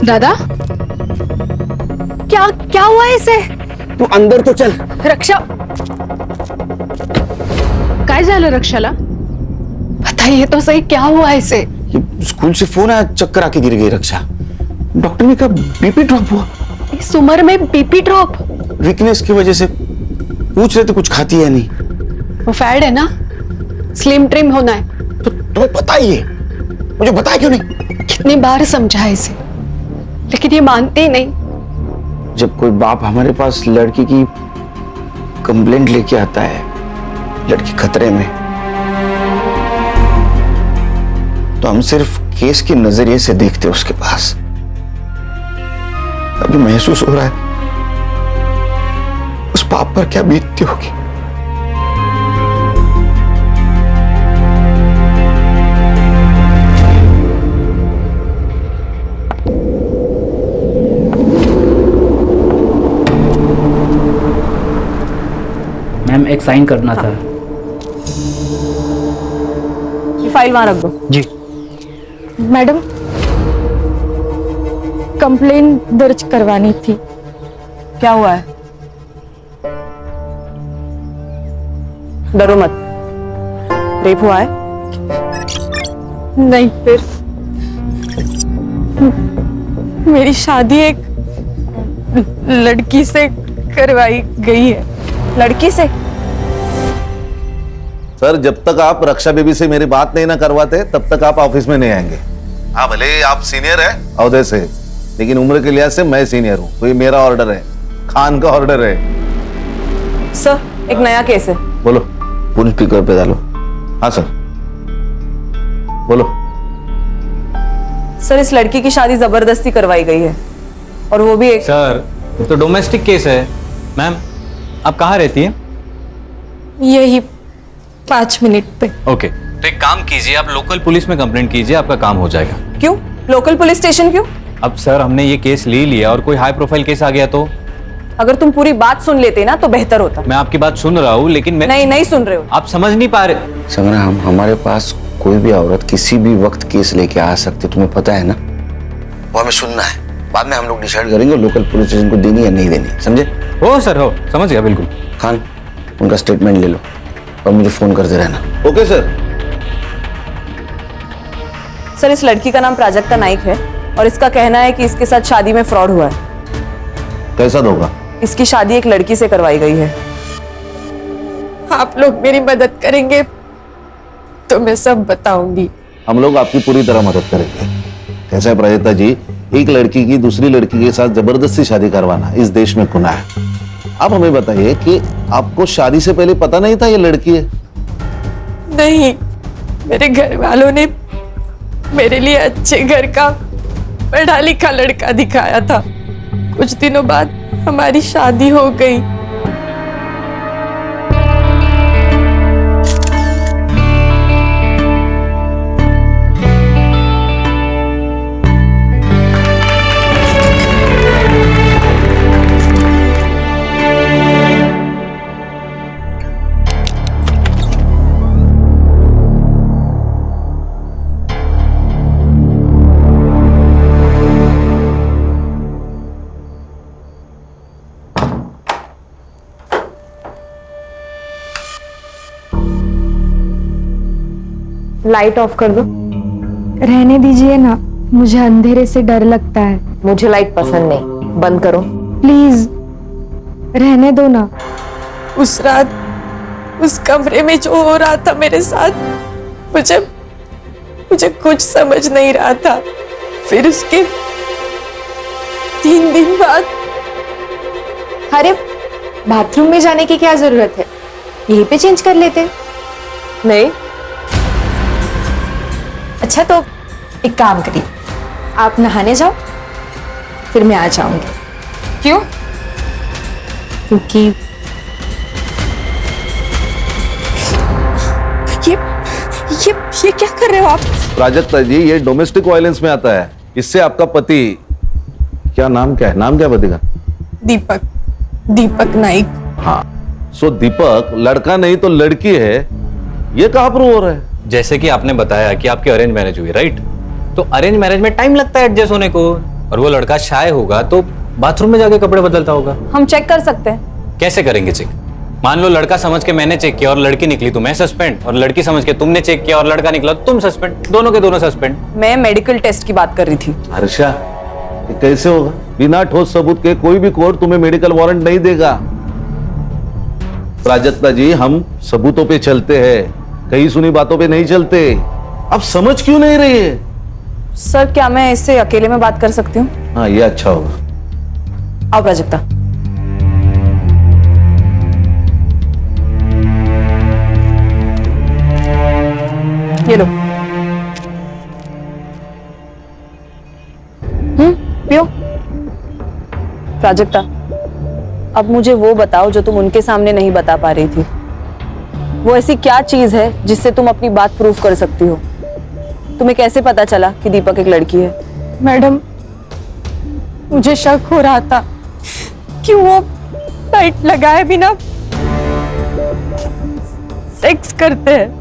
दादा, क्या क्या हुआ इसे? तू अंदर तो चल। रक्षा, काय झालं रक्षाला? बताइए तो सही, क्या हुआ इसे? ये स्कूल से फोन आया, चक्कर आके गिर गई रक्षा। डॉक्टर ने कहा बीपी ड्रॉप हुआ। इस उम्र में बीपी ड्रॉप? वीकनेस की वजह से। पूछ रहे थे कुछ खाती है नहीं। वो फैड है ना, स्लिम ट्रिम होना है। तो तुम्हें पता ही है, मुझे बताया क्यों नहीं? कितनी बार समझा इसे, लेकिन ये मानती नहीं। जब कोई बाप हमारे पास लड़की की कंप्लेंट लेके आता है, लड़की खतरे में, तो हम सिर्फ केस के नजरिए से देखते हैं उसके पास। अभी महसूस हो रहा है उस बाप पर क्या बीतती होगी। मैम एक साइन करना था। ये फाइल वहां रख दो। जी। मैडम, कंप्लेंट दर्ज करवानी थी। क्या हुआ है? डरो मत। रेप हुआ है? नहीं, फिर मेरी शादी एक लड़की से करवाई गई है। लड़की से? सर, जब तक आप रक्षा बेबी से मेरी बात नहीं ना करवाते तब तक आप ऑफिस में नहीं आएंगे। हाँ, भले ही आप सीनियर है औहदे से, लेकिन उम्र के लिहाज से मैं सीनियर हूँ, तो ये मेरा ऑर्डर है, खान का ऑर्डर है। सर, एक नया केस है। बोलो। फोन स्पीकर पे डालो। हाँ सर, बोलो। सर, इस लड़की की शादी जबरदस्ती करवाई गई है, और वो भी एक। सर, ये तो डोमेस्टिक केस है। मैम, आप कहाँ रहती हैं? यही 5 मिनट पे। ओके, तो एक काम कीजिए, आप लोकल पुलिस में कंप्लेंट कीजिए, आपका काम हो जाएगा। क्यों? लोकल पुलिस स्टेशन क्यों? अब सर, हमने ये केस ले लिया और कोई हाई प्रोफाइल केस आ गया तो? अगर तुम पूरी बात सुन लेते ना तो बेहतर होता। मैं आपकी बात सुन रहा हूँ, लेकिन मैं नहीं सुन रहे हो। आप समझ नहीं पा रहे। संग्राम, हमारे पास कोई भी औरत किसी भी वक्त केस लेके आ सकती, तुम्हें पता है ना। वो हमें सुनना है, बाद में हम लोग डिसाइड करेंगे लोकल पुलिस स्टेशन को देनी या नहीं देनी। समझे? हो सर, हो, समझ गया बिल्कुल। खान, उनका स्टेटमेंट ले लो और मुझे फोन करते रहना। Okay sir. सर, इस लड़की का नाम प्राजक्ता नाइक है, और इसका कहना है कि इसके साथ शादी में फ्रॉड हुआ है। कैसा होगा? इसकी शादी एक लड़की से करवाई गई है। आप लोग मेरी मदद करेंगे तो मैं सब बताऊंगी। हम लोग आपकी पूरी तरह मदद करेंगे। कैसा है प्राजक्ता जी, एक लड़की की दूसरी लड़की के साथ जबरदस्ती शादी करवाना इस देश में गुनाह है। आप हमें बताइए कि आपको शादी से पहले पता नहीं था ये लड़की है? नहीं, मेरे घर वालों ने मेरे लिए अच्छे घर का पढ़ा लिखा लड़का दिखाया था। कुछ दिनों बाद हमारी शादी हो गई। लाइट ऑफ कर दो। रहने दीजिए ना, मुझे अंधेरे से डर लगता है। मुझे लाइट पसंद नहीं, बंद करो। प्लीज रहने दो ना। उस रात उस कमरे में जो हो रहा था मेरे साथ, मुझे कुछ समझ नहीं रहा था। फिर उसके 3 दिन बाद। अरे, बाथरूम में जाने की क्या जरूरत है, यहीं पे चेंज कर लेते। नहीं। अच्छा, तो एक काम करिए, आप नहाने जाओ, फिर मैं आ जाऊंगी। क्यों? क्योंकि ये क्या कर रहे हो आप? प्राजक्ता जी, ये डोमेस्टिक वायलेंस में आता है। इससे आपका पति, क्या नाम क्या है? नाम क्या पति का? दीपक नाइक। हाँ, सो दीपक लड़का नहीं तो लड़की है, ये कहाँ प्रूव हो रहा है? जैसे कि आपने बताया कि आपकी अरेंज मैरिज हुई, राइट? तो अरेंज मैरिज में टाइम लगता है एडजस्ट होने को, और वो लड़का शाय होगा तो बाथरूम में जाके कपड़े बदलता होगा। हम चेक कर सकते हैं। कैसे करेंगे चेक? मान लो लड़का समझ के मैंने चेक किया और लड़की निकली तो मैं सस्पेंड, और लड़की समझ के तुमने चेक किया और लड़का निकला तो तुम सस्पेंड, दोनों के दोनों सस्पेंड। मैं मेडिकल टेस्ट की बात कर रही थी। हर्षा, ये कैसे होगा? बिना ठोस सबूत के कोई भी कोर्ट तुम्हें मेडिकल वारंट नहीं देगा। प्राजक्ता जी, हम सबूतों पे चलते हैं, कहीं सुनी बातों पे नहीं चलते। अब समझ क्यों नहीं रही है? सर, क्या मैं इससे अकेले में बात कर सकती हूँ? हाँ, ये अच्छा होगा। आओ प्राजक्ता। ये लो। पियो। प्राजक्ता, अब मुझे वो बताओ जो तुम उनके सामने नहीं बता पा रही थी। वो ऐसी क्या चीज है जिससे तुम अपनी बात प्रूफ कर सकती हो? तुम्हें कैसे पता चला कि दीपक एक लड़की है? मैडम, मुझे शक हो रहा था कि वो लाइट लगाए बिना सेक्स करते हैं।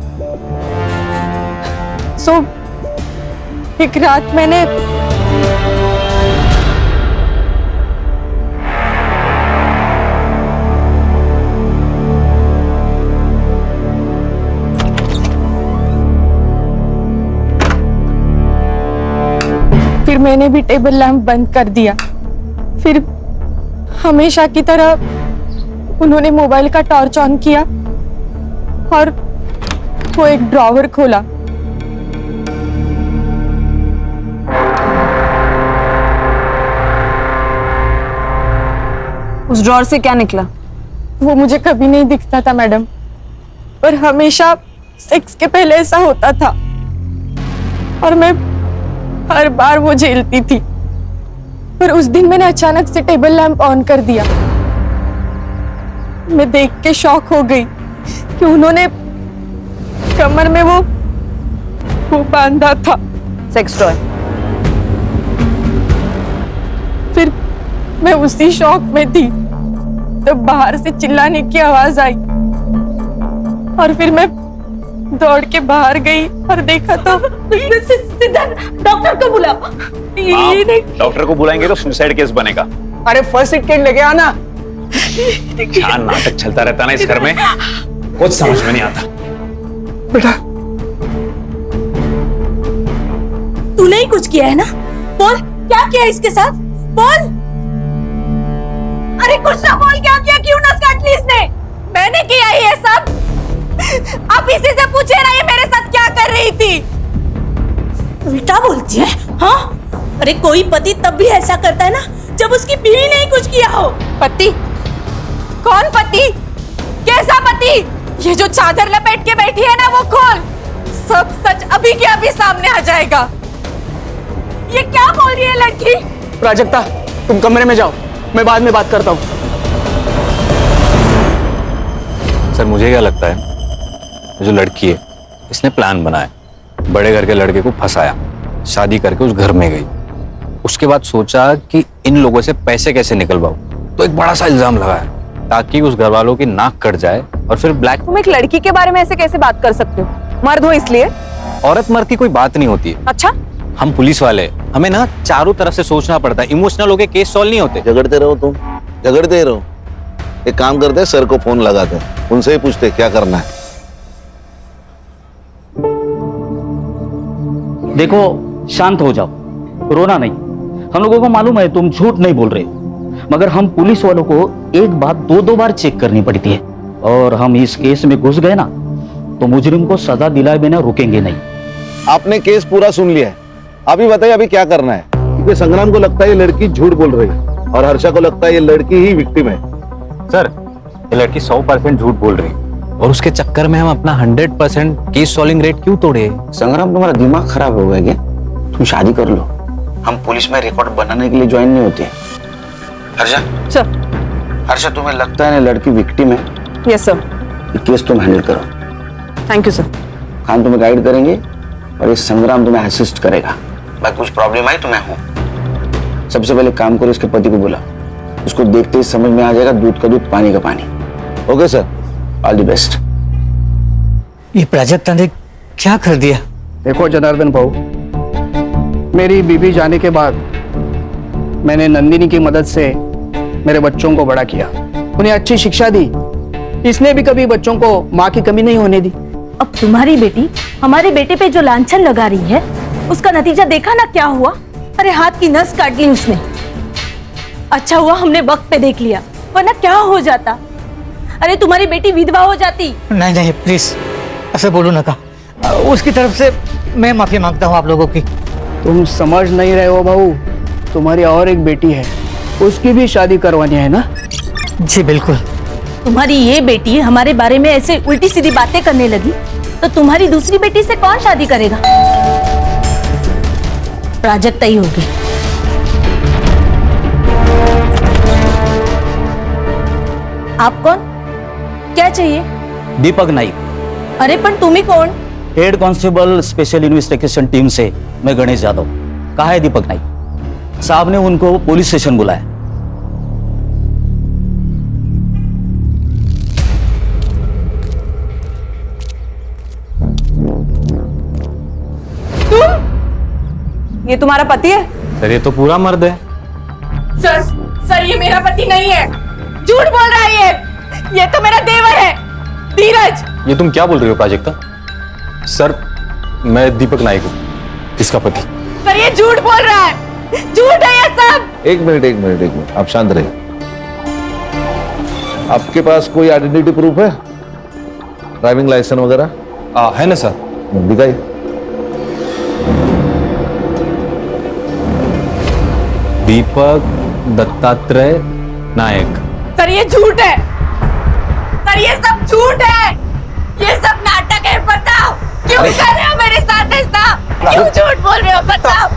सो एक रात मैंने फिर मैंने भी टेबल लैंप बंद कर दिया। फिर हमेशा की तरह उन्होंने मोबाइल का टॉर्च ऑन किया और वो एक ड्रॉवर खोला। उस ड्रॉर से क्या निकला? वो मुझे कभी नहीं दिखता था मैडम, पर हमेशा सेक्स के पहले ऐसा होता था और मैं हर बार वो झेलती थी। पर उस दिन मैंने अचानक से टेबल लैंप ऑन कर दिया। मैं देख के शॉक हो गई कि उन्होंने कमर में वो बांधा था। Sex toy. फिर मैं उसी शॉक में थी तो बाहर से चिल्लाने की आवाज आई और फिर मैं दौड़ के बाहर गई और देखा तो सीधा डॉक्टर को बुला। डॉक्टर को बुलाएंगे तो सुसाइड केस बनेगा। अरे फर्स्ट एड किट लेके आना। क्या नाटक चलता रहता ना इस घर में, कुछ समझ में नहीं आता। बेटा, तूने ही कुछ किया है ना? बोल, क्या किया इसके साथ? बोल। अरे कुछ ना बोल, क्या किया? क्यों नस काट ली इसने? मैंने किया ये सब। आप इसी से पूछे ना ये मेरे साथ क्या कर रही थी? उल्टा बोलती है, हाँ? अरे कोई पति तब भी ऐसा करता है ना जब उसकी बीवी ने ही कुछ किया हो। पति? कौन पति? कैसा पति? ये जो चादर लपेट के बैठी है ना, वो खोल। सब सच अभी के अभी सामने आ जाएगा। ये क्या बोल रही है लड़की? प्राजक्ता, तुम कमरे में जाओ, मैं बाद में बात करता हूँ। सर, मुझे क्या लगता है, जो लड़की है इसने प्लान बनाया, बड़े घर के लड़के को फंसाया, शादी करके उस घर में गई, उसके बाद सोचा कि इन लोगों से पैसे कैसे निकलवाऊं, तो एक बड़ा सा इल्जाम लगाया ताकि उस घर वालों की नाक कट जाए और फिर ब्लैक। तुम एक लड़की के बारे में ऐसे कैसे बात कर सकते हो? मर्द हो इसलिए? औरत मर्द की कोई बात नहीं होती है। अच्छा, हम पुलिस वाले, हमें ना चारों तरफ से सोचना पड़ता है, इमोशनल होके केस सॉल्व नहीं होते। झगड़ते रहो तुम, झगड़ते रहो। एक काम करते, सर को फोन लगाते, उनसे ही पूछते क्या करना है। देखो, शांत हो जाओ, रोना नहीं। हम लोगों को मालूम है तुम झूठ नहीं बोल रहे हो, मगर हम पुलिस वालों को एक बात दो बार चेक करनी पड़ती है, और हम इस केस में घुस गए ना तो मुजरिम को सजा दिलाए बिना रुकेंगे नहीं। आपने केस पूरा सुन लिया है, अभी बताइए अभी क्या करना है? क्योंकि संग्राम को लगता है ये लड़की झूठ बोल रही है और हर्षा को लगता है ये लड़की ही विक्टिम है। सर, ये लड़की 100% झूठ बोल रही है और उसके चक्कर में हम अपना 100% केस सॉल्विंग रेट क्यों तोड़े? संग्राम, तुम्हारा दिमाग खराब हो गया क्या? तुम शादी कर लो, हम पुलिस में रिकॉर्ड बनाने के लिए ज्वाइन नहीं होते। हर्षा सर। हर्षा, तुम्हें लगता है ना लड़की विक्टिम है? Yes sir. ये केस तुम हैंडल करो। Thank you sir. हम तुम्हें गाइड करेंगे और ये संग्राम तुम्हें असिस्ट करेगा। भाई कुछ प्रॉब्लम आई तो मैं हूँ। सबसे पहले काम करो, इसके पति को बुला, उसको देखते ही समझ में आ जाएगा दूध का दूध पानी का पानी। Okay sir, all the best. ये प्राजक्ता ने क्या कर दिया? देखो जनार्दन भाऊ, मेरी बीबी जाने के बाद मैंने नंदिनी की मदद से मेरे बच्चों को बड़ा किया, उन्हें अच्छी शिक्षा दी। इसने भी कभी बच्चों को माँ की कमी नहीं होने दी। अब तुम्हारी बेटी हमारे बेटे पे जो लांछन लगा रही है, उसका नतीजा देखा ना क्या हुआ। अरे हाथ की नस काट ली उसने। अच्छा हुआ हमने वक्त पे देख लिया, वरना क्या हो जाता। अरे तुम्हारी बेटी विधवा हो जाती। नहीं नहीं प्लीज ऐसे बोलो ना का। उसकी तरफ से मैं माफी मांगता हूँ आप लोगों की। तुम समझ नहीं रहे हो बहू, तुम्हारी और एक बेटी है, उसकी भी शादी करवानी है ना। जी बिल्कुल। तुम्हारी ये बेटी हमारे बारे में ऐसे उल्टी सीधी बातें करने लगी तो तुम्हारी दूसरी बेटी से कौन शादी करेगा? प्राजक्ता ही होगी। आप कौन? क्या चाहिए? दीपक नाइक। अरे पण तुम्ही कौन? Head constable special investigation team से मैं गणेश यादव। कहा है दीपक नाइक? साहब ने उनको पुलिस स्टेशन बुलाया। ये तुम्हारा पति है? सर ये तो पूरा मर्द है। सर ये मेरा पति नहीं है, झूठ बोल रहा है ये तो मेरा देवर है, धीरज। ये तुम क्या बोल रही हो प्राजक्ता? सर मैं दीपक नाइक हूँ, इसका पति। सर ये झूठ बोल रहा है, झूठ है ये सब। एक मिनट, आप शांत रहिए। आपके पास कोई आइडेंटिटी प्रूफ है? ड्राइविंग लाइसेंस वगैरह? है ना सर। दिखाइए। दीपक दत्तात्रेय नायक। सर ये झूठ है, सर ये सब झूठ है, ये सब नाटक है। बताओ क्यों कर रहे हो मेरे साथ ऐसा? क्यों झूठ बोल रहे हो? बताओ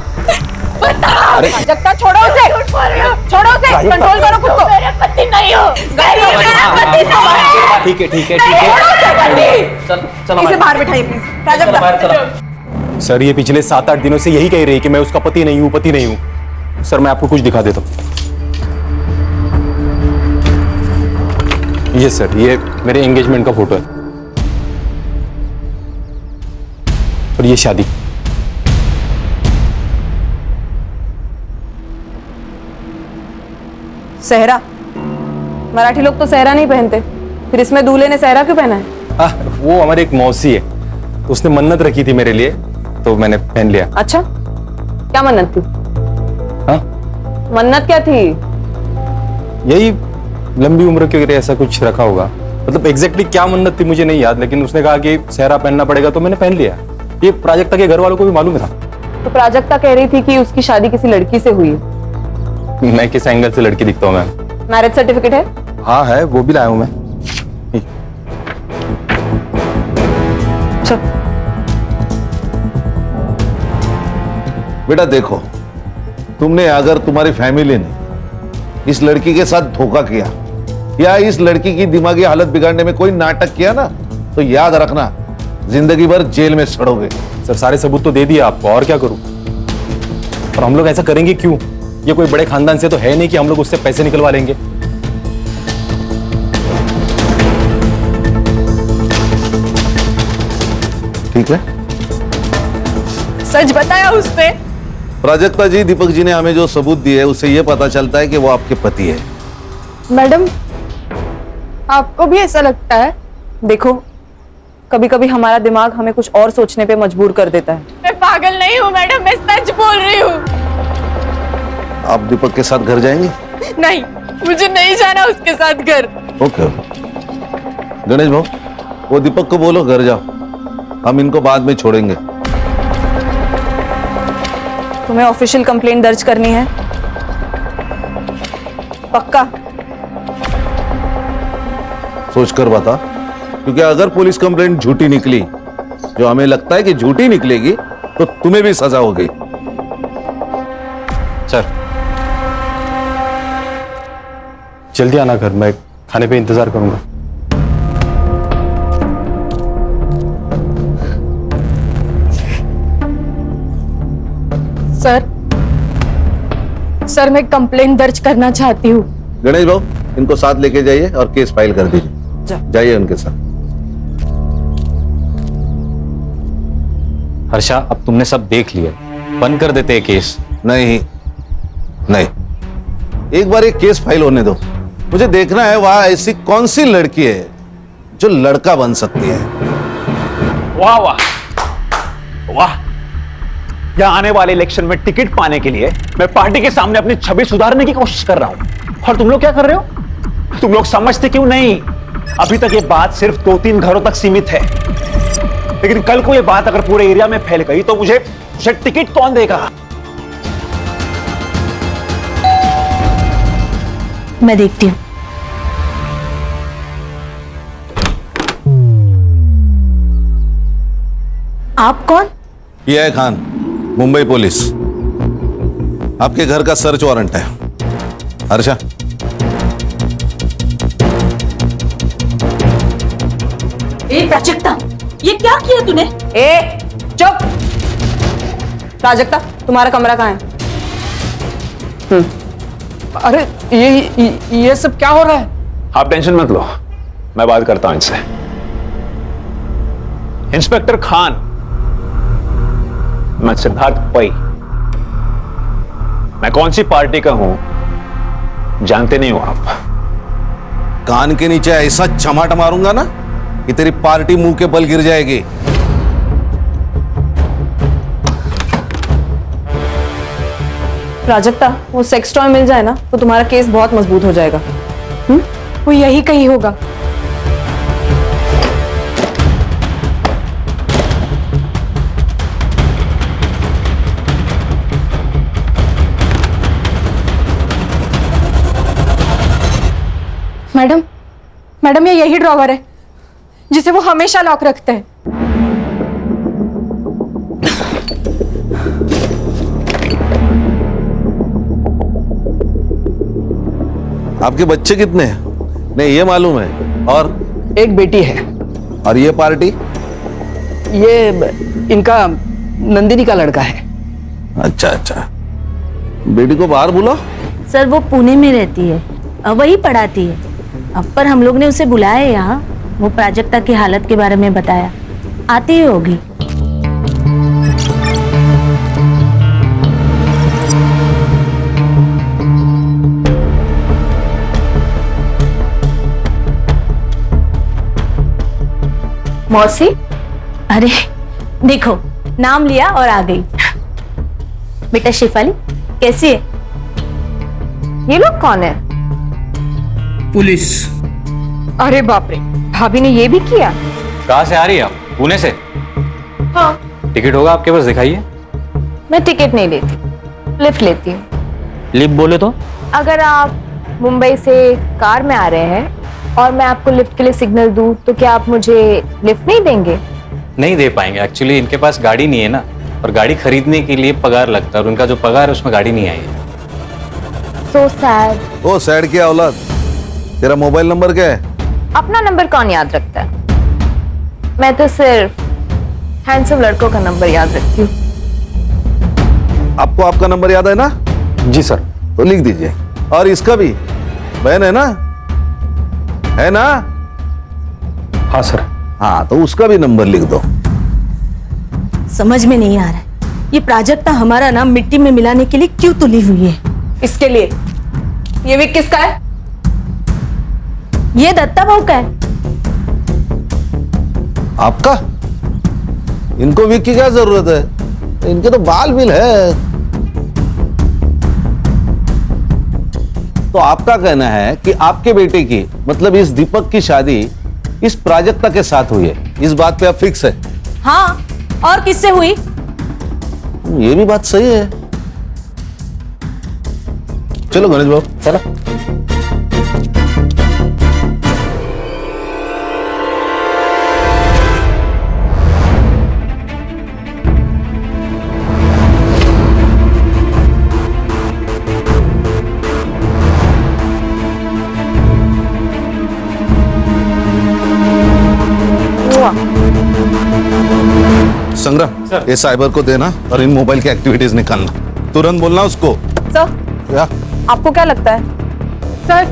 बताओ। प्राजक्ता छोड़ो उसे, छोड़ो उसे, कंट्रोल करो खुद को। मेरे पति नहीं हो, मेरा पति नहीं है। ठीक है छोड़ो उसे पति। चलो इसे बाहर बैठाइए प्लीज। प्राजक्ता सर ये पिछले 7-8 दिनों से यही कह रही है कि मैं उसका पति नहीं हूँ। सर मैं आपको कुछ दिखा देता हूँ। ये सर, ये मेरे एंगेजमेंट का फोटो है और ये शादी। सहरा, मराठी लोग तो सहरा नहीं पहनते, फिर इसमें दूल्हे ने सहरा क्यों पहना है? वो हमारी एक मौसी है, उसने मन्नत रखी थी मेरे लिए तो मैंने पहन लिया। अच्छा, क्या मन्नत थी? हाँ? मन्नत क्या थी? यही लंबी उम्र के लिए ऐसा कुछ रखा होगा। मतलब एग्जैक्टली क्या मन्नत थी मुझे नहीं याद, लेकिन उसने कहा कि सहरा पहनना पड़ेगा तो मैंने पहन लिया। ये प्राजक्ता के घर वालों को भी मालूम था। तो प्राजक्ता कह रही थी कि उसकी शादी किसी लड़की से हुई है। मैं किस एंगल से लड़की दिखता हूँ मैम? मैरिज सर्टिफिकेट है? हाँ है, वो भी लाया हूँ मैं। बेटा देखो, तुमने अगर तुम्हारी फैमिली ने इस लड़की के साथ धोखा किया या इस लड़की की दिमागी हालत बिगाड़ने में कोई नाटक किया ना, तो याद रखना जिंदगी भर जेल में सड़ोगे। सर सारे सबूत तो दे दिए आपको, और क्या करूं? और हम लोग ऐसा करेंगे क्यों? ये कोई बड़े खानदान से तो है नहीं कि हम लोग उससे पैसे निकलवा लेंगे। ठीक है, सच बताया उसने। प्राजक्ता जी, दीपक जी ने हमें जो सबूत दिए उससे यह पता चलता है कि वो आपके पति है। मैडम, आपको भी ऐसा लगता है? देखो, कभी कभी हमारा दिमाग हमें कुछ और सोचने पे मजबूर कर देता है। मैं पागल नहीं हूँ मैडम, मैं सच बोल रही हूँ। आप दीपक के साथ घर जाएंगे? नहीं, मुझे नहीं जाना उसके साथ घर। ओके गणेश भाऊ, वो दीपक को बोलो घर जाओ, हम इनको बाद में छोड़ेंगे। तुम्हें ऑफिशियल कंप्लेंट दर्ज करनी है? पक्का? सोच कर बता, क्योंकि अगर पुलिस कंप्लेंट झूठी निकली, जो हमें लगता है कि झूठी निकलेगी, तो तुम्हें भी सजा होगी। सर जल्दी आना घर, मैं खाने पे इंतजार करूंगा। सर मैं कंप्लेंट दर्ज करना चाहती हूँ। गणेश भाऊ, इनको साथ लेके जाइए और केस फाइल कर दीजिए। जाइए उनके साथ। हर्षा, अब तुमने सब देख लिया, बंद कर देते हैं केस। नहीं नहीं, एक बार एक केस फाइल होने दो, मुझे देखना है वहां ऐसी कौन सी लड़की है जो लड़का बन सकती है। वाह वाह वाह, यहाँ आने वाले इलेक्शन में टिकट पाने के लिए मैं पार्टी के सामने अपनी छवि सुधारने की कोशिश कर रहा हूं, और तुम लोग क्या कर रहे हो? तुम लोग समझते क्यों नहीं? अभी तक ये बात सिर्फ 2-3 घरों तक सीमित है, लेकिन कल को ये बात अगर पूरे एरिया में फैल गई तो मुझे टिकट कौन देगा? मैं देखती हूँ। आप कौन? ये है खान, मुंबई पुलिस। आपके घर का सर्च वारंट है। हर्षा, ए प्राजक्ता, ये क्या किया तूने? ए चुप! प्राजक्ता, तुम्हारा कमरा कहाँ है? अरे ये सब क्या हो रहा है? आप टेंशन मत लो, मैं बात करता हूं इनसे। इंस्पेक्टर खान, मैं सिद्धार्थ पै, मैं कौन सी पार्टी का हूं जानते नहीं हो आप? कान के नीचे ऐसा चमाट मारूंगा ना कि तेरी पार्टी मुंह के बल गिर जाएगी। प्राजक्ता, वो सेक्स टॉय मिल जाए ना तो तुम्हारा केस बहुत मजबूत हो जाएगा। वो यही कहीं होगा। मैडम, मैडम ये यही ड्रॉवर है जिसे वो हमेशा लॉक रखते हैं। आपके बच्चे कितने हैं? नहीं, ये मालूम है। और एक बेटी है। और ये पार्टी? ये इनका नंदिनी का लड़का है। अच्छा अच्छा, बेटी को बाहर बुलाओ। सर वो पुणे में रहती है, वही पढ़ाती है। अब पर हम लोग ने उसे बुलाया है यहाँ, वो प्राजक्ता की हालत के बारे में बताया, आती ही होगी। मौसी, अरे देखो नाम लिया और आ गई। बेटा शिफाली कैसी है? ये लोग कौन है? पुलिस। अरे बाप रे, भाभी ने ये भी किया? कहाँ से आ रही है आप? पुणे से? हाँ। टिकट होगा आपके पास, दिखाइए। मैं टिकट नहीं लेती, लिफ्ट लेती हूँ। लिफ्ट बोले तो? अगर आप मुंबई से कार में आ रहे हैं और मैं आपको लिफ्ट के लिए सिग्नल दूं तो क्या आप मुझे लिफ्ट नहीं देंगे? नहीं दे पाएंगे, एक्चुअली इनके पास गाड़ी नहीं है ना, और गाड़ी खरीदने के लिए पगार लगता है और उनका जो पगार है उसमें गाड़ी नहीं आई है। So sad। ओ सैड क्या औलाद, तेरा मोबाइल नंबर क्या है? अपना नंबर कौन याद रखता है? मैं तो सिर्फ हैंडसम लड़कों का नंबर याद रखती हूँ। आपको आपका नंबर याद है ना? जी सर। तो लिख दीजिए। और इसका भी, बहन है ना? है ना? हाँ सर। हाँ, तो उसका भी नंबर लिख दो। समझ में नहीं आ रहा है, ये प्राजक्ता हमारा नाम मिट्टी में मिलाने के लिए क्यों तुली हुई है? इसके लिए ये विक किसका है? ये दत्ता बहू का है। आपका? इनको विक की क्या जरूरत है? इनके तो बाल बिल है। तो आपका कहना है कि आपके बेटे की, मतलब इस दीपक की शादी इस प्राजक्ता के साथ हुई है, इस बात पे आप फिक्स है? हाँ, और किससे हुई? ये भी बात सही है। चलो गणेश बाबू, चलो। संग्राम, ये साइबर को देना और इन मोबाइल की एक्टिविटीज निकालना। तुरंत बोलना उसको। सर, क्या? आपको क्या लगता है? सर,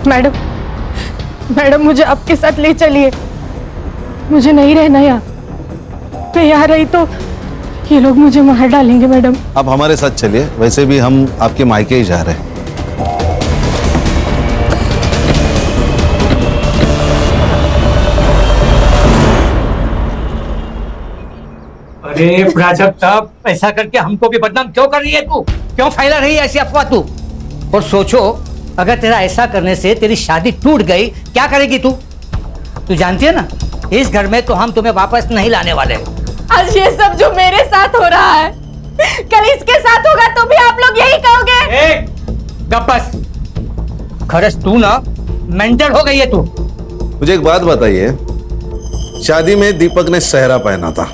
मैडम, मैडम मुझे आपके साथ ले चलिए। मुझे नहीं रहना यहाँ। मैं यहाँ रही तो ये लोग मुझे मार डालेंगे मैडम। आप हमारे साथ चलिए, वैसे भी हम आपके मायके ही जा रहे हैं। अरे प्राजक्ता, ऐसा करके हमको भी बदनाम क्यों कर रही है तू? क्यों फैला रही है ऐसी अफवाह तू? और सोचो, अगर तेरा ऐसा करने से तेरी शादी टूट गई, क्या करेगी तू? तू जानती है ना, इस घर में तो हम तुम्हें वापस नहीं लाने वाले। आज ये सब जो मेरे साथ हो रहा है, कल इसके साथ होगा तो भी आप लोग यही कहोगे। गप बस। खरस तू ना मेंटल हो गई है तू। मुझे एक बात बताइए, शादी में दीपक ने सेहरा पहना था,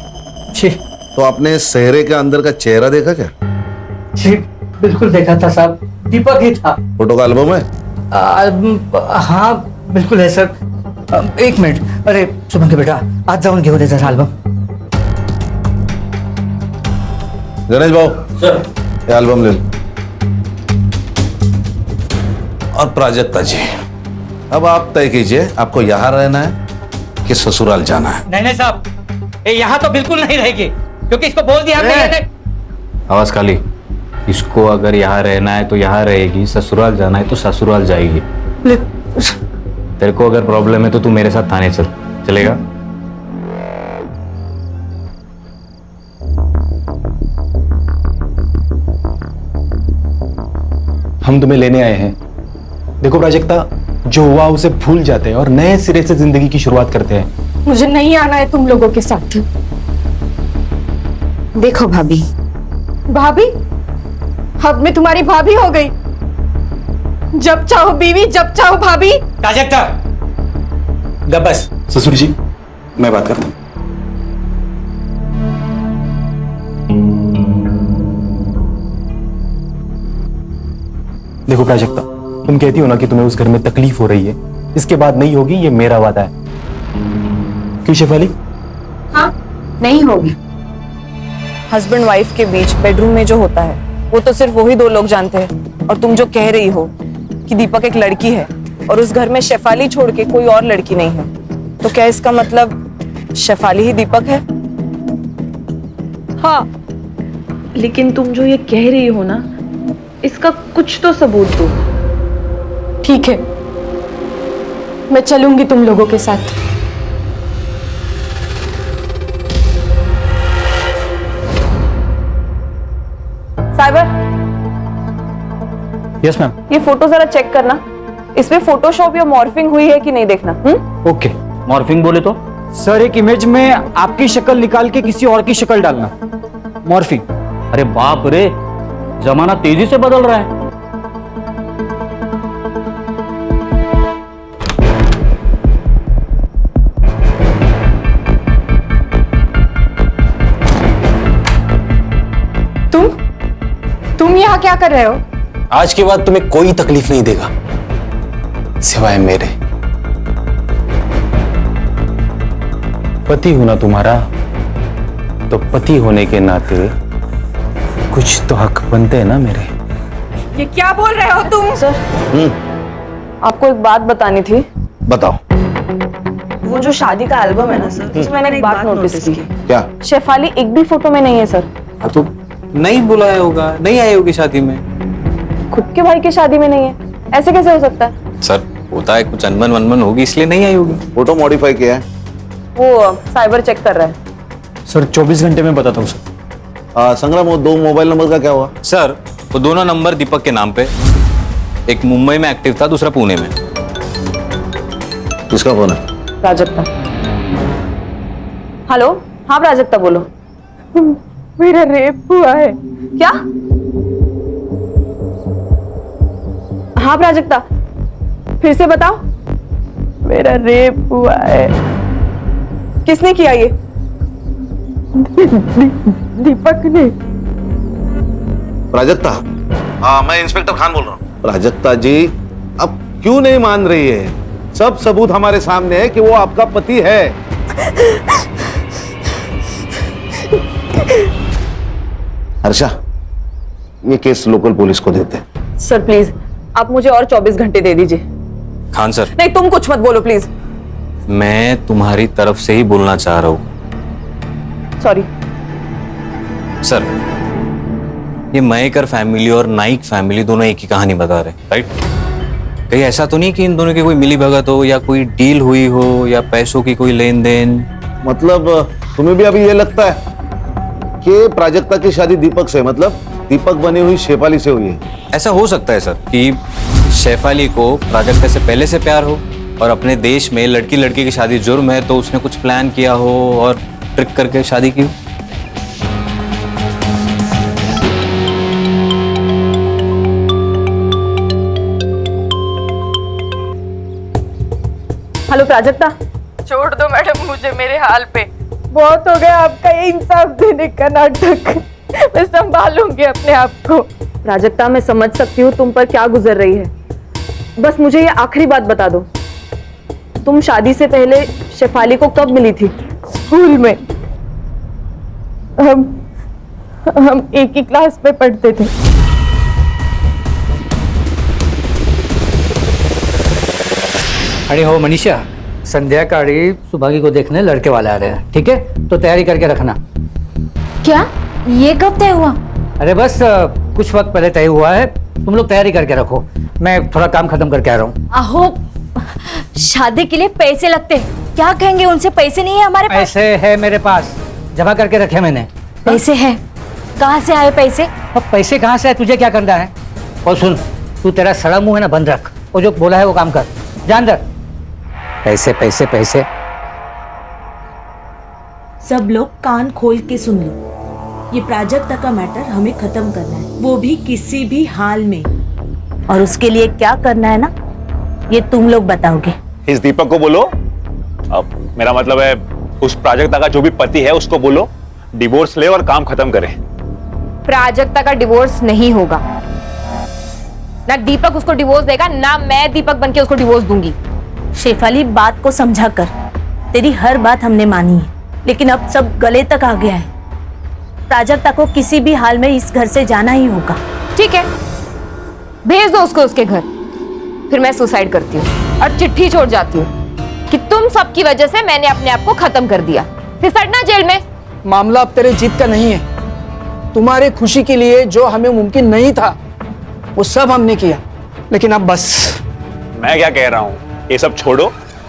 तो आपने सेहरे के अंदर का चेहरा देखा क्या? जी बिल्कुल देखा था साहब, दीपक ही था। फोटो का एल्बम है? हाँ बिल्कुल है सर। एक मिनट, अरे सुमन के बेटा आज जाऊन घेऊ दे जरा एल्बम। गणेश भाऊ सर, ये एल्बम ले लो। और प्राजक्ता जी, अब आप तय कीजिए, आपको यहाँ रहना है कि ससुराल जाना है? नहीं साहब, ये यहाँ तो बिल्कुल नहीं रहेगी, क्योंकि इसको बोल दिया हमने। आवाज खाली। इसको अगर यहाँ रहना है तो यहाँ रहेगी, ससुराल जाना है तो ससुराल जाएगी। तेरे को अगर प्रॉब्लम है तो तू मेरे साथ थाने चल, चलेगा? हम तुम्हें लेने आए हैं। देखो प्राजक्ता, जो हुआ उसे भूल जाते हैं और नए सिरे से जिंदगी की शुरुआत करते हैं। मुझे नहीं आना है तुम लोगों के साथ। देखो भाभी, भाभी? अब मैं तुम्हारी भाभी हो गई। जब चाहो बीवी, जब चाहो भाभी। प्राजक्ता गप बस। ससुर जी, मैं बात करता हूं। देखो प्राजक्ता, तुम कहती हो ना कि तुम्हें उस घर में तकलीफ हो रही है, इसके बाद नहीं होगी, ये मेरा वादा है। क्यों शेफाली? हाँ, नहीं होगी। हस्बैंड वाइफ के बीच बेडरूम में जो होता है वो तो सिर्फ वही दो लोग जानते हैं। और तुम जो कह रही हो कि दीपक एक लड़की है और उस घर में शेफाली छोड़ के कोई और लड़की नहीं है, तो क्या इसका मतलब शेफाली ही दीपक है? हाँ, लेकिन तुम जो ये कह रही हो ना, इसका कुछ तो सबूत दो। ठीक है, मैं चलूंगी तुम लोगों के साथ। Cyber, yes ma'am. ये फोटो जरा चेक करना, इसमें फोटोशॉप या मॉर्फिंग हुई है कि नहीं देखना। ओके। मॉर्फिंग बोले तो? सर एक इमेज में आपकी शक्ल निकाल के किसी और की शक्ल डालना, मॉर्फिंग। अरे बाप रे, जमाना तेजी से बदल रहा है। तुम यहाँ क्या कर रहे हो? आज के बाद तुम्हें कोई तकलीफ नहीं देगा सिवाय मेरे। पति हूं ना तुम्हारा, तो पति होने के नाते कुछ तो हक बनते हैं ना मेरे। ये क्या बोल रहे हो तुम? सर, आपको एक बात बतानी थी। बताओ। वो जो शादी का एल्बम है ना सर, उसमें मैंने एक बात नोटिस की। क्या? शेफाली एक भी फोटो में नहीं है सर। तो नहीं बुलाया होगा, नहीं आई होगी शादी में। खुद के भाई की शादी में नहीं है, ऐसे कैसे हो सकता है? सर होता है, कुछ अनबन वनबन होगी इसलिए नहीं आई होगी। फोटो मॉडिफाई किया है? वो साइबर चेक कर रहा है। सर 24 घंटे में बताता हूँ सर। संग्राम, वो 2 मोबाइल नंबर का क्या हुआ? सर वो दोनों नंबर दीपक के नाम पे, एक मुंबई में एक्टिव था, दूसरा पुणे में। किसका फोन है? प्राजक्ता। हेलो, हाँ प्राजक्ता बोलो। मेरा रेप हुआ है। क्या? हाँ प्राजक्ता, फिर से बताओ। मेरा रेप हुआ है। किसने किया ये? दीपक ने। प्राजक्ता? हाँ, मैं इंस्पेक्टर खान बोल रहा हूँ। प्राजक्ता जी, अब क्यों नहीं मान रही है? सब सबूत हमारे सामने है कि वो आपका पति है। हर्षा, ये केस लोकल पुलिस को देते हैं। सर प्लीज, आप मुझे और 24 घंटे दे दीजिए। खान सर, नहीं, तुम कुछ मत बोलो प्लीज। मैं तुम्हारी तरफ से ही बोलना चाह रहा हूँ। सॉरी। सर, ये मयेकर फैमिली और नाइक फैमिली दोनों एक ही कहानी बता रहे, राइट? कहीं ऐसा तो नहीं कि इन दोनों की कोई मिली भगत हो या कोई डील हुई हो या पैसों की कोई लेन देन? मतलब तुम्हें भी अभी ये लगता है कि प्राजक्ता की शादी दीपक से, मतलब दीपक बनी हुई शेफाली से हुई है? ऐसा हो सकता है सर कि शेफाली को प्राजक्ता से पहले से प्यार हो और अपने देश में लड़की लड़की की शादी जुर्म है तो उसने कुछ प्लान किया हो और ट्रिक करके शादी की। हेलो प्राजक्ता। छोड़ दो मैडम मुझे मेरे हाल पे, बहुत हो गया आपका ये इंसाफ देने का नाटक। मैं संभालूंगी अपने आप को। प्राजक्ता, मैं समझ सकती हूँ तुम पर क्या गुजर रही है, बस मुझे ये आखिरी बात बता दो, तुम शादी से पहले शेफाली को कब मिली थी? स्कूल में। हम एक ही क्लास में पढ़ते थे। अरे हो मनीषा, संध्याकाळी सुभागी को देखने लड़के वाले आ रहे हैं, ठीक है? तो तैयारी करके रखना। क्या ये कब तय हुआ? अरे बस कुछ वक्त पहले तय हुआ है, तुम लोग तैयारी करके रखो, मैं थोड़ा काम खत्म करके आ रहा हूँ। आहो, शादी के लिए पैसे लगते, क्या कहेंगे उनसे? पैसे नहीं है हमारे पास। पैसे है मेरे पास, जमा करके रखे मैंने। पैसे है? कहाँ से आए पैसे? अब पैसे कहाँ से आए, तुझे क्या करना है? और सुन, तू तेरा सड़ा मुंह है ना बंद रख, वो जो बोला है वो काम कर, जान दर। पैसे पैसे पैसे। सब लोग कान खोल के सुन लो, ये प्राजक्ता का मैटर हमें खत्म करना है, वो भी किसी भी हाल में। और उसके लिए क्या करना है ना, ये तुम लोग बताओगे। इस दीपक को बोलो, अब मेरा मतलब है उस प्राजक्ता का जो भी पति है उसको बोलो डिवोर्स ले और काम खत्म करे। प्राजक्ता का डिवोर्स नहीं होगा, ना दीपक उसको डिवोर्स देगा, ना मैं दीपक बनके उसको डिवोर्स दूंगी। शेफाली, बात को समझा कर, तेरी हर बात हमने मानी है, लेकिन अब सब गले तक आ गया है। प्राजक्ता को किसी भी हाल में इस घर से जाना ही होगा। ठीक है, भेज दो उसको उसके घर, फिर मैं सुसाइड करती हूँ और चिट्ठी छोड़ जाती हूँ कि तुम सबकी वजह से मैंने अपने आप को खत्म कर दिया, फिर सड़ना जेल में। मामला अब तेरे जीत का नहीं है, तुम्हारे खुशी के लिए जो हमें मुमकिन नहीं था वो सब हमने किया, लेकिन अब बस। मैं क्या कह रहा हूँ, ये सब छोड़ो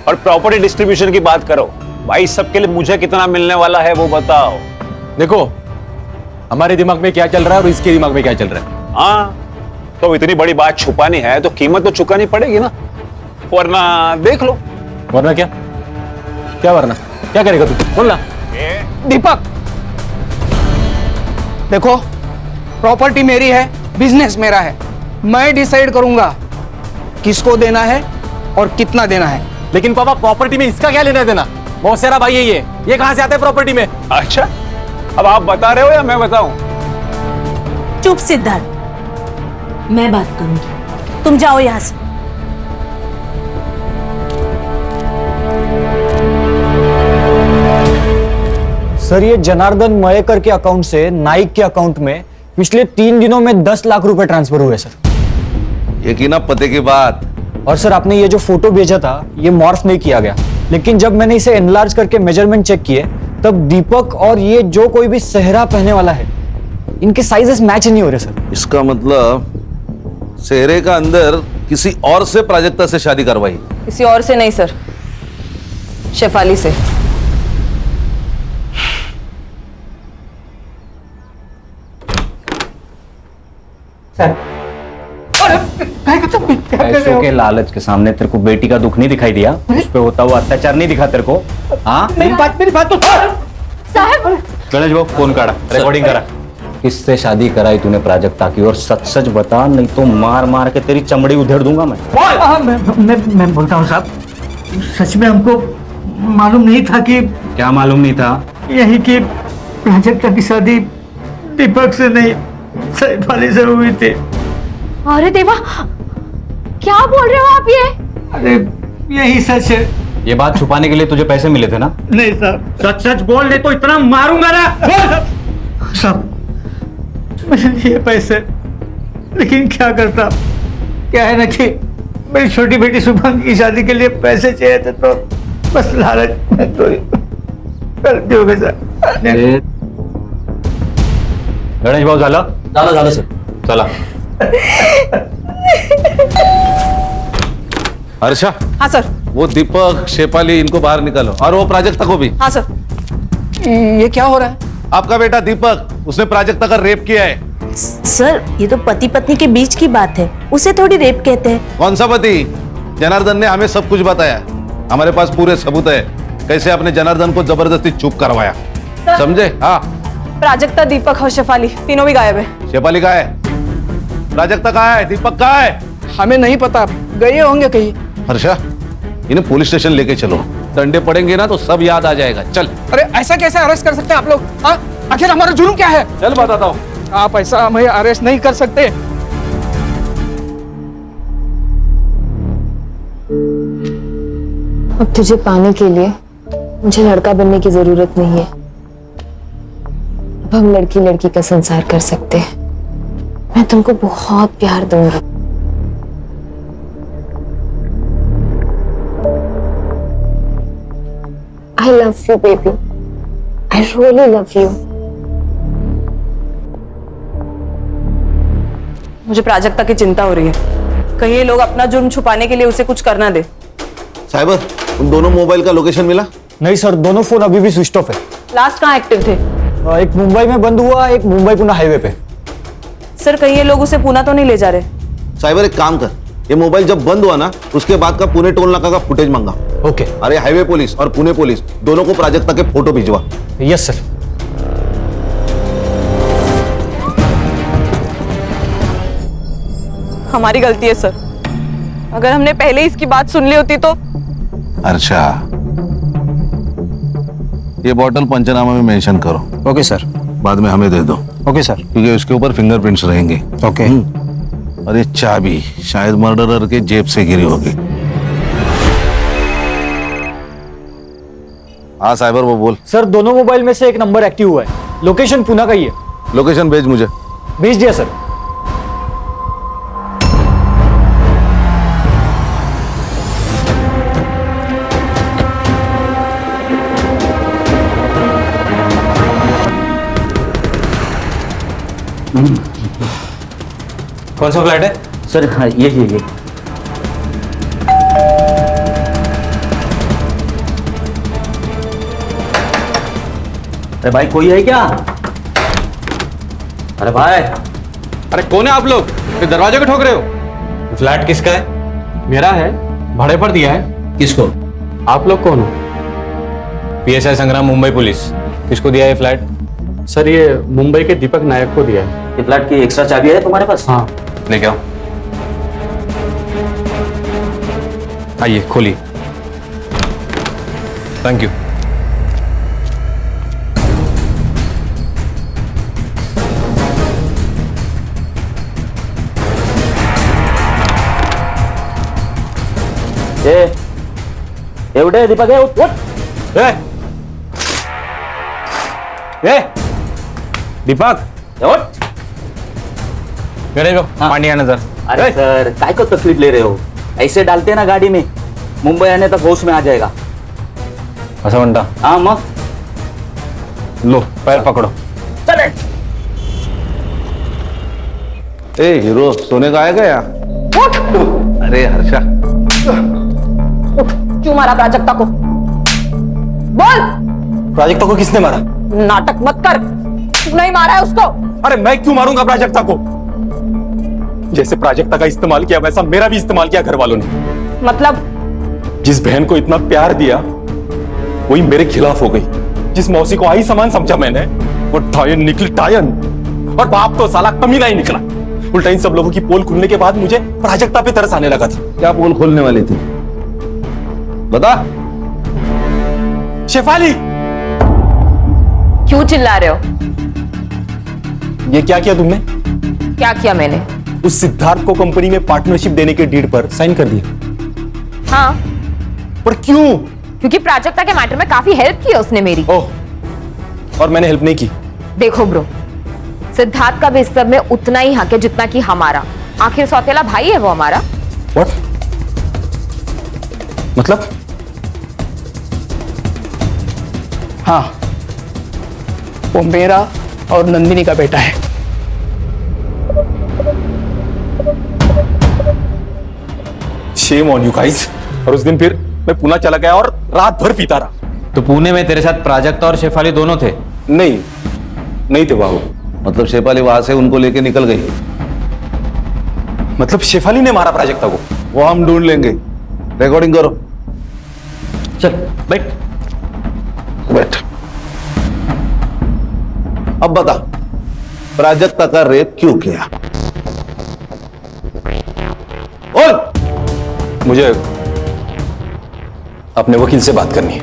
और प्रॉपर्टी डिस्ट्रीब्यूशन की बात करो। भाई सबके लिए मुझे कितना मिलने वाला है वो बताओ। देखो हमारे दिमाग में क्या चल रहा है और इसके दिमाग में क्या चल रहा है। हाँ, तो इतनी बड़ी बात छुपानी है तो कीमत तो चुकानी पड़ेगी ना, वरना देख लो। वरना क्या? क्या वरना? क्या करेगा तू? बोलना। दीपक देखो, प्रॉपर्टी मेरी है, बिजनेस मेरा है, मैं डिसाइड करूंगा किसको देना है और कितना देना है। लेकिन पापा, प्रॉपर्टी में इसका क्या लेना देना? मौसेरा भाई है ये कहां से आता है प्रॉपर्टी में? अच्छा, अब आप बता रहे हो या मैं बताऊं? चुप सिद्धार्थ, मैं बात करूंगी, तुम जाओ यहां से। सर, ये जनार्दन मयेकर के अकाउंट से नाइक के अकाउंट में पिछले 3 दिनों में 10 लाख रुपए ट्रांसफर हुए सर। ये की ना पते की बात। और सर, आपने ये जो फोटो भेजा था ये मॉर्फ नहीं किया गया, लेकिन जब मैंने इसे एनलार्ज करके मेजरमेंट चेक किए तब दीपक और ये जो कोई भी सेहरा पहनने वाला है इनके साइजेस मैच नहीं हो रहे सर। इसका मतलब सेहरे का अंदर किसी और से प्राजक्ता से शादी करवाई? किसी और से नहीं सर, शेफाली से। सर, पैसों के लालच के सामने तेरे को बेटी का दुख नहीं दिखाई दिया? उस पे होता हुआ अत्याचार नहीं दिखा तेरे को? हाँ, मेरी बात तो साहब। गणेश बाबू फोन काटा, रिकॉर्डिंग करा। किससे शादी कराई तूने प्राजक्ता की? और सच सच बता, नहीं तो मार मार के तेरी चमड़ी उधेड़ दूंगा मैं। मैं बोलता हूँ साहब, सच में हमको मालूम नहीं था कि। क्या मालूम नहीं था? यही कि प्राजक्ता की शादी दीपक से नहीं शेफाली से हुई थी। अरे देवा, क्या बोल रहे हो आप ये? अरे यही सच है। ये बात छुपाने के लिए तुझे पैसे मिले थे ना? नहीं साहब, सच सच बोल ले तो इतना मारूंगा ना। साहब, मैंने लिए पैसे, लेकिन क्या करता, क्या है ना कि मेरी छोटी बेटी शुभांगी की शादी के लिए पैसे चाहिए थे, तो बस लालच में तो गलती हो गई सर। गणेश भाऊ झालं झालं सर. चला. हर्षा, हाँ सर. वो दीपक, शेफाली, इनको बाहर निकालो और वो प्राजक्ता को भी. हाँ सर. ये क्या हो रहा है? आपका बेटा दीपक, उसने प्राजक्ता का रेप किया है. सर ये तो पति पत्नी के बीच की बात है, उसे थोड़ी रेप कहते हैं. कौन सा पति? जनार्दन ने हमें सब कुछ बताया. हमारे पास पूरे सबूत है कैसे आपने जनार्दन को जबरदस्ती चुप करवाया. समझे? हाँ. प्राजक्ता, दीपक और शेफाली तीनों भी गायब है. शेफाली कहाँ है? प्राजक्ता कहाँ है? दीपक कहाँ है? हमें नहीं पता, गए होंगे कहीं. हर्षा, इन्हें पुलिस स्टेशन लेके चलो. डंडे पड़ेंगे ना तो सब याद आ जाएगा. चल. अरे ऐसा कैसे अरेस्ट कर सकते हैं आप लोग? हाँ, आखिर हमारा जुर्म क्या है? चल बताता हूँ. आप ऐसा हमें अरेस्ट नहीं कर सकते. अब तुझे पाने के लिए मुझे लड़का बनने की जरूरत नहीं है. अब हम लड़की लड़की का संसार कर सकते हैं. मैं तुमको बहुत प्यार दूंगा. I love you, baby. I really love you. मुझे प्राजक्ता की चिंता हो रही है. कहीं ये लोग अपना जुर्म छुपाने के लिए उसे कुछ करना दे. साइबर, उन दोनों मोबाइल का लोकेशन मिला? नहीं सर, दोनों फोन अभी भी स्विच ऑफ है. लास्ट कहाँ एक्टिव थे? एक मुंबई में बंद हुआ, एक मुंबई पुणे हाईवे पे. सर कहीं ये लोग उसे पूना तो नहीं ले जा रहे? साइबर, एक काम कर, ये मोबाइल जब बंद हुआ ना उसके बाद का पुणे टोल नाका का फुटेज मांगा. ओके. अरे हाईवे पुलिस और पुणे पुलिस दोनों को प्राजक्ता के फोटो भिजवा. Yes sir. हमारी गलती है सर. अगर हमने पहले ही इसकी बात सुन ली होती तो. अच्छा, ये बॉटल पंचनामा में मेंशन करो. Okay sir. बाद में हमें दे दो. Okay sir. क्योंकि उसके ऊपर फिंगरप्रिंट्स रहेंगे. ओके. और ये चाबी शायद मर्डरर के जेब से गिरी होगी. हाँ साइबर, वो बोल. सर दोनों मोबाइल में से एक नंबर एक्टिव हुआ है. लोकेशन पुणे का ही है. लोकेशन भेज मुझे. भेज दिया सर. कौन सा फ्लैट है? सर हाँ, ये. अरे भाई कोई है क्या? अरे भाई. अरे कौन है आप लोग? ये दरवाजे को ठोक रहे हो? फ्लैट किसका है? मेरा है, भाड़े पर दिया है. किसको? आप लोग कौन हो? PSI संग्राम, मुंबई पुलिस. किसको दिया है फ्लैट? सर ये मुंबई के दीपक नायक को दिया है. ये फ्लैट की एक्स्ट्रा चाबी है तुम्हारे पास? हाँ. लेके आओ. आइए खोलिए. Thank you. एवढे दीपक है. उठ. दीपक, उठ. गणेश भाऊ, पानी आना जरा. अरे सर काय को तकलीफ ले रहे हो? ऐसे डालते ना गाड़ी में, मुंबई आने तक होश में आ जाएगा. असं म्हणता? हाँ मग. लो पैर पकड़ो. चले. ए हीरो, सोने का आएगा या? अरे हर्षा, क्यों मारा प्राजक्ता को? बोल. प्राजक्ता को किसने मारा? नाटक मत कर. तू नहीं मारा है उसको. अरे मैं क्यों मारूंगा प्राजक्ता को? जैसे प्राजक्ता का इस्तेमाल किया वैसा मेरा भी इस्तेमाल किया घर वालों ने. मतलब? जिस बहन को इतना प्यार दिया वही मेरे खिलाफ हो गई. जिस मौसी को आई समान समझा मैंने, वो टायन निकली टायन. और बाप तो साला कमीना ही निकला. उल्टा इन सब लोगों की पोल खुलने के बाद मुझे प्राजक्ता पे तरस आने लगा था. क्या पोल खोलने वाली थी? बता. शेफाली, क्यों चिल्ला रहे हो? ये क्या किया तुमने? क्या किया मैंने? उस सिद्धार्थ को कंपनी में पार्टनरशिप देने के डीड पर साइन कर दिया. हाँ. पर क्यों? क्योंकि प्राजक्ता के मैटर में काफी हेल्प की है उसने मेरी. ओह, और मैंने हेल्प नहीं की. देखो ब्रो, सिद्धार्थ का भी इस सब में उतना ही हक है जितना कि हमारा. आखिर सौतेला भाई है वो हमारा. व्हाट? मतलब? हाँ, वो मेरा और नंदिनी का बेटा है. Shame on you guys. और उस दिन फिर मैं पुणे चला गया और रात भर पीता रहा। तो पुणे में तेरे साथ प्राजक्ता और शेफाली दोनों थे? नहीं थे बाबू। मतलब शेफाली वहां से उनको लेके निकल गई? मतलब शेफाली ने मारा प्राजक्ता को? वो हम ढूंढ लेंगे। रिकॉर्डिंग करो। चल बैठ। बैठ। अब बता, प्राजक्ता का रेप क्यों किया? बोल। मुझे अपने वकील से बात करनी है।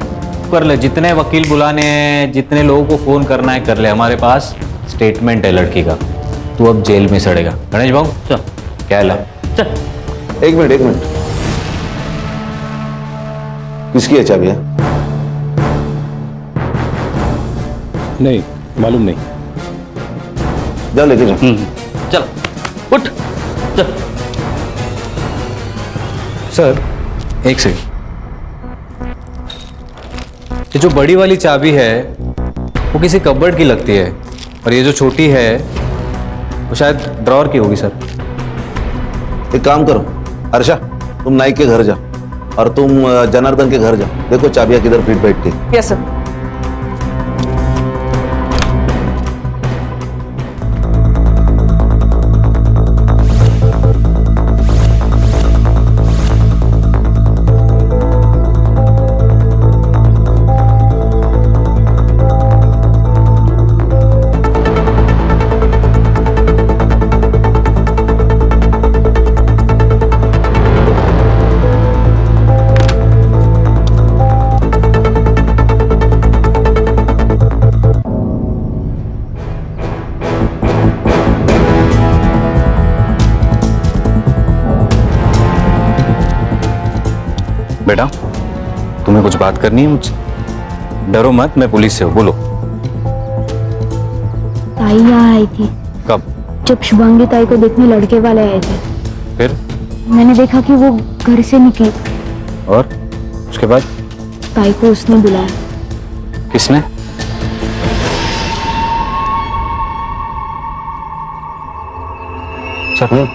कर ले, जितने वकील बुलाने हैं, जितने लोगों को फोन करना है कर ले। हमारे पास स्टेटमेंट है लड़की का। तू अब जेल में सड़ेगा। गणेश भाऊ चल। क्या ला? चल। एक मिनट। किसकी है चाबी? नहीं मालूम नहीं। जाओ लेके जाओ। चल उठ चल। सर एक सेकंड, ये जो बड़ी वाली चाबी है वो किसी कबर्ड की लगती है और ये जो छोटी है वो शायद ड्रॉअर की होगी सर। एक काम करो अर्षा, तुम नाइक के घर जाओ और तुम जनार्दन के घर जाओ। देखो चाबियां किधर फिट बैठती। Yes sir. बेटा तुम्हें कुछ बात करनी है मुझसे? डरो मत, मैं पुलिस से हूँ। बोलो। ताई यहाँ आई थी। कब? जब शुभांगी ताई को देखने लड़के वाले आए थे। फिर? मैंने देखा कि वो घर से निकली। और उसके बाद? ताई को उसने बुलाया। किसने? सर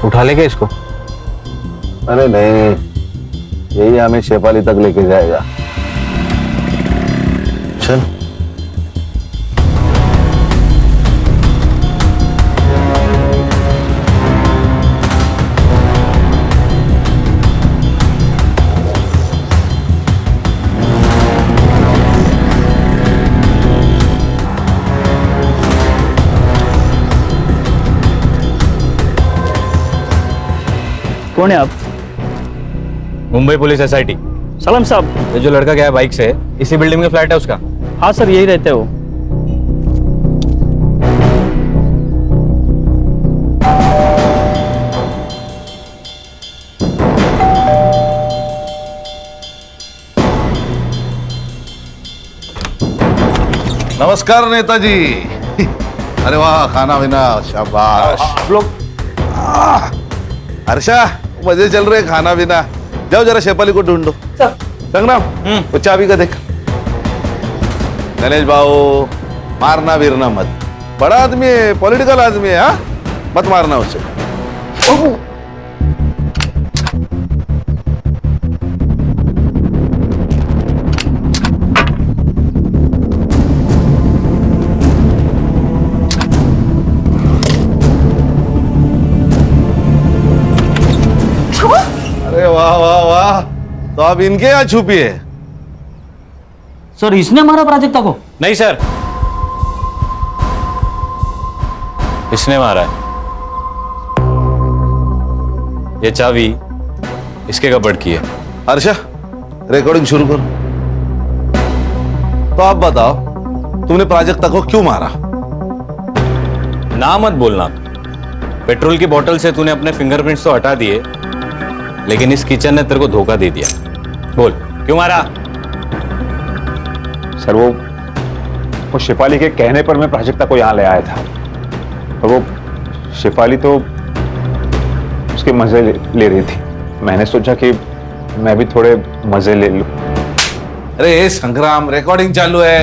उठा ले गए इसको? अरे नहीं, यही हमें शेफाली तक लेके जाएगा। चल। कौन है आप? Mumbai police SIT। सलाम साहब। ये जो लड़का गया बाइक से, इसी बिल्डिंग में फ्लैट है उसका? हाँ सर, यही रहते हो। नमस्कार नेताजी। अरे वाह, खाना पीना शाबाश। आप लोग हर्षा मजे चल रहे, खाना पीना। जाओ जरा शेफाली को ढूंढो। संग्राम वो चाबी का देख। गणेश भाऊ मारना वीरना मत, बड़ा आदमी है, पॉलिटिकल आदमी है। हाँ मत मारना उसे। अरे वाह वाह वाह, तो आप इनके यहाँ छुपी है? सर इसने मारा प्राजक्ता को? नहीं सर, इसने मारा है। ये चाबी इसके कबर्ड की है। हर्षा रिकॉर्डिंग शुरू करो। तो आप बताओ, तुमने प्राजक्ता को क्यों मारा? ना मत बोलना। पेट्रोल की बोतल से तूने अपने फिंगरप्रिंट्स तो हटा दिए, लेकिन इस किचन ने तेरे को धोखा दे दिया। बोल क्यों मारा? सर वो शेफाली के कहने पर मैं प्राजक्ता को यहाँ ले आया था, और वो शेफाली तो उसके मजे ले रही थी। मैंने सोचा कि मैं भी थोड़े मजे ले लूं। अरे संग्राम, रिकॉर्डिंग चालू है।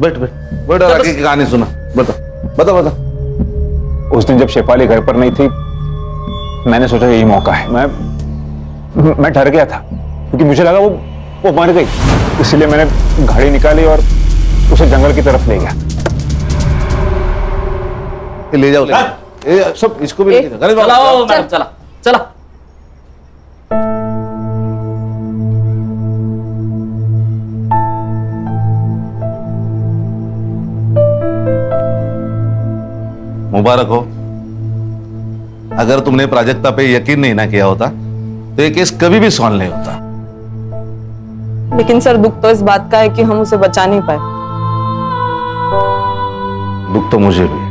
बैठ बैठ बैठ और आगे की कहानी सुना। बता बता बता। उस दिन जब शेफाली घर पर नहीं थी मैंने सोचा यही मौका है। मैं डर गया था क्योंकि मुझे लगा वो मर गई, इसलिए मैंने गाड़ी निकाली और उसे जंगल की तरफ ले गया। ले जाओ सब, इसको भी चलाओ मैडम, चला चला। मुबारक हो। अगर तुमने प्राजक्ता पे यकीन नहीं ना किया होता तो ये केस कभी भी सॉल्व नहीं होता। लेकिन सर दुख तो इस बात का है कि हम उसे बचा नहीं पाए। दुख तो मुझे भी है,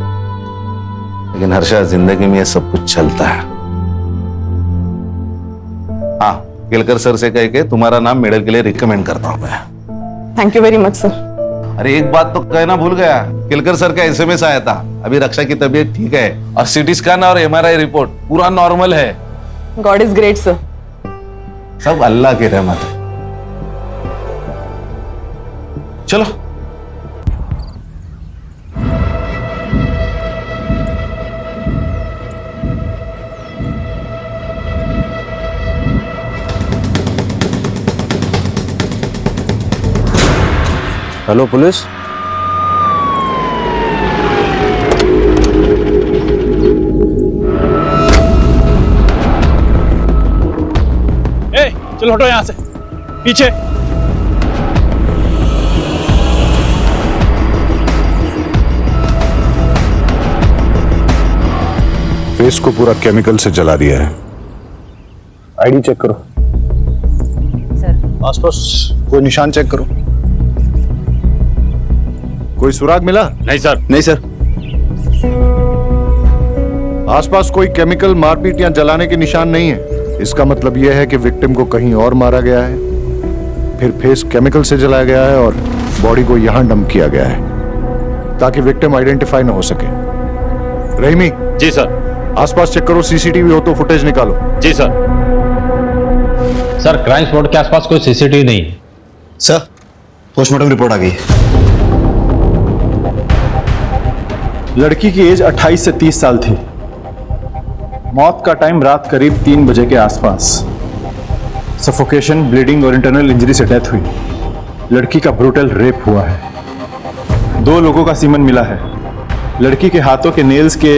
लेकिन हर्षा जिंदगी में ये सब कुछ चलता है। हाँ, केलकर सर से कह के तुम्हारा नाम मेडल के लिए रिकमेंड करता हूं मैं। Thank you very much sir. अरे एक बात तो कहना भूल गया, केलकर सर का एसएमएस आया था। अभी रक्षा की तबीयत ठीक है और सीटी स्कैन और एमआरआई रिपोर्ट पूरा नॉर्मल है। God is great sir. सब अल्लाह की रहमत है। चलो हेलो पुलिस। चलो हटो यहां से, पीछे। फेस को पूरा केमिकल से जला दिया है। आईडी चेक करो। सर आसपास कोई निशान चेक करो। कोई सुराग मिला? नहीं सर। नहीं सर। आसपास कोई केमिकल, मारपीट या जलाने के निशान नहीं है। इसका मतलब यह है कि विक्टिम को कहीं और मारा गया है, फिर फेस केमिकल से जलाया गया है और बॉडी को यहां डंप किया गया है ताकि विक्टिम आइडेंटिफाई ना हो सके। रहीमी। जी सर। आसपास चेक करो, सीसीटीवी हो तो फुटेज निकालो। जी सर। सर क्राइम स्पॉट के आसपास कोई सीसीटीवी नहीं है। सर पोस्टमार्टम रिपोर्ट आ गई। लड़की की एज 28 से 30 साल थी। मौत का टाइम रात करीब 3 बजे के आसपास। सफोकेशन, ब्लीडिंग और इंटरनल इंजरी से डेथ हुई। लड़की का ब्रूटल रेप हुआ है। 2 लोगों का सीमन मिला है। लड़की के हाथों के नेल्स के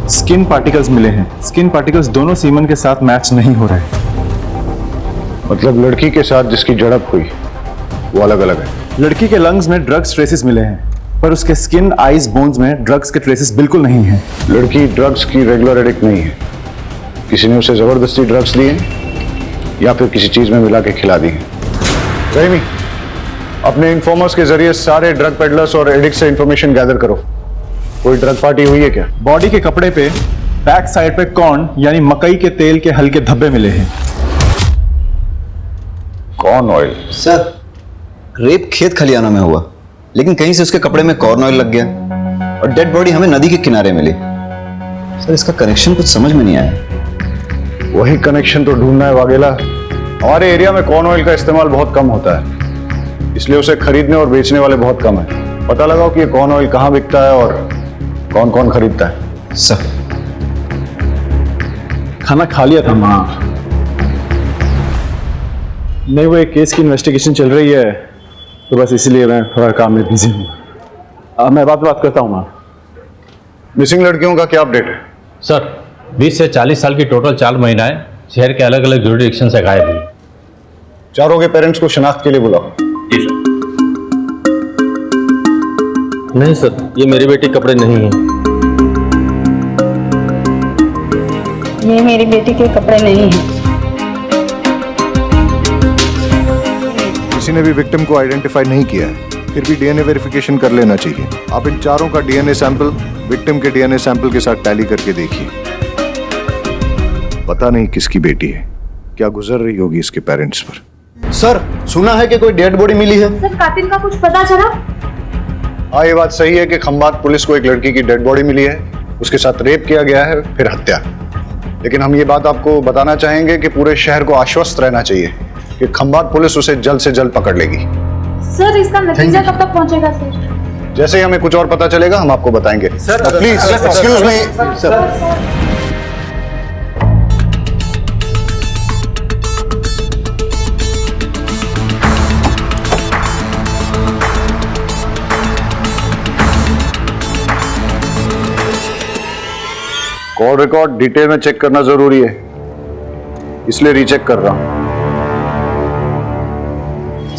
स्किन पार्टिकल्स मिले हैं। स्किन पार्टिकल्स दोनों सीमन के साथ मैच नहीं हो रहे। मतलब लड़की के साथ जिसकी झड़प हुई वो अलग अलग है। लड़की के लंग्स में ड्रग्स ट्रेसेस मिले हैं, पर उसके स्किन, आईज, बोन्स में ड्रग्स के ट्रेसेस बिल्कुल नहीं हैं। लड़की ड्रग्स की रेगुलर एडिक्ट नहीं है। किसी ने उसे जबरदस्ती ड्रग्स दिए या फिर किसी चीज में मिला के खिला दिए। रहीमी, अपने इन्फॉर्मर्स के जरिए सारे ड्रग पेडलर्स और एडिक्ट से इंफॉर्मेशन गैदर करो। कोई ड्रग पार्टी हुई है क्या? बॉडी के कपड़े पे बैक साइड पे कॉर्न यानी मकई के तेल के हल्के धब्बे मिले हैं। Corn oil? सर रेप खेत खलियाना में हुआ, लेकिन कहीं से उसके कपड़े में कॉर्न ऑयल लग गया और डेड बॉडी हमें नदी के किनारे मिली। सर इसका कनेक्शन कुछ समझ में नहीं आया। वही कनेक्शन तो ढूंढना है वाघेला। हमारे एरिया में कॉर्न ऑयल का इस्तेमाल बहुत कम होता है, इसलिए उसे खरीदने और बेचने वाले बहुत कम है। पता लगाओ कि ये कॉर्न ऑयल कहाँ बिकता है और कौन कौन खरीदता है। सर खाना खा लिया था माँ। नहीं, वो एक केस की इन्वेस्टिगेशन चल रही है तो बस इसलिए मैं थोड़ा काम में बिजी हूँ। मैं बात करता हूँ माँ। मिसिंग लड़कियों का क्या अपडेट है? सर 20 से 40 साल की टोटल 4 महिलाएं शहर के अलग अलग जुरिडिक्शन से गायब हुई। चारों के पेरेंट्स को शिनाख्त के लिए बुलाओ। नहीं सर, ये मेरी बेटी कपड़े नहीं है। ये मेरी बेटी के कपड़े नहीं हैं। किसी ने भी विक्टिम को आइडेंटिफाई नहीं किया है, फिर भी डीएनए वेरिफिकेशन कर लेना चाहिए। आप इन चारों का डीएनए सैंपल विक्टिम के डीएनए सैंपल के साथ टैली करके देखिए। पता नहीं किसकी बेटी है, क्या गुजर रही होगी इसके पेरेंट्स पर। सर सुना है कि कोई डेड बॉडी मिली है। सर कातिल का कुछ पता चला? हाँ, ये बात सही है कि खंबात पुलिस को एक लड़की की डेड बॉडी मिली है, उसके साथ रेप किया गया है, फिर हत्या। लेकिन हम ये बात आपको बताना चाहेंगे कि पूरे शहर को आश्वस्त रहना चाहिए कि खंबात पुलिस उसे जल्द से जल्द पकड़ लेगी। सर इसका नतीजा कब तक पहुंचेगा सर? जैसे ही हमें कुछ और पता चलेगा हम आपको बताएंगे। Please excuse me sir. Call record detail में चेक करना जरूरी है, इसलिए रीचेक कर रहा हूं।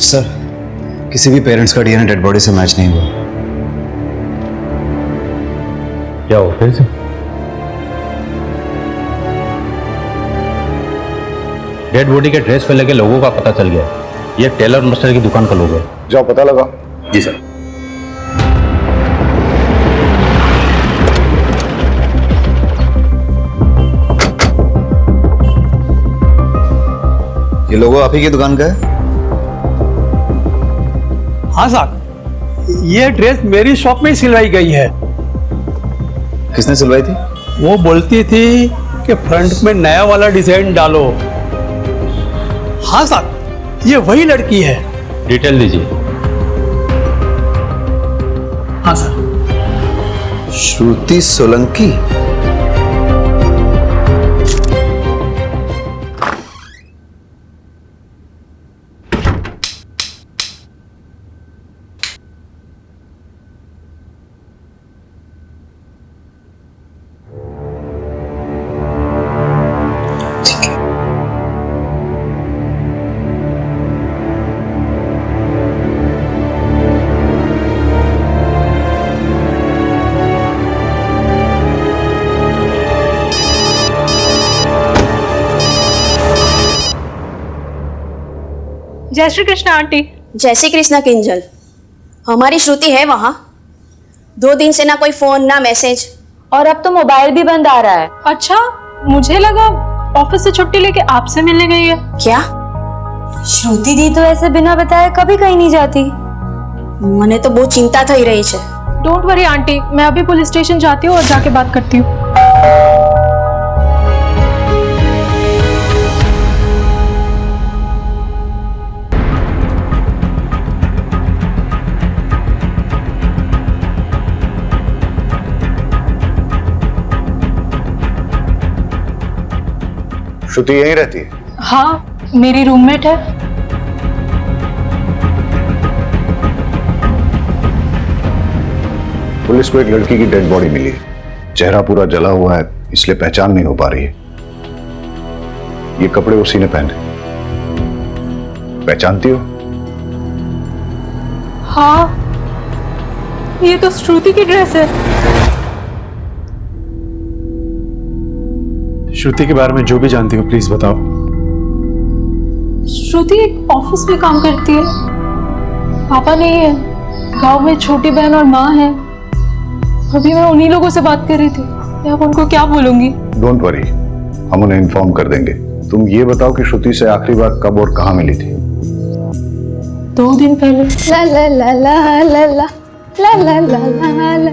सर, किसी भी पेरेंट्स का डीएनए डेड बॉडी से मैच नहीं हुआ। क्या हो फिर से? डेड बॉडी के ड्रेस पे लगे लोगों का पता चल गया। ये टेलर मास्टर की दुकान का लोग है। जाओ पता लगा। जी सर। ये लोगो आप ही की दुकान का है? हाँ साहब, ये ड्रेस मेरी शॉप में ही सिलवाई गई है। किसने सिलवाई थी? वो बोलती थी कि फ्रंट में नया वाला डिजाइन डालो। हाँ साहब, ये वही लड़की है। डिटेल दीजिए। हाँ सर। श्रुति सोलंकी। जय श्री कृष्णा आंटी। जय श्री कृष्णा किंजल। हमारी श्रुति है वहाँ। 2 दिन से ना कोई फोन ना मैसेज, और अब तो मोबाइल भी बंद आ रहा है। अच्छा, मुझे लगा ऑफिस से छुट्टी लेके आपसे मिलने गई है। क्या? श्रुति दी तो ऐसे बिना बताए कभी कहीं नहीं जाती। मने तो बहुत चिंता थई रही है। डोंट वरी आंटी, मैं अभी पुलिस स्टेशन जाती हूँ और जाके बात करती हूँ। श्रुति यहीं रहती है? हाँ, मेरी रूममेट है। पुलिस को एक लड़की की डेड बॉडी मिली है। चेहरा पूरा जला हुआ है, इसलिए पहचान नहीं हो पा रही है। ये कपड़े उसी ने पहने। पहचानती हो? हाँ, ये तो श्रुति की ड्रेस है। श्रुति के बारे में जो भी जानती हो प्लीज बताओ। श्रुति एक ऑफिस में काम करती है। पापा नहीं है, गांव में छोटी बहन और माँ है। अभी मैं उन्हीं लोगों से बात कर रही थी। मैं अब उनको क्या बोलूंगी? डोंट वरी, हम उन्हें इन्फॉर्म कर देंगे। तुम ये बताओ कि श्रुति से आखिरी बार कब और कहाँ मिली थी? 2 दिन पहले। ला ला ला ला ला ला ला ला ला ला ला।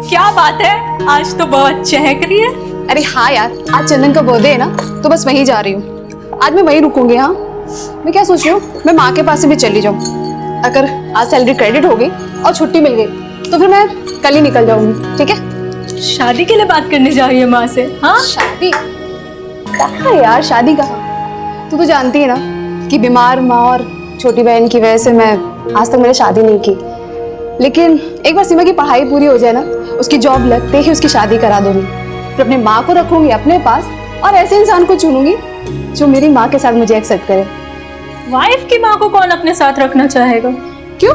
क्या बात है, आज तो बहुत चहक रही है। अरे हाँ यार, आज चंदन का बर्थडे है ना, तो बस वहीं जा रही हूँ। आज मैं वहीं रुकूंगी। हाँ, मैं क्या सोच रही हूँ, मैं माँ के पास से भी चली जाऊँ। अगर आज सैलरी क्रेडिट हो गई और छुट्टी मिल गई तो फिर मैं कल ही निकल जाऊंगी। ठीक है? शादी के लिए बात करने जा रही है माँ से? हाँ, शादी कहाँ यार, शादी कहाँ? तू तो जानती है ना कि बीमार माँ और छोटी बहन की वजह से मैं आज तक मैंने शादी नहीं की। लेकिन एक बार सीमा की पढ़ाई पूरी हो जाए ना, उसकी जॉब लगते ही उसकी शादी करा दूंगी। फिर अपने माँ को रखूंगी अपने पास और ऐसे इंसान को चुनूंगी जो मेरी माँ के साथ मुझे एक्सेप्ट करे। वाइफ की माँ को कौन अपने साथ रखना चाहेगा? क्यों?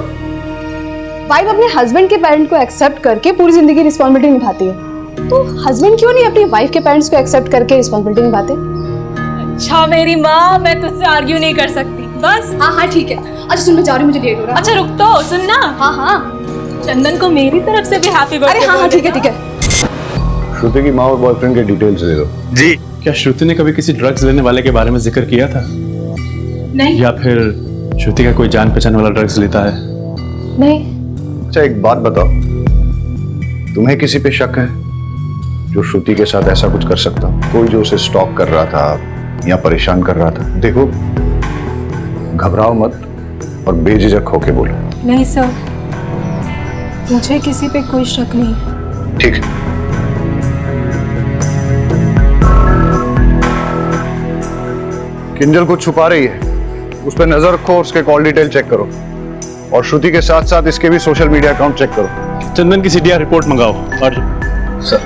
वाइफ अपने हस्बैंड के पेरेंट को एक्सेप्ट करके पूरी जिंदगी रिस्पॉन्सिबिलिटी निभाती है, तो हस्बैंड क्यों नहीं अपनी वाइफ के पेरेंट्स को एक्सेप्ट करके रिस्पॉन्सिबिलिटी निभाते? अच्छा मेरी माँ, मैं तुझसे आर्ग्यू नहीं कर सकती। बस हाँ हाँ ठीक है। अच्छा सुन, मैं जा रही हूँ, मुझे लेट हो रहा है। अच्छा रुक तो, सुनना। हाँ हाँ, चंदन को मेरी तरफ से भी हैप्पी बर्थडे। अरे हाँ हाँ ठीक है ठीक है। श्रुति की माँ और बॉयफ्रेंड के डिटेल्स दे दो। जी। क्या श्रुति ने कभी किसी ड्रग्स लेने वाले के बारे में जिक्र किया था? नहीं। या फिर श्रुति का कोई जान पहचान वाला ड्रग्स लेता है? नहीं। अच्छा एक बात बताओ, तुम्हें किसी पे शक है जो श्रुति के साथ ऐसा कुछ कर सकता? कोई जो उसे स्टॉक कर रहा था या परेशान कर रहा था? देखो, घबराओ मत और बेझिझक होके बोलो। नहीं सर, मुझे किसी पे कोई शक नहीं। ठीक है। किंजल कुछ छुपा रही है, उस पर नजर रखो, उसके कॉल डिटेल चेक करो और श्रुति के साथ साथ इसके भी सोशल मीडिया अकाउंट चेक करो। चंदन की सीडीआर रिपोर्ट मंगाओ। और सर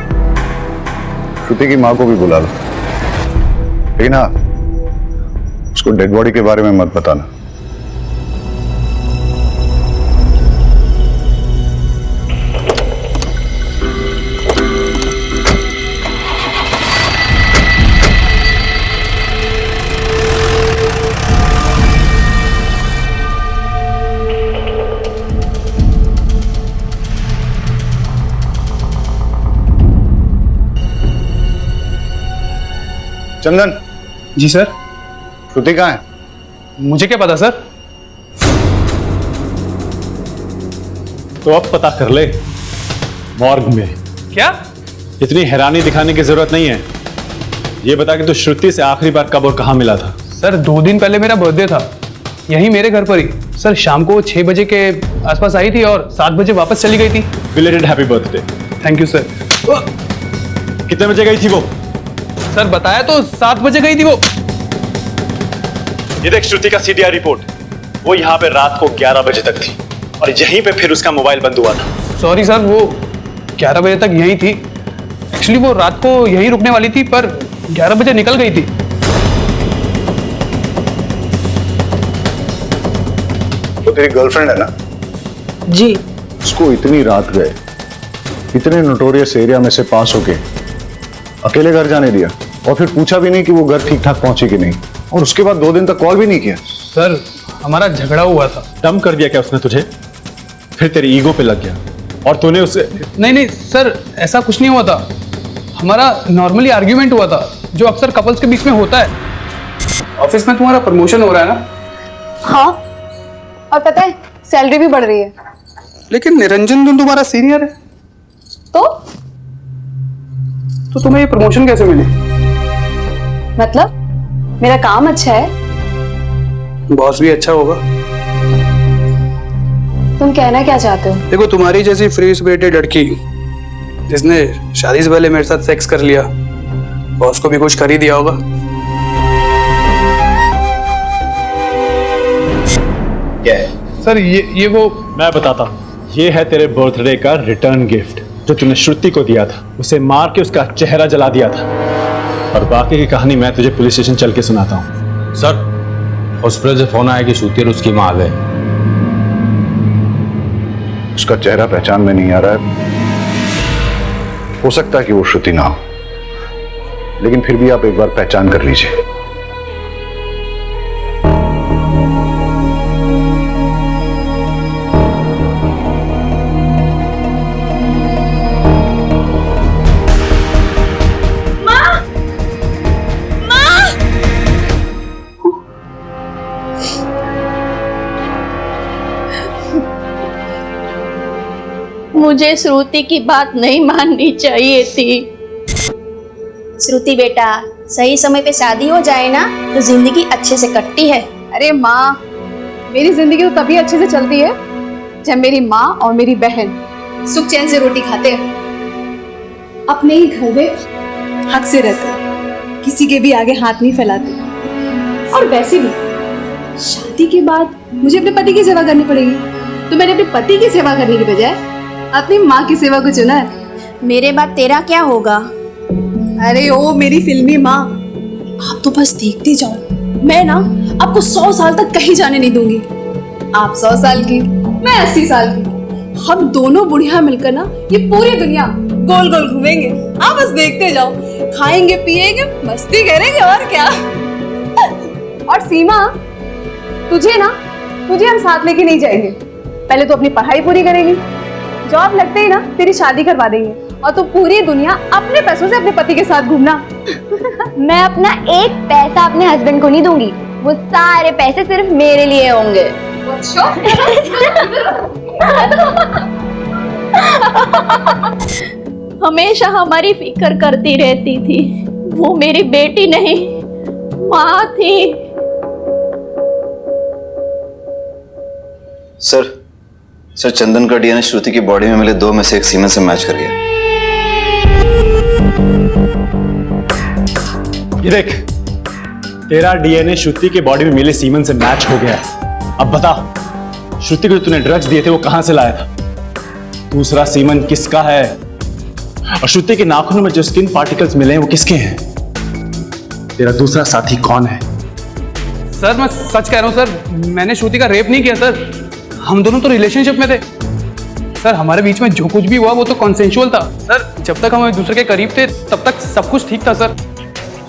श्रुति की माँ को भी बुला लो, लेकिन हाँ, उसको डेड बॉडी के बारे में मत बताना। चंदन। जी सर। श्रुति कहाँ है? मुझे क्या पता सर। तो अब पता कर ले, मॉर्ग में। क्या? इतनी हैरानी दिखाने की जरूरत नहीं है। ये बता कि तू श्रुति से आखिरी बार कब और कहां मिला था? सर 2 दिन पहले मेरा बर्थडे था, यही मेरे घर पर ही। सर शाम को 6 बजे के आसपास आई थी और 7 बजे वापस चली गई थी। Belated happy birthday. Thank you sir. कितने बजे गई थी वो? सर बताया तो 7 बजे गई थी वो। ये देख श्रुति का सीडीआर रिपोर्ट, वो यहाँ पे रात को 11 बजे तक थी और यहीं पे फिर उसका मोबाइल बंद हुआ था। सॉरी सर, वो 11 बजे तक यहीं थी। एक्चुअली वो रात को यहीं रुकने वाली थी पर 11 बजे निकल गई थी। वो तेरी गर्लफ्रेंड है ना? जी। उसको इतनी रात गए, इतने नोटोरियस एरिया में से पास होके अकेले घर जाने दिया और फिर पूछा भी नहीं कि वो घर ठीक ठाक पहुंची कि नहीं, और उसके बाद 2 दिन तक कॉल भी नहीं किया। सर हमारा झगड़ा हुआ था। डम कर दिया क्या उसने तुझे? फिर तेरी ईगो पे लग गया और तूने उसे? नहीं सर, ऐसा कुछ नहीं हुआ था। हमारा नॉर्मली आर्ग्यूमेंट हुआ था, जो अक्सर कपल्स के बीच में होता है। ऑफिस में तुम्हारा प्रमोशन हो रहा है ना? हाँ, और पता है सैलरी भी बढ़ रही है। लेकिन निरंजन तुम तुम्हारा सीनियर है, तो तुम्हें ये प्रमोशन कैसे मिली? मतलब मेरा काम अच्छा है। बॉस भी अच्छा होगा। तुम कहना क्या चाहते हो? देखो, तुम्हारी जैसी फ्री स्पिरिटेड लड़की जिसने शादी से पहले मेरे साथ सेक्स कर लिया, बॉस को भी कुछ कर ही दिया होगा। क्या है सर? ये वो मैं बताता हूँ। ये है तेरे बर्थडे का रिटर्न गिफ्ट जो तूने श्रुति को दिया था। उसे मार के उसका चेहरा जला दिया था, और बाकी की कहानी मैं तुझे पुलिस स्टेशन चल के सुनाता हूँ। सर, हॉस्पिटल से फोन आया कि श्रुति और उसकी माँ आ गए। उसका चेहरा पहचान में नहीं आ रहा है। हो सकता है कि वो श्रुति ना हो, लेकिन फिर भी आप एक बार पहचान कर लीजिए। मुझे श्रुति की बात नहीं माननी चाहिए थी। श्रुति बेटा, सही समय पे शादी हो जाए ना तो जिंदगी अच्छे से कटती है। अरे माँ, मेरी जिंदगी तो तभी अच्छे से चलती है जब मेरी माँ और मेरी बहन सुख चैन से रोटी खाते हैं, अपने ही घर में हक से रहते हैं, किसी के भी आगे हाथ नहीं फैलाते। और वैसे भी शादी के बाद मुझे अपने पति की सेवा करनी पड़ेगी, तो मैंने अपने पति की सेवा करने की बजाय अपनी माँ की सेवा को चुना है। मेरे बाद तेरा क्या होगा? अरे ओ मेरी फिल्मी माँ, आप तो बस देखते जाओ। मैं ना आपको 100 साल तक कहीं जाने नहीं दूंगी। आप 100 साल की, मैं 80 साल की। हम दोनों बुढ़िया मिलकर ना ये पूरी दुनिया गोल गोल घूमेंगे। आप बस देखते जाओ, खाएंगे पिएंगे मस्ती करेंगे, और क्या। और सीमा, तुझे हम साथ लेके नहीं जाएंगे। पहले तो अपनी पढ़ाई पूरी करेंगी, जॉब लगते ही ना तेरी शादी करवा देंगे, और तू पूरी दुनिया अपने पैसों से अपने पति के साथ घूमना। मैं अपना एक पैसा अपने हस्बैंड को नहीं दूंगी, वो सारे पैसे सिर्फ मेरे लिए होंगे। हमेशा हमारी फिक्र करती रहती थी। वो मेरी बेटी नहीं, माँ थी। सर चंदन का डीएनए श्रुति की बॉडी में मिले 2 में से एक सीमेन से मैच कर गया। ये देख, तेरा डीएनए श्रुति के बॉडी में मिले सीमेन से मैच हो गया है। अब बता, श्रुति को तूने ड्रग्स दिए थे वो कहां से लाया था? दूसरा सीमेन किसका है? और श्रुति के नाखूनों में जो स्किन पार्टिकल्स मिले हैं वो किसके हैं? तेरा दूसरा साथी कौन है? सर मैं सच कह रहा हूँ सर, मैंने श्रुति का रेप नहीं किया सर। हम दोनों तो रिलेशनशिप में थे सर। हमारे बीच में जो कुछ भी हुआ वो तो कॉन्सेंशुअल था सर। जब तक हम एक दूसरे के करीब थे तब तक सब कुछ ठीक था सर।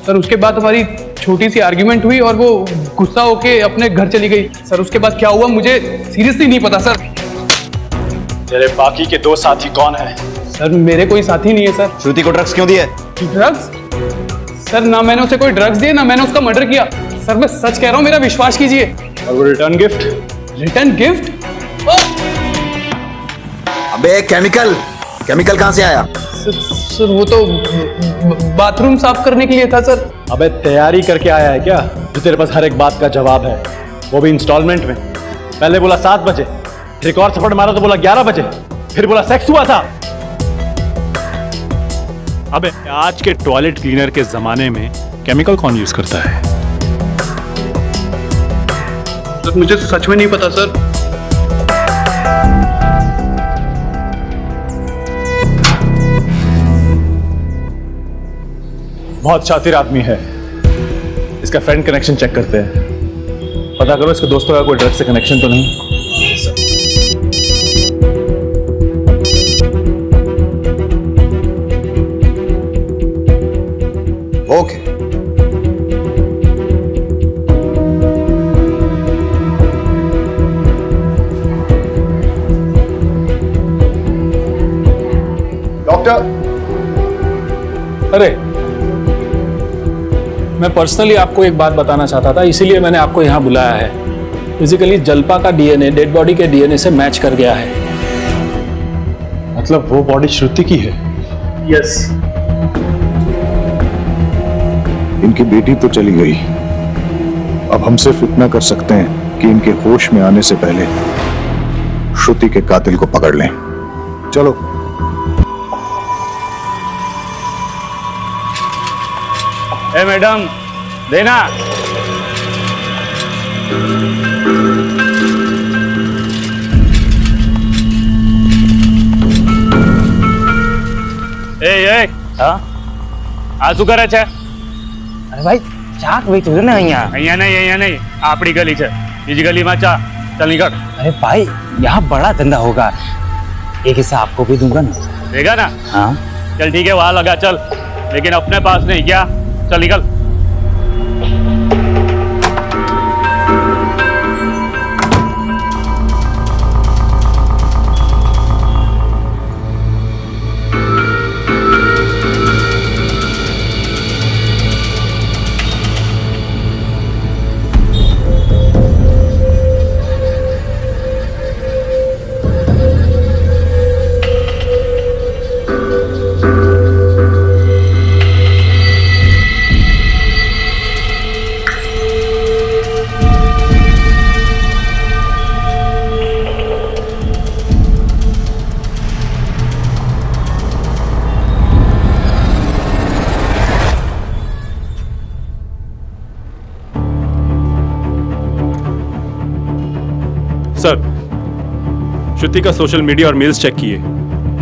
सर उसके बाद हमारी छोटी सी आर्ग्यूमेंट हुई और वो गुस्सा होके अपने घर चली गई सर। उसके बाद क्या हुआ मुझे सीरियसली नहीं पता सर। तेरे बाकी के 2 साथी कौन है? सर मेरे कोई साथी नहीं है सर। श्रुति को ड्रग्स क्यों दिए? ड्रग्स? सर ना मैंने उसे कोई ड्रग्स दिए ना मैंने उसका मर्डर किया सर। मैं सच कह रहा हूँ, मेरा विश्वास कीजिए। और वो रिटर्न गिफ्ट? Return gift? अबे केमिकल कहाँ से आया? सर वो तो बाथरूम साफ करने के लिए था सर। अबे तैयारी करके आया है क्या जो तेरे पास हर एक बात का जवाब है, वो भी इंस्टॉलमेंट में? पहले बोला 7 बजे, फिर एक और थप्पड़ मारा तो बोला 11 बजे, फिर बोला सेक्स हुआ था। अबे आज के टॉयलेट क्लीनर के जमाने में केमिकल कौन यूज करता है? सर मुझे सच में नहीं पता सर। बहुत शातिर आदमी है, इसका फ्रेंड कनेक्शन चेक करते हैं। पता करो इसके दोस्तों का कोई ड्रग से कनेक्शन तो नहीं। Okay doctor. अरे मैं पर्सनली आपको एक बात बताना चाहता था, इसीलिए मैंने आपको यहाँ बुलाया है। फिजिकली जल्पा का डीएनए डेड बॉडी के डीएनए से मैच कर गया है। मतलब वो बॉडी श्रुति की है? यस। इनकी बेटी तो चली गई, अब हम सिर्फ इतना कर सकते हैं कि इनके होश में आने से पहले श्रुति के कातिल को पकड़ लें। चलो। ए मैडम देना। એ હા આ શું કરે છે? અરે ભાઈ ચા વેચું ને અહીંયા અહીંયા નહીં આપણી ગલી છે, બીજી ગલીમાં ચા। चल निकल। अरे भाई यहाँ बड़ा धंधा होगा, एक हिस्सा आपको भी दूंगा ना। देगा ना? हाँ चल ठीक है वहां लगा चल, लेकिन अपने पास नहीं क्या। चल निकल। सर, श्रुति का सोशल मीडिया और मेल्स चेक किए।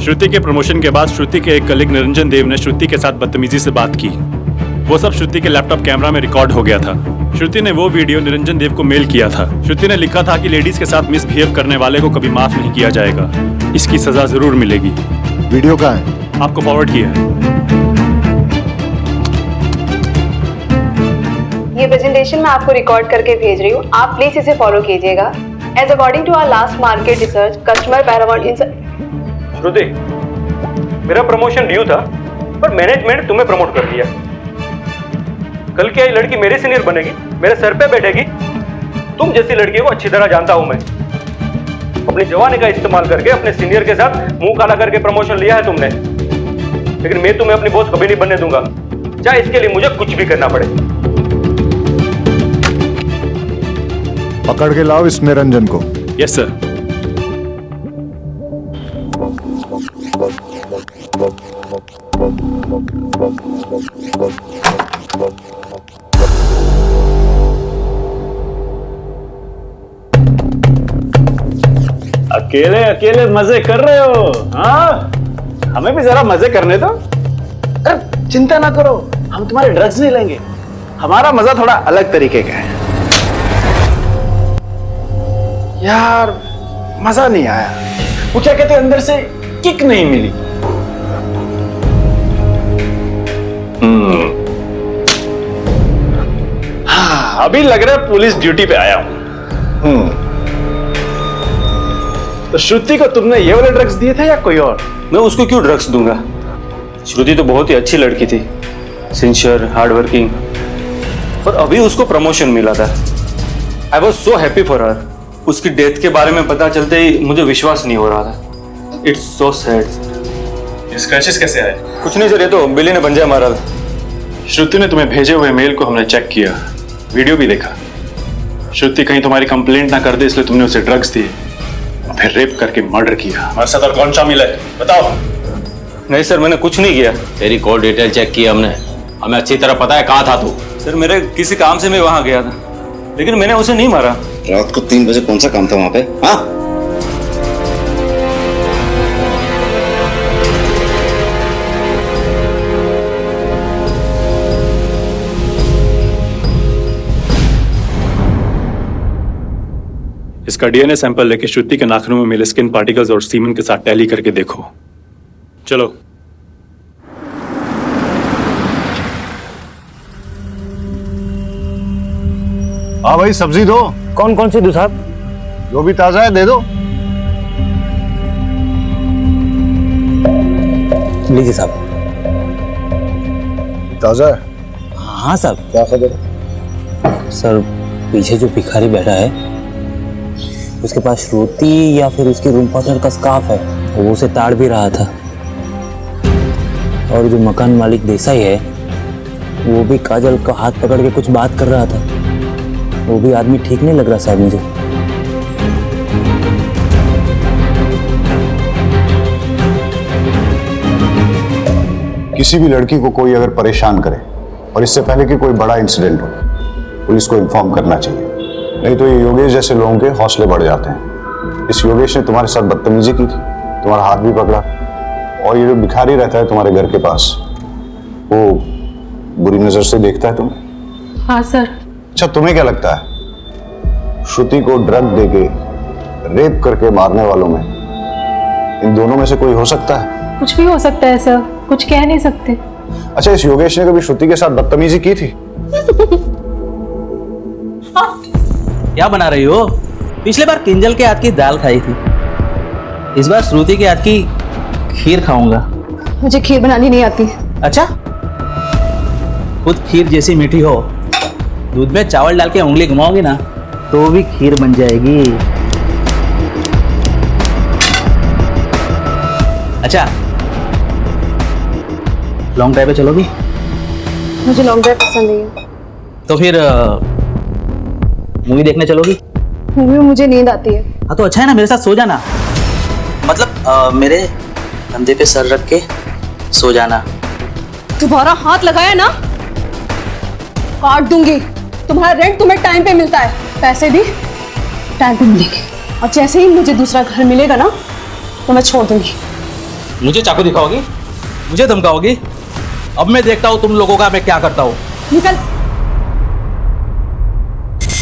श्रुति के प्रमोशन के बाद श्रुति के एक कलीग निरंजन देव ने श्रुति के साथ बदतमीजी से बात की। वो सब श्रुति के लैपटॉप कैमरा में रिकॉर्ड हो गया था। श्रुति ने वो वीडियो निरंजन देव को मेल किया था। श्रुति ने लिखा था कि लेडीज के साथ मिसबिहेव करने वाले को कभी माफ नहीं किया जाएगा, इसकी सजा जरूर मिलेगी। वीडियो कहाँ है? आपको फॉरवर्ड किया है। ये प्रेजेंटेशन मैं आपको रिकॉर्ड करके भेज रही हूँ, आप प्लीज इसे फॉलो कीजिएगा। As according to our last market research, customer paramount in श्रुति, मेरा प्रमोशन ड्यू था पर मैनेजमेंट तुम्हें प्रमोट कर दिया। कल क्या ये लड़की मेरे सीनियर बनेगी, मेरे सर पे बैठेगी? तुम जैसी लड़की को अच्छी तरह जानता हूं मैं। अपनी जवानी का इस्तेमाल करके अपने सीनियर के साथ मुंह काला करके प्रमोशन लिया है तुमने, लेकिन मैं तुम्हें अपनी बॉस कभी नहीं बनने दूंगा, चाहे इसके लिए मुझे कुछ भी करना पड़े। पकड़ के लाओ इस निरंजन को। Yes sir. अकेले अकेले मजे कर रहे हो? हाँ हमें भी जरा मजे करने दो। अरे चिंता ना करो, हम तुम्हारे ड्रग्स नहीं लेंगे, हमारा मजा थोड़ा अलग तरीके का है। यार मजा नहीं आया, वो क्या कहते हैं, अंदर से किक नहीं मिली। हाँ, अभी लग रहा है पुलिस ड्यूटी पे आया हूं। तो श्रुति को तुमने ये वाले ड्रग्स दिए थे या कोई और? मैं उसको क्यों ड्रग्स दूंगा? श्रुति तो बहुत ही अच्छी लड़की थी, सिंसियर, हार्ड वर्किंग, पर अभी उसको प्रमोशन मिला था। I was so happy for her. उसकी डेथ के बारे में पता चलते ही मुझे विश्वास नहीं हो रहा था। It's so sad. स्क्रैचेस कैसे आए? कुछ नहीं सर, ये तो बिल्ली ने पंजा मारा था। श्रुति ने तुम्हें भेजे हुए मेल को हमने चेक किया, वीडियो भी देखा। श्रुति कहीं तुम्हारी कंप्लेंट ना कर दे इसलिए तुमने उसे ड्रग्स दिए और फिर रेप करके मर्डर किया। हमारे साथ और कौन शामिल है बताओ? नहीं सर, मैंने कुछ नहीं किया। तेरी कॉल डिटेल चेक की हमने, हमें अच्छी तरह पता है कहाँ था तू। सर मेरे किसी काम से मैं वहां गया था, लेकिन मैंने उसे नहीं मारा। रात को 3 बजे कौन सा काम था वहां पे? हाँ, इसका डीएनए सैंपल लेके श्रुति के नाखूनों में मिले स्किन पार्टिकल्स और सीमन के साथ टैली करके देखो। चलो। हाँ भाई, सब्जी दो। कौन कौन सी दो साहब? जो भी ताजा है दे दो। लीजिए साहब। ताजा है? हाँ साहब। क्या खबर? सर पीछे जो भिखारी बैठा है उसके पास श्रुति या फिर उसकी रूम पार्टनर का स्कार्फ है, वो उसे ताड़ भी रहा था। और जो मकान मालिक देसाई है वो भी काजल का हाथ पकड़ के कुछ बात कर रहा था। वो भी आदमी ठीक नहीं लग रहा साहब मुझे। किसी भी लड़की को कोई अगर परेशान करे और इससे पहले कि कोई बड़ा इंसिडेंट हो, पुलिस को इन्फॉर्म करना चाहिए, नहीं तो ये योगेश जैसे लोगों के हौसले बढ़ जाते हैं। इस योगेश ने तुम्हारे साथ बदतमीजी की थी, तुम्हारा हाथ भी पकड़ा, और ये जो भिखारी रहता है तुम्हारे घर के पास, वो बुरी नजर से देखता है तुम्हें। हाँ सर। अच्छा, तुम्हें क्या लगता है श्रुति को ड्रग देके रेप करके मारने वालों में इन दोनों में से कोई हो सकता है? कुछ भी हो सकता है सर, कुछ कह नहीं सकते। अच्छा, इस योगेश ने कभी श्रुति के साथ बदतमीजी की थी? क्या बना रही हो? पिछले बार किंजल के हाथ की दाल खाई थी, इस बार श्रुति के हाथ की खीर खाऊंगा। मुझे खीर बनानी नहीं आती। अच्छा, खुद खीर जैसी मीठी हो, दूध में चावल डाल के उंगली घुमाओगी ना तो भी खीर बन जाएगी। अच्छा, लॉन्ग ड्राइव पे चलोगी? मुझे लॉन्ग ड्राइव पसंद नहीं है। तो फिर मूवी देखने चलोगी? मूवी में मुझे नींद आती है। हाँ तो अच्छा है ना, मेरे साथ सो जाना। मतलब मेरे कंधे पे सर रख के सो जाना। तुम्हारा हाथ लगाया ना काट दूंगी। तुम्हारा रेंट तुम्हें टाइम पे मिलता है, पैसे भी टाइम पे मिलेंगे, और जैसे ही मुझे दूसरा घर मिलेगा ना तो मैं छोड़ दूंगी। मुझे चाकू दिखाओगी? मुझे धमकाओगी? अब मैं देखता हूँ तुम लोगों का मैं क्या करता हूँ। निकल।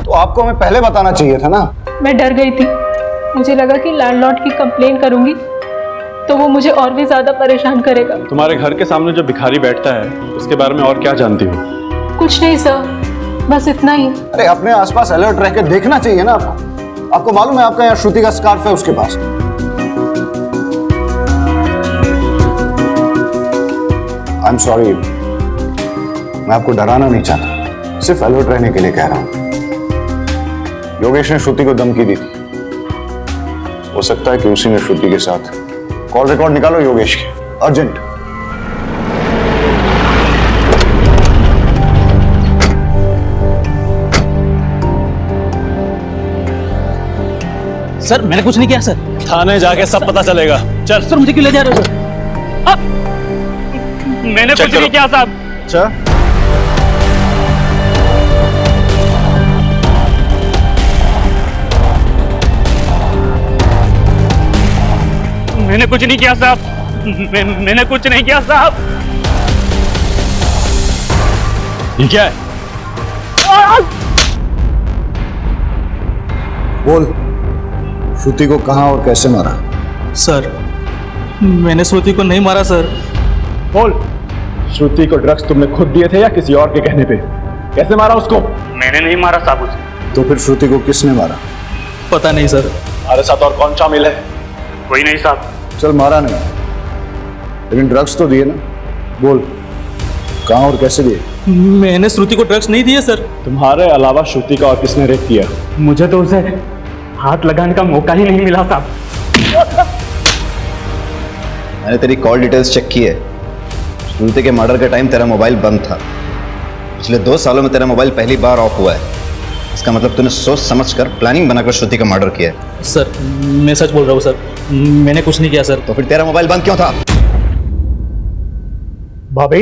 तो आपको हमें पहले बताना चाहिए था ना। मैं डर गई थी, मुझे लगा कि लैंडलॉर्ड की कंप्लेन करूंगी तो वो मुझे और भी ज्यादा परेशान करेगा। तुम्हारे घर के सामने जो भिखारी बैठता है उसके बारे में और क्या जानती हो? कुछ नहीं सर, बस इतना ही। अरे अपने आसपास अलर्ट रह के देखना चाहिए ना आपको। आपको मालूम है आपका यहाँ श्रुति का स्कार्फ है उसके पास। आई एम सॉरी, मैं आपको डराना नहीं चाहता, सिर्फ अलर्ट रहने के लिए कह रहा हूं। योगेश ने श्रुति को धमकी दी थी, हो सकता है कि उसी ने श्रुति के साथ। कॉल रिकॉर्ड निकालो योगेश के, अर्जेंट। सर मैंने कुछ नहीं किया सर। थाने जाके सब पता चलेगा। चल। सर मुझे क्यों ले जा रहे हो सर? मैंने कुछ नहीं किया साहब। अच्छा, मैंने कुछ नहीं किया साहब। मैंने कुछ नहीं किया साहब। ये क्या है? बोल, श्रुति को कहां और कैसे मारा? सर, मैंने श्रुति को नहीं मारा सर। बोल, श्रुति को ड्रग्स तुमने खुद दिए थे या किसी और के कहने पे? कैसे मारा उसको? मैंने नहीं मारा साहब उसे। तो फिर श्रुति को किसने मारा? पता नहीं सर। हमारे साथ और कौन शामिल है? कोई नहीं साहब। चल, मारा नहीं, लेकिन ड्रग्स तो दिए ना। बोल, कहां और कैसे दिए? मैंने श्रुति को ड्रग्स नहीं दिए सर। तुम्हारे अलावा श्रुति का और किसने रेप किया? मुझे तो उसे हाथ लगाने का मौका ही नहीं मिला साहब। मैंने तेरी कॉल डिटेल्स चेक की है। श्रुति के मर्डर के टाइम तेरा मोबाइल बंद था। पिछले 2 सालों में तेरा मोबाइल पहली बार ऑफ हुआ है। इसका मतलब तूने सोच समझकर प्लानिंग बनाकर श्रुति का मर्डर किया है। सर, मैं सच बोल रहा हूँ सर, मैंने कुछ नहीं किया सर। तो फिर तेरा मोबाइल बंद क्यों था? भाभी,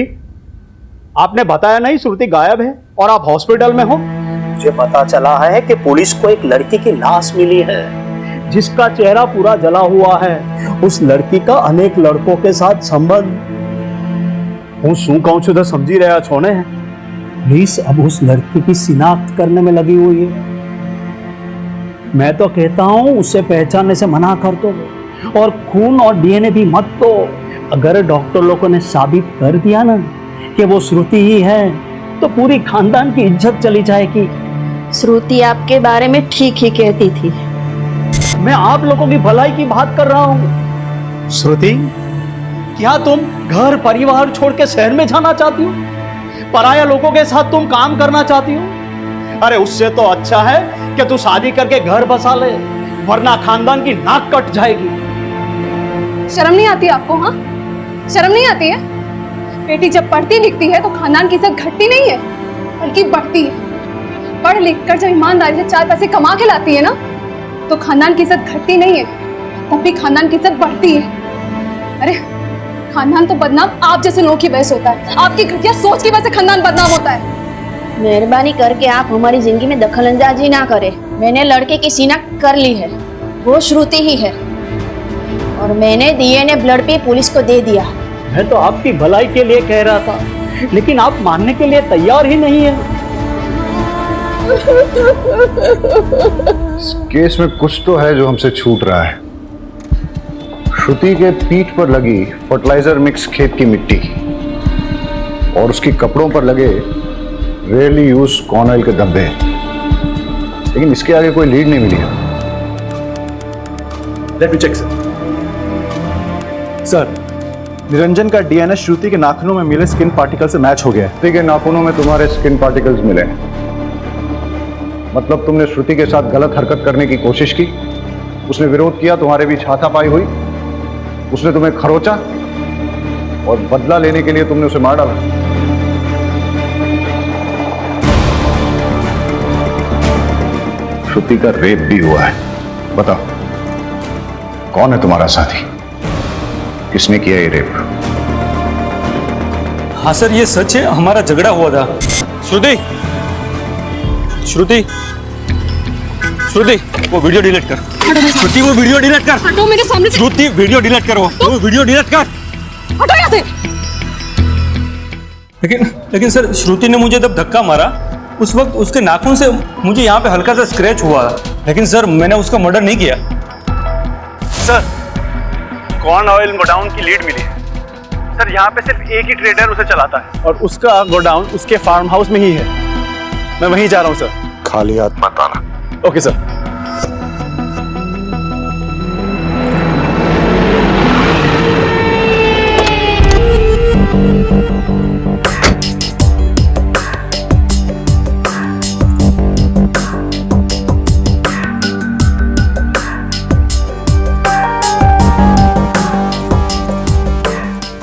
आपने बताया नहीं श्रुति गायब है और आप हॉस्पिटल में हो? मुझे पता चला है कि पुलिस को एक लड़की की लाश मिली है जिसका चेहरा पूरा जला हुआ है। उस लड़की का अनेक लड़कों के साथ संबंध। હું શું કહું છું તો સમજી રહ્યા છો ને? पुलिस अब उस लड़की की शिनाख्त करने में लगी हुई है। मैं तो कहता हूं उसे पहचानने से मना कर दो और खून और डीएनए भी मत दो। अगर डॉक्टर लोगों ने साबित कर दिया ना कि वो श्रुति ही है तो पूरी खानदान की इज्जत चली जाएगी। श्रुति आपके बारे में ठीक ही कहती थी। मैं आप लोगों की भलाई की बात कर रहा हूं। श्रुति, क्या तुम घर परिवार छोड़ के शहर में जाना चाहती हो? पराया लोगों के साथ तुम काम करना चाहती हो? अरे उससे तो अच्छा है कि तू शादी करके घर बसा ले, वरना खानदान की नाक कट जाएगी। शर्म नहीं आती आपको? हाँ, शर्म नहीं आती है? बेटी जब पढ़ती लिखती है तो खानदान की इज्जत घटती नहीं है बल्कि बढ़ती है। पढ़ लिख कर जब ईमानदारी से 4 पैसे कमा के लाती है ना तो खानदान की इज्जत घटती नहीं है, तब भी खानदान की इज्जत बढ़ती है। अरे खानदान तो बदनाम आप जैसे लोगों की वजह से होता है। आपकी घटिया सोच की वजह से खानदान बदनाम होता है। मेहरबानी करके आप हमारी जिंदगी में दखलंदाजी ना करें। मैंने लड़के की शिनाख्त कर ली है, वो श्रुति ही है और मैंने डीएनए ब्लड पे पुलिस को दे दिया। मैं तो आपकी भलाई के लिए कह रहा था, लेकिन आप मानने के लिए तैयार ही नहीं है। इस केस में कुछ तो है जो हमसे छूट रहा है। श्रुति के पीठ पर लगी फर्टिलाइजर मिक्स खेत की मिट्टी और उसके कपड़ों पर लगे रेयरली यूज कॉर्न ऑयल के धब्बे, लेकिन इसके आगे कोई लीड नहीं मिली है। Let me check sir. Niranjan का डीएनए श्रुति के नाखूनों में मिले स्किन पार्टिकल से मैच हो गया है। श्रुति के नाखूनों में तुम्हारे स्किन पार्टिकल्स मिले हैं, मतलब तुमने श्रुति के साथ गलत हरकत करने की कोशिश की, उसने विरोध किया, तुम्हारे बीच हाथापाई हुई, उसने तुम्हें खरोचा और बदला लेने के लिए तुमने उसे मार डाला। श्रुति का रेप भी हुआ है। बताओ, कौन है तुम्हारा साथी? किसने किया ये रेप? हाँ सर, ये सच है, हमारा झगड़ा हुआ था। श्रुति, श्रुति, श्रुति, वो वीडियो डिलीट कर। श्रुति, वो वीडियो डिलीट कर। हटो मेरे सामने से। श्रुति, वीडियो डिलीट करो। वो वीडियो डिलीट कर। हटो यहाँ से। लेकिन सर, श्रुति ने मुझे जब धक्का मारा उस वक्त उसके नाखून से मुझे यहाँ पे हल्का सा स्क्रैच हुआ, लेकिन सर मैंने उसका मर्डर नहीं किया। सर, कॉर्न ऑयल गोडाउन की लीड मिली है सर। यहाँ पे सिर्फ एक ही ट्रेडर उसे चलाता है और उसका गोडाउन उसके फार्म हाउस में ही है। मैं वहीं जा रहा हूँ सर। खाली हाथ मत आना। Okay sir.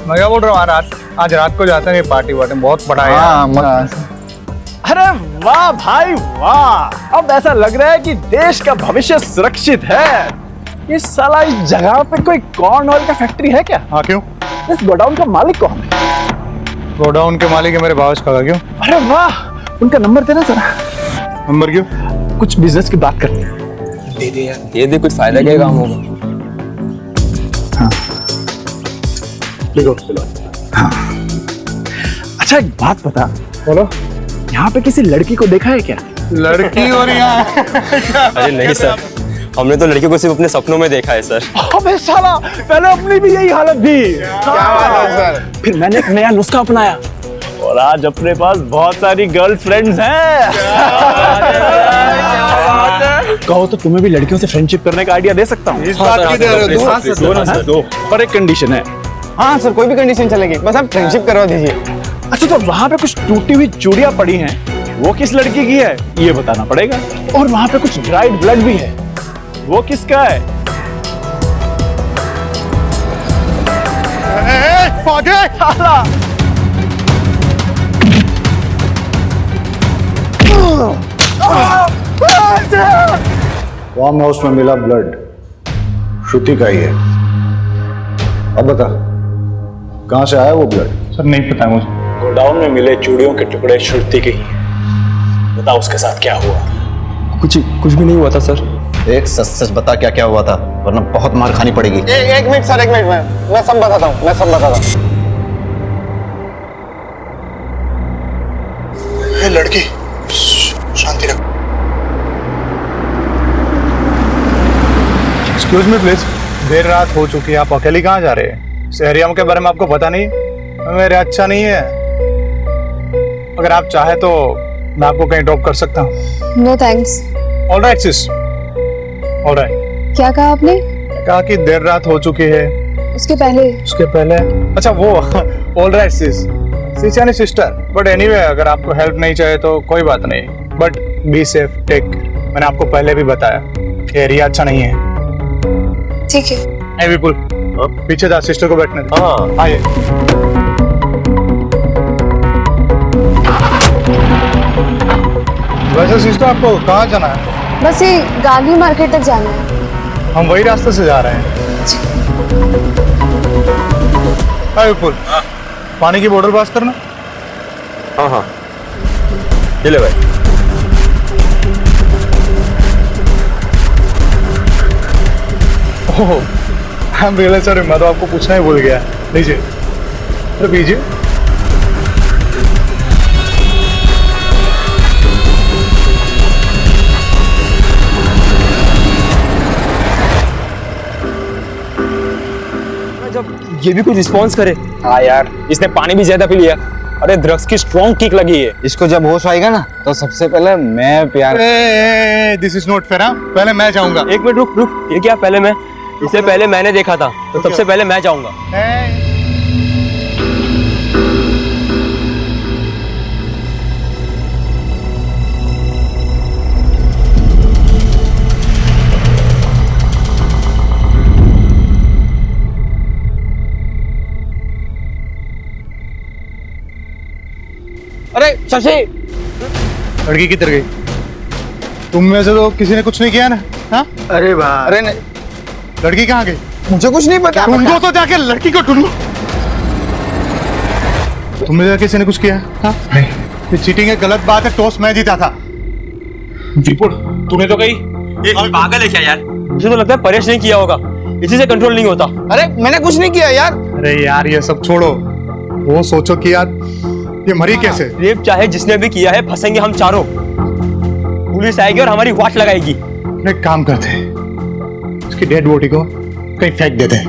मैं क्या बोल रहा हूँ, आज रात को जाते हैं पार्टी वार्टी, बहुत बड़ा है। हाँ, अरे वाह भाई वाह, अब ऐसा लग रहा है कि देश का भविष्य सुरक्षित है। इस साला इस जगह पे कोई कॉर्न ऑयल का फैक्ट्री है क्या? हाँ, क्यों? इस गोडाउन का मालिक कौन है? गोडाउन के मालिक है मेरे भावज का। क्यों? अरे वाह, उनका नंबर देना जरा। नंबर क्यों? कुछ बिजनेस की बात करते हैं। दे दे यार, दे दे, कुछ फायदा क्या काम होगा। लिखो। हाँ। अच्छा एक बात बता। बोलो। यहाँ पे किसी लड़की को देखा है क्या? लड़की और यहाँ अरे नहीं सर, हमने तो लड़कियों को सिर्फ अपने सपनों में देखा है सर। अबे साला, पहले अपनी भी यही हालत थी। क्या बात है सर? फिर मैंने एक नया नुस्खा अपनाया और आज अपने पास बहुत सारी गर्ल फ्रेंड्स हैं। कहो तो तुम्हें भी लड़कियों से फ्रेंडशिप करने का आइडिया दे सकता हूँ। इस बात की दे रहे हो? दो, पर एक कंडीशन है। हाँ सर, कोई भी कंडीशन चलेगी, बस आप फ्रेंडशिप करवा दीजिए। अच्छा तो वहाँ पे कुछ टूटी हुई चूड़ियां पड़ी हैं, वो किस लड़की की है ये बताना पड़ेगा। और वहाँ पे कुछ ड्राइड ब्लड भी है, वो किसका है? फार्म हाउस में मिला ब्लड श्रुति का ही है। अब बता, कहाँ से आया वो ब्लड? सर नहीं पता मुझे। गोडाउन में मिले चूड़ियों के टुकड़े श्रुति के ही हैं। बताओ उसके साथ क्या हुआ? कुछ भी नहीं हुआ था सर। एक सच सच बता क्या क्या हुआ था, वरना बहुत मार खानी पड़ेगी। एक मिनट सर, एक मिनट, मैं सब बताता हूँ, मैं सब बताता हूँ। लड़की शांति रख। एक्सक्यूज मी प्लीज, देर रात हो चुकी है, आप अकेली कहाँ जा रहे हैं? शहरियों के बारे में आपको पता नहीं? मेरे अच्छा नहीं है। अगर आप चाहे तो मैं आपको कहीं ड्रॉप कर सकता हूँ। No thanks. Alright sis, alright. क्या कहा आपने? कहा कि देर रात हो चुकी है। उसके पहले? अच्छा वो ऑलराइट सिस, सिस यानी सिस्टर। बट एनीवे, अगर आपको हेल्प नहीं चाहिए तो कोई बात नहीं, बट बी सेफ, टेक। मैंने आपको पहले भी बताया कि एरिया अच्छा नहीं है। ठीक है। ए विपुल, पीछे जा, सिस्टर को बैठने दे। हाँ आइए। वैसे सिस्टर आपको कहाँ जाना है? बस ये गांधी मार्केट तक जाना है। हम वही रास्ते से जा रहे हैं। हाँ विपुल, पानी की बोतल पास करना। हाँ ये ले भाई। ओह, आई एम रियली सॉरी, मैं तो आपको पूछना ही भूल गया। लीजिए, अरे पीजिए। जब ये भी कुछ रिस्पॉन्स करे। हाँ यार, इसने पानी भी ज्यादा पी लिया। अरे ड्रग्स की स्ट्रॉन्ग किक लगी है। इसको जब होश आएगा ना, तो सबसे पहले मैं प्यार। This is not fair. पहले मैं जाऊंगा। एक मिनट रुक, ये क्या पहले मैं? इसे पहले मैंने देखा था, तो सबसे पहले मैं जाऊंगा। अरे शशि, लड़की किधर गई? तुम में से तो किसी ने कुछ नहीं किया ना? हाँ? अरे भाई, अरे नहीं, लड़की कहाँ गई? मुझे कुछ नहीं पता। ढूंढो तो जाके लड़की को ढूंढो। तुमने जाके किसी ने कुछ किया? हाँ? नहीं, ये चीटिंग है, गलत बात है। टॉस मैं जीता था। विपुल, तूने तो कही ये पागल है क्या यार? मुझे तो लगता है परेश नहीं किया होगा, इसी से कंट्रोल नहीं होता। अरे मैंने कुछ नहीं किया यार। अरे यार ये सब छोड़ो, वो सोचो कि यार ये मरी कैसे? रेप चाहे जिसने भी किया है, फंसेंगे हम चारों। पुलिस आएगी और हमारी वाट लगाएगी। एक काम करते हैं, इसकी डेड बॉडी को कहीं फेंक देते हैं,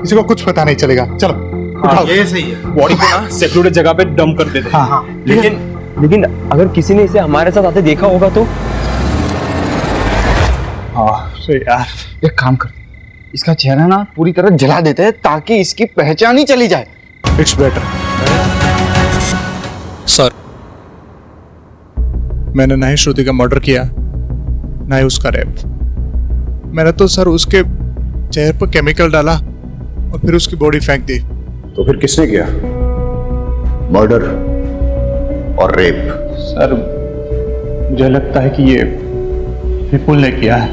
किसी को कुछ पता नहीं चलेगा। चलो उठाओ। ये सही है। बॉडी को ना सेक्लूडेड जगह पे डंप कर देते हैं। हाँ। लेकिन अगर किसी ने इसे हमारे साथ आते देखा होगा तो? हाँ सही यार, एक काम कर, इसका चेहरा ना पूरी तरह जला देते हैं ताकि इसकी पहचान ही चली जाए। It's better. सर, मैंने ना ही श्रुति का मर्डर किया, ना ही उसका रेप। मैंने तो सर उसके चेहरे पर केमिकल डाला और फिर उसकी बॉडी फेंक दी। तो फिर किसने किया? मर्डर और रेप? सर मुझे लगता है कि ये विपुल ने किया है।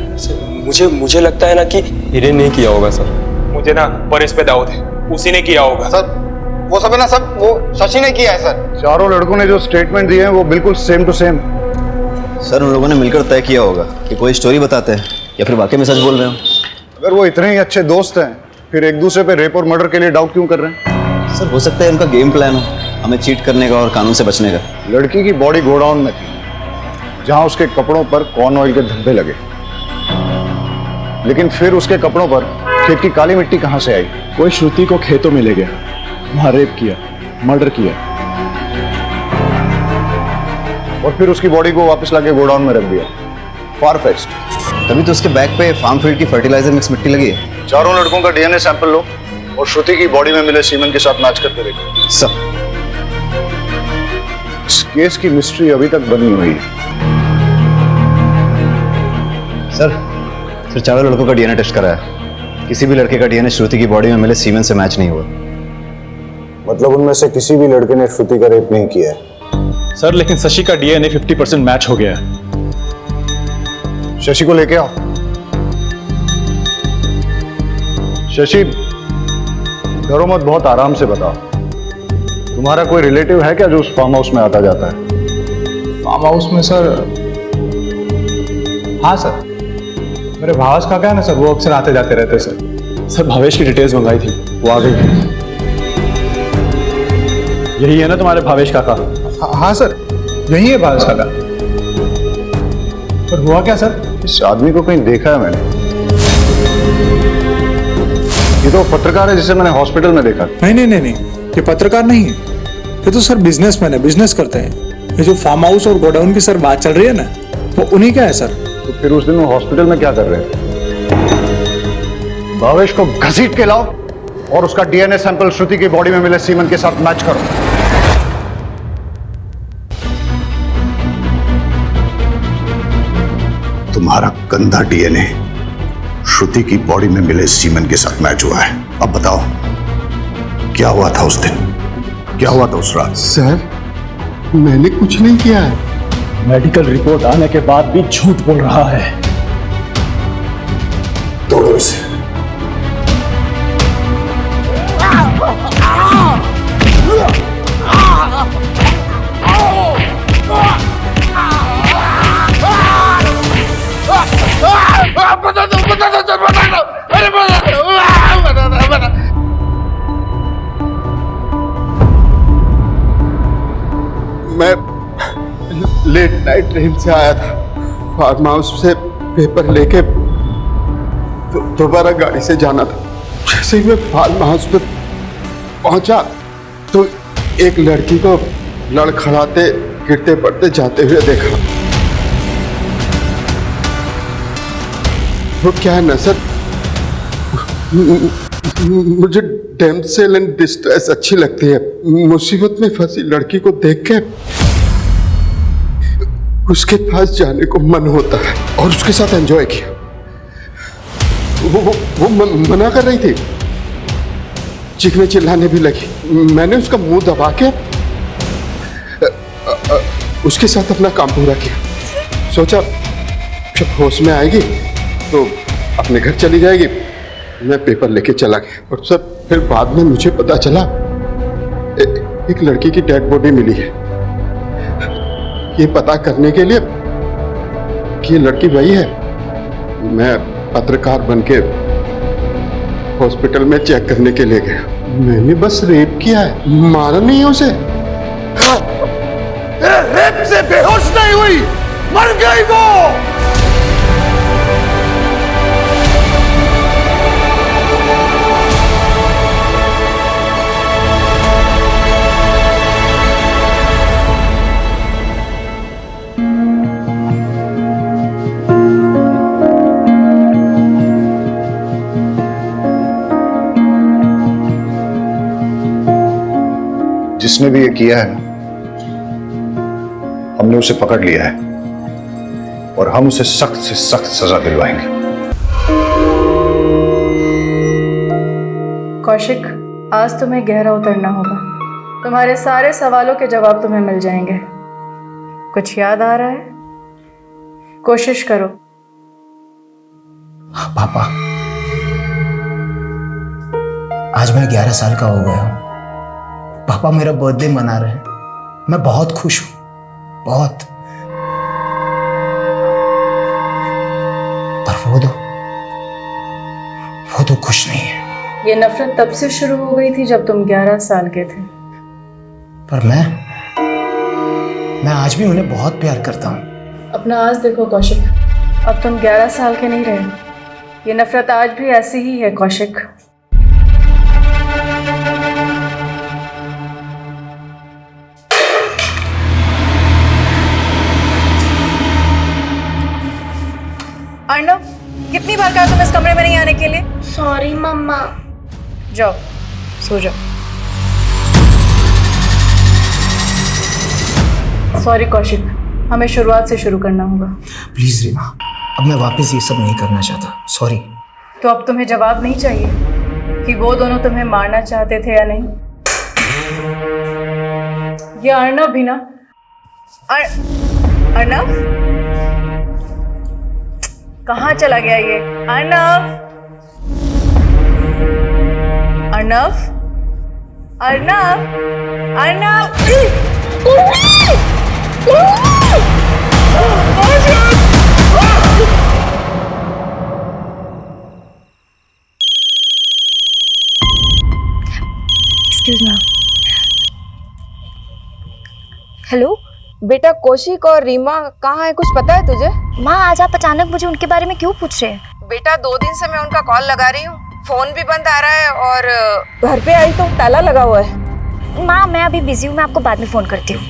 मुझे लगता है ना कि हिरेन नहीं किया होगा सर। मुझे ना परेश पे दाऊद है, उसी ने किया होगा। सर वो सब है ना, सब वो शशि ने किया है सर। चारों लड़कों ने जो स्टेटमेंट दिए हैं वो बिल्कुल सेम टू सेम। सर उन लोगों ने मिलकर तय किया होगा कि कोई स्टोरी बताते हैं या फिर वाकई में सच बोल रहे हो। अगर वो इतने ही अच्छे दोस्त हैं, फिर एक दूसरे पे रेप और मर्डर के लिए डाउट क्यों कर रहे हैं? सर हो सकता है उनका गेम प्लान हो, हमें चीट करने का और कानून से बचने का। लड़की की बॉडी गोडाउन में थी, जहां उसके कपड़ों पर कॉर्न ऑयल के धब्बे लगे, लेकिन फिर उसके कपड़ों पर खेत की काली मिट्टी कहां से आई? कोई श्रुति को खेतों में ले गया, वहां रेप किया, मर्डर किया, और फिर उसकी बॉडी को वापस लाके गोडाउन में रख दिया। फार-फेच्ड। तभी तो उसके बैग पे फार्म फील्ड की फर्टिलाइजर मिक्स मिट्टी लगी है। चारों लड़कों का डीएनए सैंपल लो और श्रुति की बॉडी में मिले सीमेंट के साथ मैच करके देखो। सब इस केस की मिस्ट्री अभी तक बनी हुई है। सर चारों लड़कों का डीएनए टेस्ट कराया, किसी भी लड़के का डीएनए श्रुति की बॉडी में मिले सीमेंट से मैच नहीं हुआ। मतलब उनमें से किसी भी लड़के ने श्रुति का रेप नहीं किया है। सर लेकिन शशि का डीएनए 50% मैच हो गया है। शशि को लेके आओ। शशि, डरो मत, बहुत आराम से बताओ। तुम्हारा कोई रिलेटिव है क्या जो उस फार्म हाउस में आता जाता है? फार्म हाउस में सर, हाँ सर, मेरे भावेश काका है ना सर, वो अक्सर आते जाते रहते सर। सर भावेश की डिटेल्स मंगाई थी, वो आ गई। यही है ना तुम्हारे भावेश काका? हाँ सर, यही है भावेश काका। पर हुआ क्या सर? इस आदमी को कहीं देखा है मैंने। ये तो पत्रकार है जिसे मैंने हॉस्पिटल में देखा। नहीं, ये पत्रकार नहीं है, ये तो सर बिजनेसमैन है, बिजनेस करते हैं। ये जो फार्म हाउस और गोडाउन की सर बात चल रही है ना, वो उन्हीं का है सर। तो फिर उस दिन वो हॉस्पिटल में क्या कर रहे थे? भावेश को घसीट के लाओ और उसका डीएनए सैंपल श्रुति की बॉडी में मिले सीमेंट के साथ मैच करो। तुम्हारा गंदा डीएनए श्रुति की बॉडी में मिले सीमेंट के साथ मैच हुआ है। अब बताओ क्या हुआ था उस दिन, क्या हुआ था उस रात? सर मैंने कुछ नहीं किया है। मेडिकल रिपोर्ट आने के बाद भी झूठ बोल रहा है। तोड़ो इसे। मैं लेट नाइट ट्रेन से आया था, फार्म हाउस से पेपर लेके दोबारा गाड़ी से जाना था। जैसे ही मैं फार्म हाउस पे पहुंचा तो एक लड़की को लड़खड़ाते गिरते पड़ते जाते हुए देखा। वो क्या है ना सर, मुझे डैमसेल एंड डिस्ट्रेस अच्छी लगती है। मुसीबत में फंसी लड़की को देख के उसके पास जाने को मन होता है और उसके साथ एंजॉय किया। वो मना कर रही थी, चीखने चिल्लाने भी लगी। मैंने उसका मुंह दबा के उसके साथ अपना काम पूरा किया। सोचा जब होश में आएगी तो अपने घर चली जाएगी। मैं पेपर लेके चला गया और सर फिर बाद में मुझे पता चला एक लड़की की डेड बॉडी मिली है। ये पता करने के लिए कि ये लड़की वही है, मैं पत्रकार बनके हॉस्पिटल में चेक करने के लिए गया। मैंने बस रेप किया है, मारा नहीं है उसे। रेप से बेहोश नहीं हुई, मर गई वो। जिसने भी ये किया है हमने उसे पकड़ लिया है और हम उसे सख्त से सख्त सजा दिलवाएंगे। कौशिक, आज तुम्हें गहरा उतरना होगा। तुम्हारे सारे सवालों के जवाब तुम्हें मिल जाएंगे। कुछ याद आ रहा है? कोशिश करो। पापा, आज मैं 11 साल का हो गया हूं। पापा मेरा बर्थडे मना रहे हैं, मैं बहुत खुश हूं, बहुत। पर वो तो खुश नहीं है। ये नफरत तब से शुरू हो गई थी जब तुम 11 साल के थे। पर मैं आज भी उन्हें बहुत प्यार करता हूँ। अपना आज देखो कौशिक, अब तुम 11 साल के नहीं रहे। ये नफरत आज भी ऐसी ही है कौशिक। अर्णव, कितनी बार कहा तुम इस कमरे में नहीं आने के लिए? सॉरी मम्मा। जाओ सो जाओ। सॉरी कौशिक, हमें शुरुआत से शुरू करना होगा। प्लीज रीमा, अब मैं वापस ये सब नहीं करना चाहता। सॉरी। तो अब तुम्हें जवाब नहीं चाहिए कि वो दोनों तुम्हें मारना चाहते थे या नहीं? ये अर्णव भी ना। अर्णव कहाँ चला गया ये? Arnav, Arnav, Arnav, Arnav. Excuse me. Hello बेटा, कौशिक और रीमा कहाँ है, कुछ पता है तुझे? माँ, आज आप अचानक मुझे उनके बारे में क्यों पूछ रहे हैं? बेटा 2 दिन से मैं उनका कॉल लगा रही हूँ, फोन भी बंद आ रहा है और घर पे आई तो ताला लगा हुआ है। माँ, मैं अभी बिजी हूँ, मैं आपको बाद में फोन करती हूँ।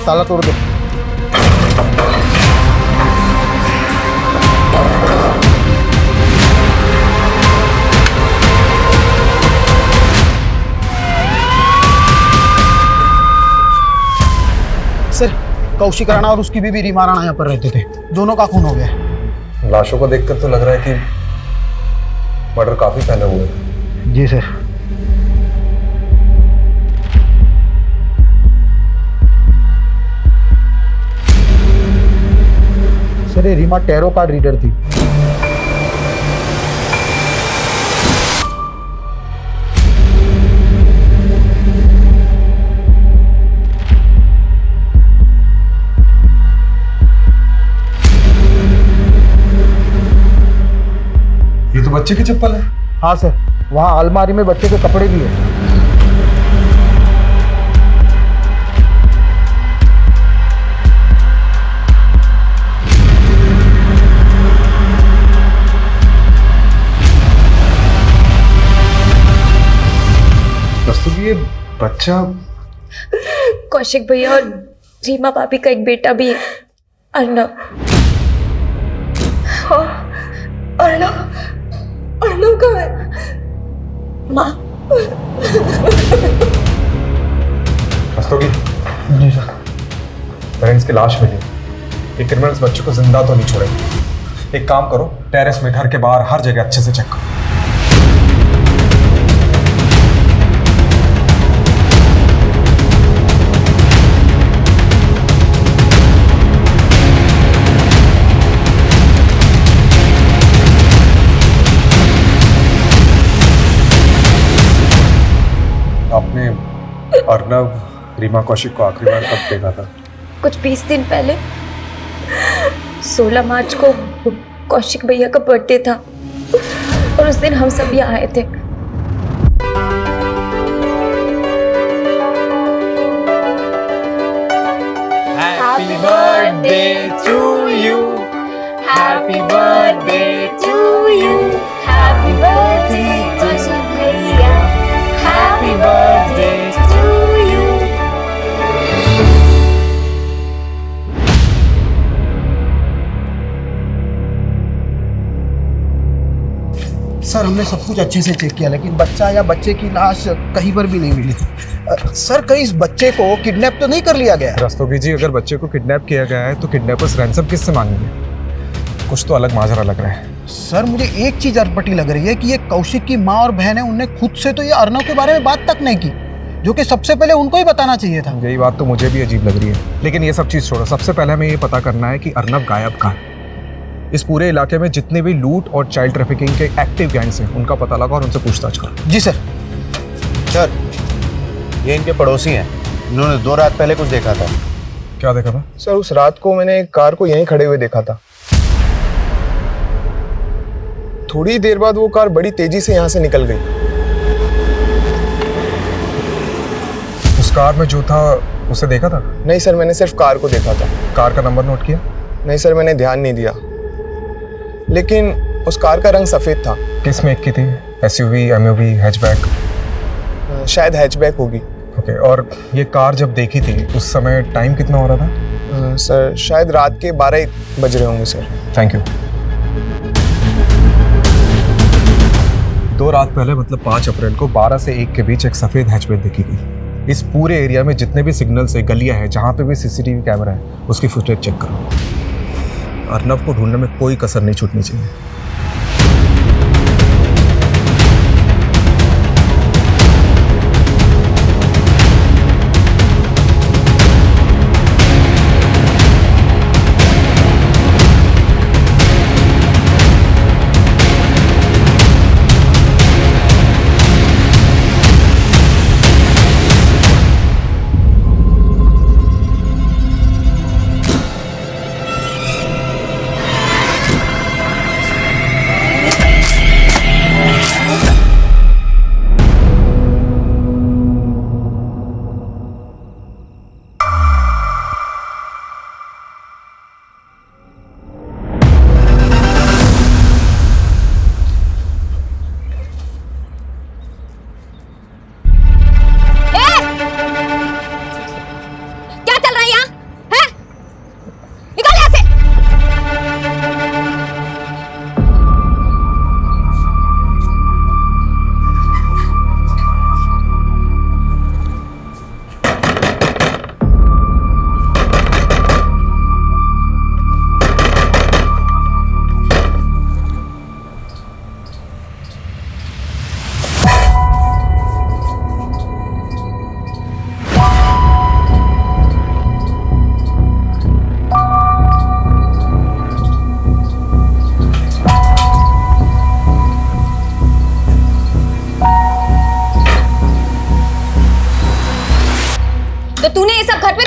ताला तोड़ दो। सर, कौशिक राणा और उसकी बीवी रीमा राणा यहाँ पर रहते थे, दोनों का खून हो गया। लाशों को देखकर तो लग रहा है कि मर्डर काफी पहले हुए। जी सर। सर, ये रीमा टैरो कार्ड रीडर थी। ये तो बच्चे की चप्पल है। हाँ सर, वहाँ अलमारी में बच्चे के कपड़े भी है। ये बच्चा कौशिक भैया और रीमा भाभी का एक बेटा भी है, अर्णव। अर्णव, अर्णव कहाँ है? माँ। रस्तोगी। जी सर। पेरेंट्स की लाश मिली। ये क्रिमिनल्स बच्चे को जिंदा तो नहीं छोड़ेंगे। एक काम करो, टेरेस में, घर के बाहर, हर जगह अच्छे से चेक करो। आपने अर्णव, रीमा कौशिक को आखिरी बार कब देखा था? कुछ 20 दिन पहले, 16 मार्च को कौशिक भैया का बर्थडे था और उस दिन हम सब यहाँ आए थे। Happy birthday to you. Happy birthday to you. Happy birthday Kaushik भैया. Happy birthday to you. Sir, हमने सब कुछ अच्छे से चेक किया, लेकिन बच्चा या बच्चे की लाश कहीं पर भी नहीं मिली। सर, कहीं इस बच्चे को किडनैप तो नहीं कर लिया गया? रस्तोगी जी, अगर बच्चे को किडनैप किया गया है तो किडनैपर्स रैंसम किससे मांगेंगे? कुछ तो अलग माजरा लग रहा है। सर, मुझे एक चीज अटपटी लग रही है कि ये कौशिक की माँ और बहन है, उनने खुद से तो ये अर्णव के बारे में बात तक नहीं की। जो कि सबसे पहले उनको ही बताना चाहिए था। यही बात तो मुझे भी अजीब लग रही है, लेकिन ये सब चीज़ छोड़ो। सबसे पहले हमें ये पता करना है कि अर्नब गायब कहाँ है। इस पूरे इलाके में जितने भी लूट और चाइल्ड ट्रैफिकिंग के एक्टिव गैंग्स हैं उनका पता लगा और उनसे पूछताछ करो। जी सर। सर, ये इनके पड़ोसी हैं, इन्होंने 2 रात पहले कुछ देखा था। क्या देखा था? सर उस रात को मैंने एक कार को यहीं खड़े हुए देखा था। थोड़ी देर बाद वो कार बड़ी तेजी से यहाँ से निकल गई। उस कार में जो था उसे देखा था? नहीं सर, मैंने सिर्फ कार को देखा था। कार का नंबर नोट किया? नहीं सर, मैंने ध्यान नहीं दिया, लेकिन उस कार का रंग सफेद था। किस मेक की थी? SUV, MUV, hatchback? शायद हैचबैक होगी। ओके, और ये कार जब देखी थी उस समय टाइम कितना हो रहा था? सर शायद रात के 12 बज रहे होंगे सर। Thank you. 2 रात पहले मतलब 5 अप्रैल को 12 से 1 के बीच एक सफेद हैचबैक देखी गई। इस पूरे एरिया में जितने भी सिग्नल्स है, गलियां हैं, जहां पे भी सीसीटीवी कैमरा है, उसकी फुटेज चेक करो। अर्नब को ढूंढने में कोई कसर नहीं छूटनी चाहिए।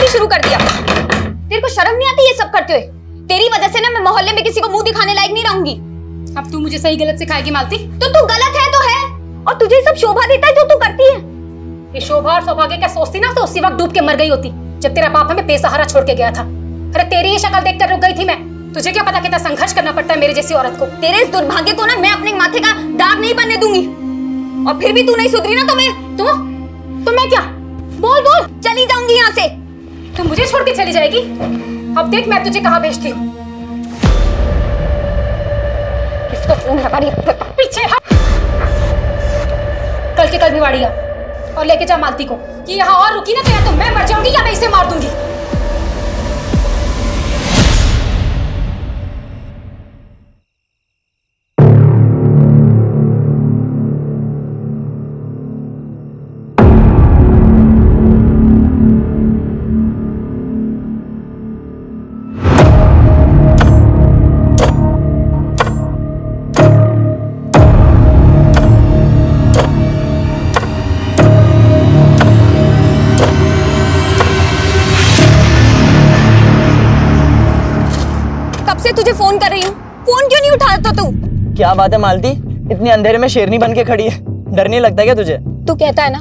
शुरू कर दिया। तेरे को शर्म नहीं आती ये सब करते हुए? तेरी वजह से ना मैं मोहल्ले में किसी को मुंह दिखाने लायक नहीं रहूंगी। अब तू मुझे सही गलत सिखाएगी मालती? तो तू गलत है तो है, और तुझे सब शोभा देता है जो तू करती है। ये शोभा और सौभाग्य क्या सोचती ना, तो उसी वक्त डूब के मर गई होती जब तेरा बाप हमें बेसहारा छोड़ के गया था। अरे तेरी ये शक्ल देखकर रुक गई थी मैं। तुझे क्या पता कितना संघर्ष करना पड़ता है मेरे जैसी औरत को। तेरे इस दुर्भाग्य को ना मैं अपने माथे का दाग नहीं बनने दूंगी। और फिर भी तू नहीं सुधरी ना तो मैं क्या? बोल बोल। चली जाऊंगी यहाँ से। तू मुझे छोड़ के चली जाएगी? अब देख मैं तुझे कहाँ भेजती हूँ। इसको फोन लगा रही पीछे हट। कल के कल भिवाड़ी आ और लेके जा मालती को कि यहाँ और रुकी ना तो या तो मैं मर जाऊंगी या मैं इसे मार दूंगी। तुझे फोन कर रही हूँ, फोन क्यों नहीं उठाता तू? क्या बात है मालती, इतने अंधेरे में शेरनी बन के खड़ी है, डर नहीं लगता क्या तुझे? तू कहता है ना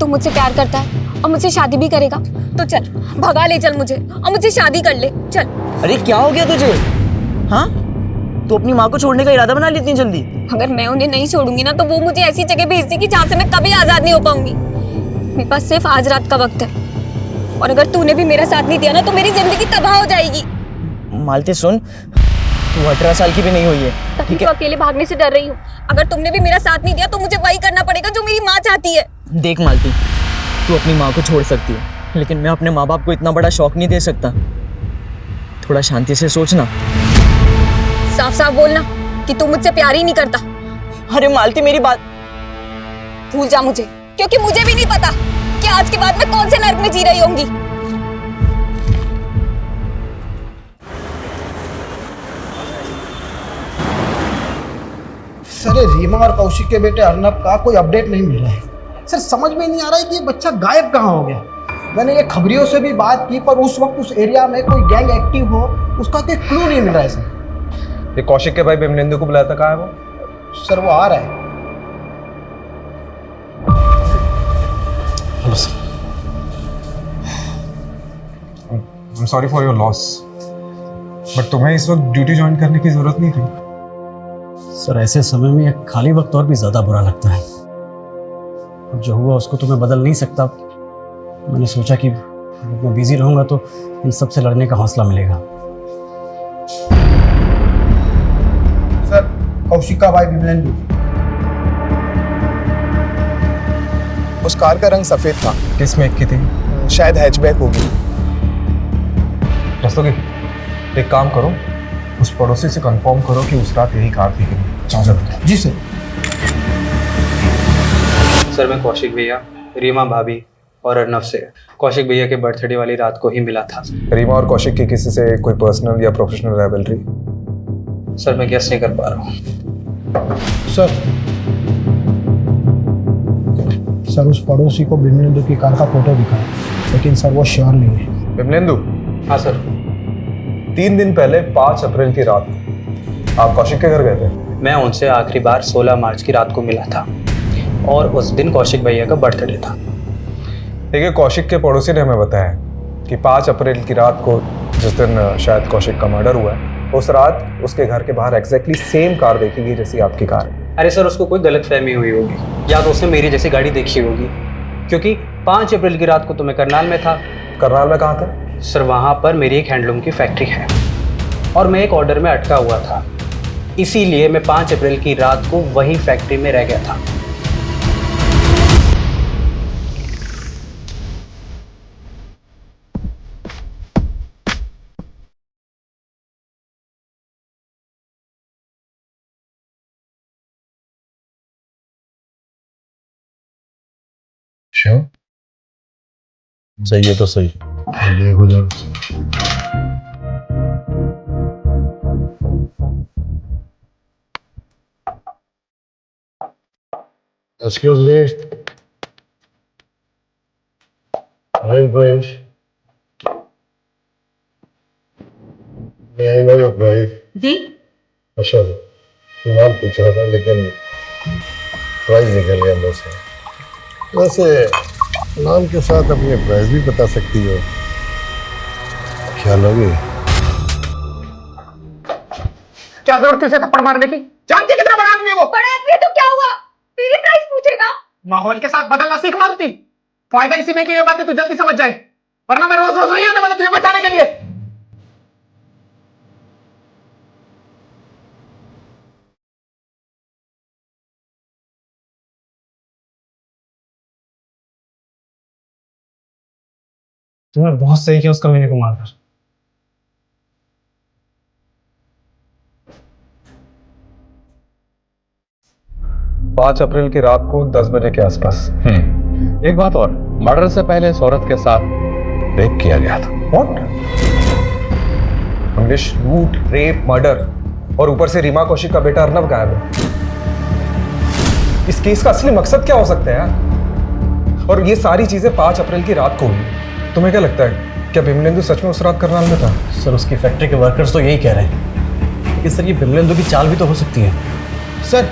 तू मुझसे प्यार करता है और मुझसे शादी भी करेगा, तो चल भगा ले चल मुझे और मुझसे शादी कर ले चल। अरे क्या हो गया तुझे? हाँ, तू अपनी माँ को छोड़ने का इरादा बना ली इतनी जल्दी? अगर मैं उन्हें नहीं छोड़ूंगी ना तो वो मुझे ऐसी जगह भेज देगी जहाँ से मैं कभी आजाद नहीं हो पाऊंगी। मेरे पास सिर्फ आज रात का वक्त है, और अगर तूने भी मेरा साथ नहीं दिया ना तो मेरी जिंदगी तबाह हो जाएगी। मालती सुन, तू 18 साल की भी नहीं हुई है, ठीक है? अकेले भागने से डर रही हूँ। अगर तुमने भी मेरा साथ नहीं दिया तो मुझे वही करना पड़ेगा जो मेरी माँ चाहती है। देख मालती, तू अपनी माँ को छोड़ सकती है, लेकिन मैं अपने माँ बाप को इतना बड़ा शौक नहीं दे सकता। थोड़ा शांति से सोचना। साफ साफ बोलना कि तू मुझसे प्यार ही नहीं करता। अरे मालती मेरी बात भूल जा मुझे, क्योंकि मुझे भी नहीं पता कि आज के बाद मैं कौन से नर्क में जी रही होंगी। सर ये रीमा और कौशिक के बेटे अर्नब का कोई अपडेट नहीं मिल रहा है। सर समझ में नहीं आ रहा है कि ये बच्चा गायब कहाँ हो गया। मैंने ये खबरियों से भी बात की पर उस वक्त उस एरिया में कोई गैंग एक्टिव हो उसका कोई क्लू नहीं मिल रहा है सर। ये कौशिक के भाई बिमलेंदु को बुलाया था, कहाँ है वो? सर वो आ रहा है। Hello sir, I am sorry for your loss, but तुम्हें इस वक्त ड्यूटी ज्वाइन करने की जरूरत नहीं थी। सर ऐसे समय में एक खाली वक्त और भी ज़्यादा बुरा लगता है। अब जो हुआ उसको तो मैं बदल नहीं सकता। मैंने सोचा कि मैं बिजी रहूंगा तो इन सब से लड़ने का हौसला मिलेगा। सर कौशिक का भाई बिमलेंदु। उस कार का रंग सफेद था। किस मेक की थी? शायद हैचबैक होगी। रस्तोगी, एक काम करो, उस पड़ोसी से कंफर्म करो कि उस रात यही कार थी कि नहीं। चार्जर बताओ। जी सर। सर मैं कौशिक भैया, रीमा भाभी और अर्नब से कौशिक भैया के बर्थडे वाली रात को ही मिला था। रीमा और कौशिक की किसी से कोई पर्सनल या प्रोफेशनल राइवलरी? सर मैं गेस नहीं कर पा रहा हूँ। सर उस पड़ोसी को बिमलेंदु की कार का फोटो दिखाया, लेकिन सर वो श्योर नहीं है। बिमलेंदु? हाँ सर। 3 दिन पहले 5 अप्रैल की रात आप कौशिक के घर गए थे? मैं उनसे आखिरी बार 16 मार्च की रात को मिला था और उस दिन कौशिक भैया का बर्थडे था। देखिए, कौशिक के पड़ोसी ने हमें बताया कि 5 अप्रैल की रात को, जिस दिन शायद कौशिक का मर्डर हुआ है, उस रात उसके घर के बाहर एग्जैक्टली सेम कार देखी गई जैसी आपकी कार है। अरे सर उसको कोई गलतफहमी हुई होगी या तो उसने मेरी जैसी गाड़ी देखी होगी, क्योंकि 5 अप्रैल की रात को तो मैं करनाल में था। करनाल में कहाँ था? सर वहाँ पर मेरी एक हैंडलूम की फैक्ट्री है और मैं एक ऑर्डर में अटका हुआ था, इसीलिए मैं 5 अप्रैल की रात को वही फैक्ट्री में रह गया था। सही है तो सही। देखो जरा। Excuse me. Hi, Prince. May I know your price? जी अच्छा, नाम पूछ रहा था लेकिन प्राइस निकल गया मुझसे। वैसे नाम के साथ अपने प्राइस भी बता सकती हो, क्या लोगे? क्या जरूरत है उसे थप्पड़ मारने की? जानती कितना बड़ा आदमी है वो? बड़ा आदमी है तो क्या हुआ? मेरी प्राइस पूछेगा? माहौल के साथ बदलना सीख मारती। फायदा इसी में कि ये बातें तू जल्दी समझ जाए, वरना मैं रोज रोज नहीं आने वाला तुझे बचाने के लिए। तुम्हें बहुत सही किया उसका मेरे को मारकर। 5 अप्रैल की रात को 10 बजे के आसपास। एक बात और, मर्डर से पहले इस औरत के साथ रेप किया गया था। व्हाट? मंगेश, लूट, रेप, मर्डर और ऊपर से रीमा कौशिक का बेटा अर्नब गायब है। इस केस का असली मकसद क्या हो सकता है यार? और ये सारी चीजें 5 अप्रैल की रात को हुई। तुम्हें क्या लगता है, क्या बिमलेंदु सच में उस रात करनाल में था? सर उसकी फैक्ट्री के वर्कर्स तो यही कह रहे हैं, लेकिन सर ये बिमलेंदु की चाल भी तो हो सकती है। सर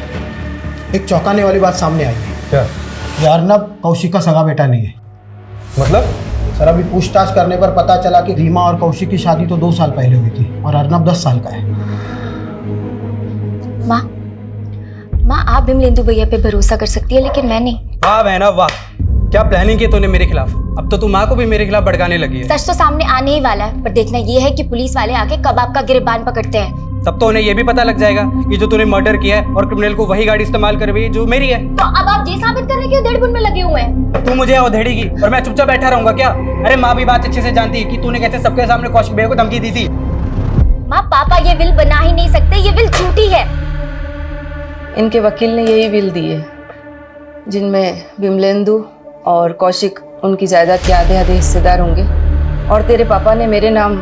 एक चौंकाने वाली बात सामने आई है। क्या? ये अर्नब कौशिक का सगा बेटा नहीं है। मतलब? सर अभी पूछताछ करने पर पता चला कि रीमा और कौशिक की शादी तो 2 साल पहले हुई थी और अर्नब 10 साल का है। माँ आप बिमलेंदु भैया पे भरोसा कर सकती है, लेकिन मैं नहीं। वाह बहना वाह, क्या प्लानिंग की तूने मेरे खिलाफ। अब तो तू माँ को भी मेरे खिलाफ भड़काने लगी है। सच तो सामने आने ही वाला है, पर देखना ये है कि पुलिस वाले आके कब आपका गिरबान पकड़ते हैं। तब तो उन्हें ये भी पता लग जाएगा कि जो तूने मर्डर किया है और क्रिमिनल को वही गाड़ी इस्तेमाल कर रही है जो मेरी है। तो अब आप ये साबित करने के उधेड़बुन में लगे हुए हैं। तू मुझे उधेड़ेगी और मैं चुपचाप बैठा रहूंगा क्या? अरे माँ भी बात अच्छे से जानती है कि तूने कैसे सबके सामने कौशिक भैया को धमकी दी थी। माँ पापा ये विल बना ही नहीं सकते, ये विल झूठी है। इनके वकील ने यही विल दी है जिनमें बिमलेंदु और कौशिक उनकी जायदाद के आधे आधे हिस्सेदार होंगे और तेरे पापा ने मेरे नाम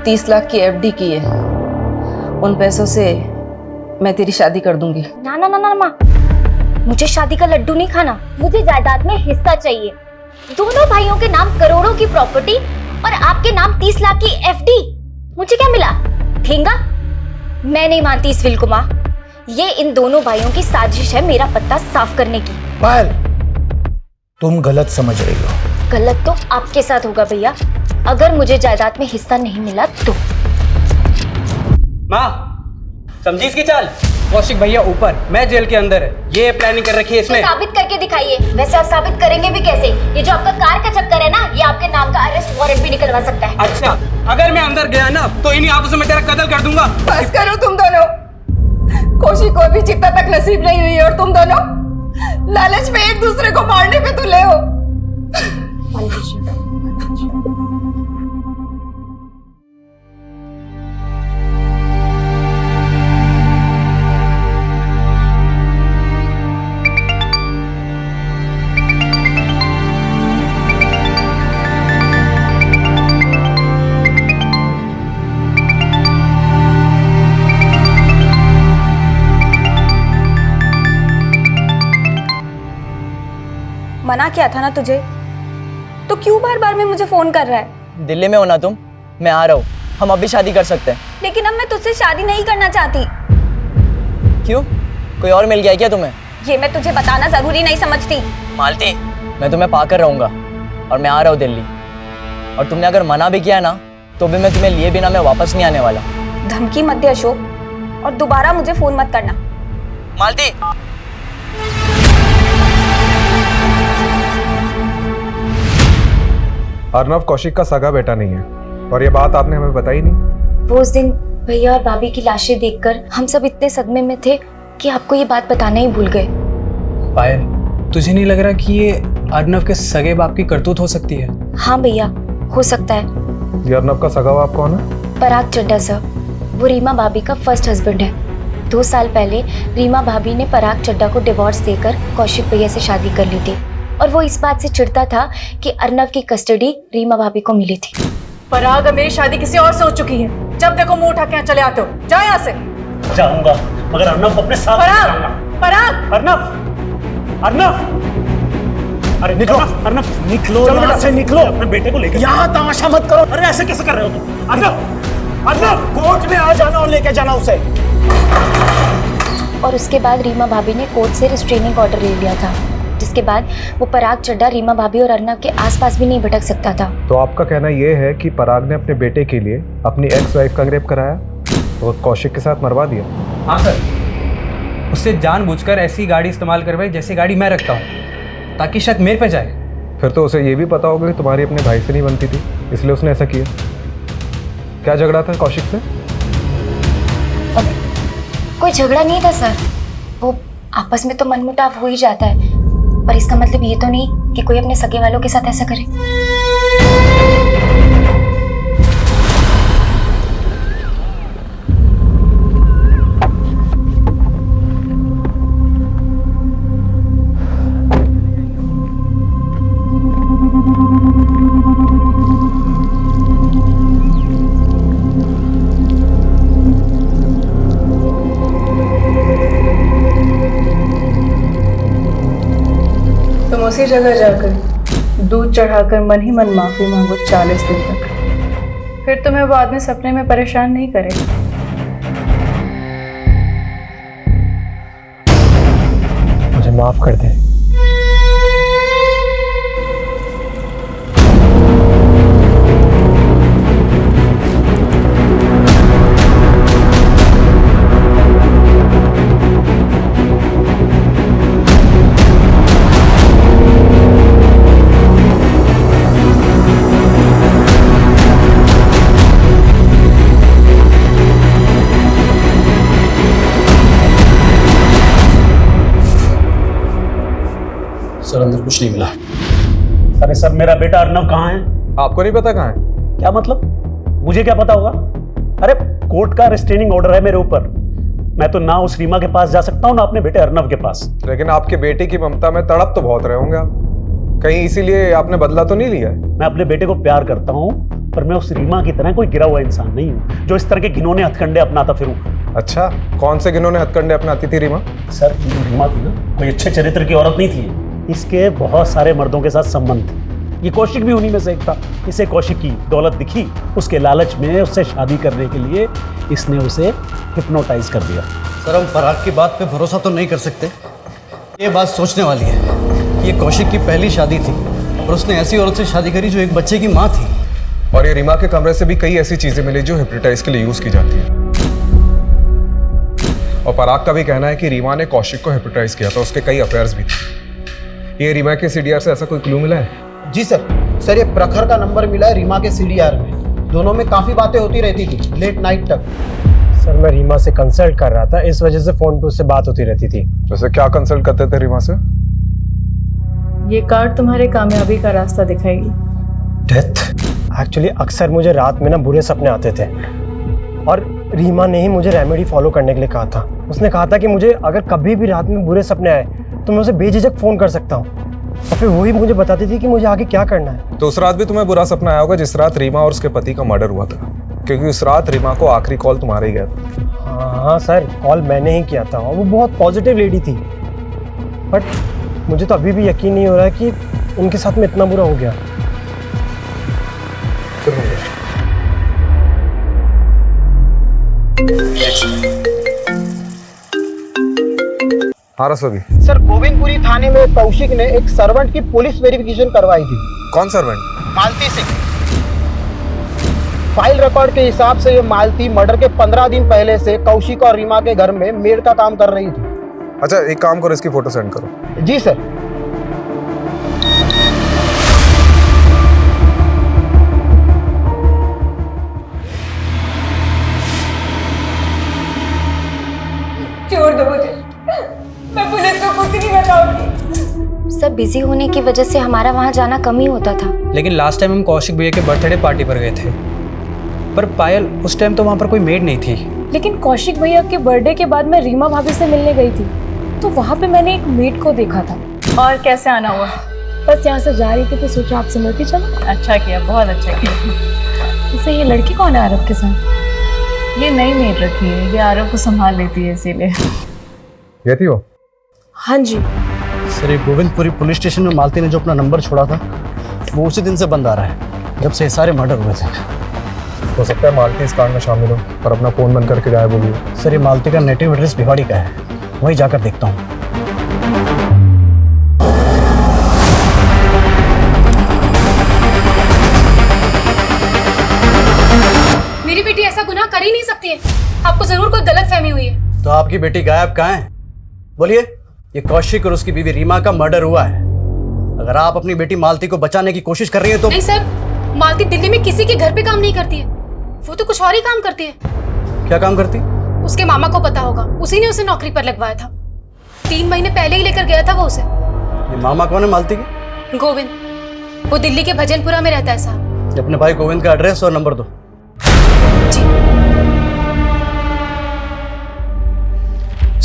30 लाख की एफडी की है। उन पैसों से मैं तेरी शादी कर दूंगी। ना ना ना ना माँ, मुझे शादी का लड्डू नहीं खाना, मुझे जायदाद में हिस्सा चाहिए। दोनों भाइयों के नाम करोड़ों की प्रॉपर्टी और आपके नाम 30 लाख की एफडी। मुझे क्या मिला? ठेंगा? मैं नहीं मानती इस विल को माँ। ये इन दोनों भाइयों की साजिश है मेरा पत्ता साफ करने की। पायल, तुम गलत समझ रही हो। गलत तो आपके साथ होगा भैया, अगर मुझे जायदाद में हिस्सा नहीं मिला तो। माँ, समझी इसकी चाल? कौशिक भैया ऊपर, मैं जेल के अंदर है। ये प्लानिंग कर रखी है इसने। तो साबित करके दिखाइए। वैसे आप साबित करेंगे भी कैसे? ये जो आपका कार का चक्कर है ना, ये आपके नाम का अरेस्ट वारंट भी निकलवा सकता है। अच्छा, अगर मैं अंदर गया ना तो इन्हीं हाथों से मैं तेरा कत्ल कर दूंगा। बस करो तुम दोनों। कौशिक को भी चिता तक नसीब नहीं हुई और तुम दोनों लालच में एक दूसरे को मारने पे तुले हो। मना किया था ना तुझे, तो क्यों बार बार में मुझे फोन कर रहा है? दिल्ली में हो ना तुम? मैं आ रहा हूँ, हम अभी शादी कर सकते हैं। लेकिन अब मैं तुझसे शादी नहीं करना चाहती। क्यों? कोई और मिल गया क्या तुम्हें? ये मैं तुझे बताना जरूरी नहीं समझती। मालती, मैं तुम्हें पाकर रहूंगा और मैं आ रहा हूँ दिल्ली। और तुमने अगर मना भी किया ना तो भी मैं तुम्हें लिए बिना मैं वापस नहीं आने वाला। धमकी मत दे अशोक, और दोबारा मुझे फोन मत करना। मालती, अर्नव कौशिक का सगा बेटा नहीं है और ये बात आपने हमें बताई नहीं। वो उस दिन भैया और भाभी की लाशें देखकर हम सब इतने सदमे में थे कि आपको ये बात बताना ही भूल गए। पायल, तुझे नहीं लग रहा कि ये अर्नव के सगे बाप की करतूत हो सकती है? हाँ भैया, हो सकता है। ये अर्नव का सगा बाप कौन है? पराग चड्ढा सर, वो रीमा भाभी का फर्स्ट हस्बैंड है। 2 साल पहले रीमा भाभी ने पराग चड्ढा को डिवोर्स देकर कौशिक भैया से शादी कर ली थी और वो इस बात से चिढ़ता था कि अर्नव की कस्टडी रीमा भाभी को मिली थी। पराग, मेरी शादी किसी और से हो चुकी है। जब देखो मुंह उठा के यहाँ चले आते हो। जाओ यहाँ से। जाऊंगा, मगर अर्नव को अपने साथ पराग, ले जाऊंगा। पराग, अर्नव, अर्नव, अरे निकलो, अर्नव निकलो, यहाँ से निकलो, अपने बेटे को लेकर। यहाँ तमाशा मत करो। अरे ऐसे कैसे कर रहे हो तुम? अर्नव, अर्नव, कोर्ट में आ जाना और लेके जाना उसे। और उसके बाद रीमा भाभी ने कोर्ट से रिस्ट्रेनिंग ऑर्डर ले लिया था, जिसके बाद वो पराग चड्ढा रीमा भाभी और अर्नव के आसपास भी नहीं भटक सकता था। तो आपका कहना यह है कि पराग ने अपने बेटे के लिए अपनी एक्स वाइफ का रेप कराया और कौशिक के साथ मरवा दिया? हाँ सर, उससे जानबूझकर ऐसी गाड़ी इस्तेमाल करवाई जैसी गाड़ी मैं रखता हूँ, ताकि शक मेरे पे जाए। फिर तो उसे ये भी पता होगा कि तुम्हारी अपने भाई से नहीं बनती थी, इसलिए उसने ऐसा किया। क्या झगड़ा था कौशिक से? कोई झगड़ा नहीं था सर, वो आपस में तो मनमुटाव हो ही जाता है, पर इसका मतलब ये तो नहीं कि कोई अपने सगे वालों के साथ ऐसा करे। तुम उसी जगह जाकर दूध चढ़ाकर मन ही मन माफी मांगो 40 दिन तक, फिर तुम्हें वो आदमी सपने में परेशान नहीं करेगा। मुझे माफ कर दे। सर अंदर कुछ नहीं मिला। अरे सर, मेरा बेटा अर्नव कहाँ है? आपको नहीं पता कहाँ है? क्या मतलब? मुझे क्या पता होगा? अरे कोर्ट का रिस्ट्रेनिंग ऑर्डर है मेरे ऊपर। मैं तो ना उस रीमा के पास जा सकता हूँ ना अपने बेटे अर्नव के पास। लेकिन आपके बेटे की ममता में तड़प तो बहुत रहे होंगे आप। कहीं इसीलिए आपने बदला तो नहीं लिया है? मैं अपने बेटे को प्यार करता हूँ, पर मैं उस रीमा की तरह कोई गिरा हुआ इंसान नहीं हूँ जो इस तरह के घिनौने हथकंडे अपनाता फिरूं। अच्छा, कौन से घिनौने हथकंडे अपनाती थी रीमा? सर, जो रीमा थी ना, कोई अच्छे चरित्र की औरत नहीं थी। इसके बहुत सारे मर्दों के साथ संबंध थे। ये कौशिक भी उन्हीं में से एक था। इसे कौशिक की दौलत दिखी, उसके लालच में उससे शादी करने के लिए इसने उसे हिप्नोटाइज कर दिया। सर, हम फराग की बात पे भरोसा तो नहीं कर सकते। ये बात सोचने वाली है कि ये कौशिक की पहली शादी थी और उसने ऐसी औरत से शादी करी जो एक बच्चे की माँ थी। और ये रीमा के कमरे से भी कई ऐसी चीजें मिली जो हिप्नोटाइज के लिए यूज की जाती है। और पराग का भी कहना है कि रीमा ने कौशिक को हिप्नोटाइज किया था, उसके कई अफेयर्स भी थे। ये रीमा के सीडीआर से ऐसा कोई क्लू मिला है? जी सर, ये प्रखर का नंबर मिला है रीमा के सीडीआर में। दोनों में काफी बातें होती रहती थी लेट नाइट तक। सर, मैं रीमा से कंसल्ट कर रहा था, इस वजह से फोन पे उससे बात होती रहती थी। वैसे क्या कंसल्ट करते थे रीमा से? ये कार्ड तुम्हारे कामयाबी का रास्ता दिखाएगी। डेथ? एक्चुअली अक्सर मुझे रात में ना बुरे सपने आते थे और रीमा ने ही मुझे रेमेडी फॉलो करने के लिए कहा था। उसने कहा था कि मुझे अगर कभी भी रात में बुरे सपने आए तो मैं उसे बेझिझक फ़ोन कर सकता हूँ और फिर वही मुझे बताती थी कि मुझे आगे क्या करना है। तो उस रात भी तुम्हें बुरा सपना आया होगा जिस रात रीमा और उसके पति का मर्डर हुआ था, क्योंकि उस रात रीमा को आखिरी कॉल तुम्हारे ही गया था। हाँ सर, कॉल मैंने ही किया था और वो बहुत पॉजिटिव लेडी थी, बट मुझे तो अभी भी यकीन नहीं हो रहा है कि उनके साथ में इतना बुरा हो गया। हाँ रसोगी। सर, गोविंदपुरी थाने में कौशिक ने एक सर्वेंट की पुलिस वेरिफिकेशन करवाई थी। कौन सर्वेंट? मालती सिंह। फाइल रिकॉर्ड के हिसाब से ये मालती मर्डर के 15 दिन पहले से कौशिक और रीमा के घर में मेड का काम कर रही थी। अच्छा, एक काम करो, इसकी फोटो सेंड करो। जी सर। छोड़ दो मुझे, मैं पुलिस को कुछ नहीं बताऊंगी। सब बिजी होने की वजह से हमारा वहाँ जाना कम ही होता था। लेकिन लास्ट टाइम हम कौशिक भैया के बर्थडे पार्टी पर गए थे, पर पायल उस टाइम तो वहाँ पर कोई मेड नहीं थी। लेकिन कौशिक भैया के बर्थडे के बाद मैं रीमा भाभी से मिलने गई थी, तो वहाँ पे मैंने एक मेड को देखा था। और कैसे आना हुआ? बस यहाँ से जा रही थी तो सोचा आपसे मिलती चलो। अच्छा किया, बहुत अच्छा किया। वैसे ये लड़की कौन है आरव के साथ? ये नई मेड रखी है, ये आरव को संभाल लेती है इसीलिए। ये थी वो? हाँ जी सर, ये गोविंदपुरी पुलिस स्टेशन में मालती ने जो अपना नंबर छोड़ा था वो उसी दिन से बंद आ रहा है जब से ये सारे मर्डर हुए थे। हो सकता है मालती इस कांड में शामिल हो और अपना फोन बंद करके गायब हो गई। सर, ये मालती का नेटिव एड्रेस भिवाड़ी का है, वहीं जाकर देखता हूँ। मेरी बेटी ऐसा गुनाह कर ही नहीं सकती है। आपको जरूर कोई गलतफहमी हुई है। तो आपकी बेटी गायब कहाँ है? बोलिए। ये कौशिक और उसकी बीवी रीमा का मर्डर हुआ है। अगर आप अपनी बेटी मालती को बचाने की कोशिश कर रही हैं तो। नहीं सर, मालती दिल्ली में किसी के घर पे काम नहीं करती है, वो तो कुछ और ही काम करती है। क्या काम करती? उसके मामा को पता होगा, उसी ने उसे नौकरी पर लगवाया था। 3 महीने पहले ही लेकर गया था वो उसे। ये मामा कौन है मालती की? गोविंद, वो दिल्ली के भजनपुरा में रहता है साहब। अपने भाई गोविंद का एड्रेस और नंबर दो।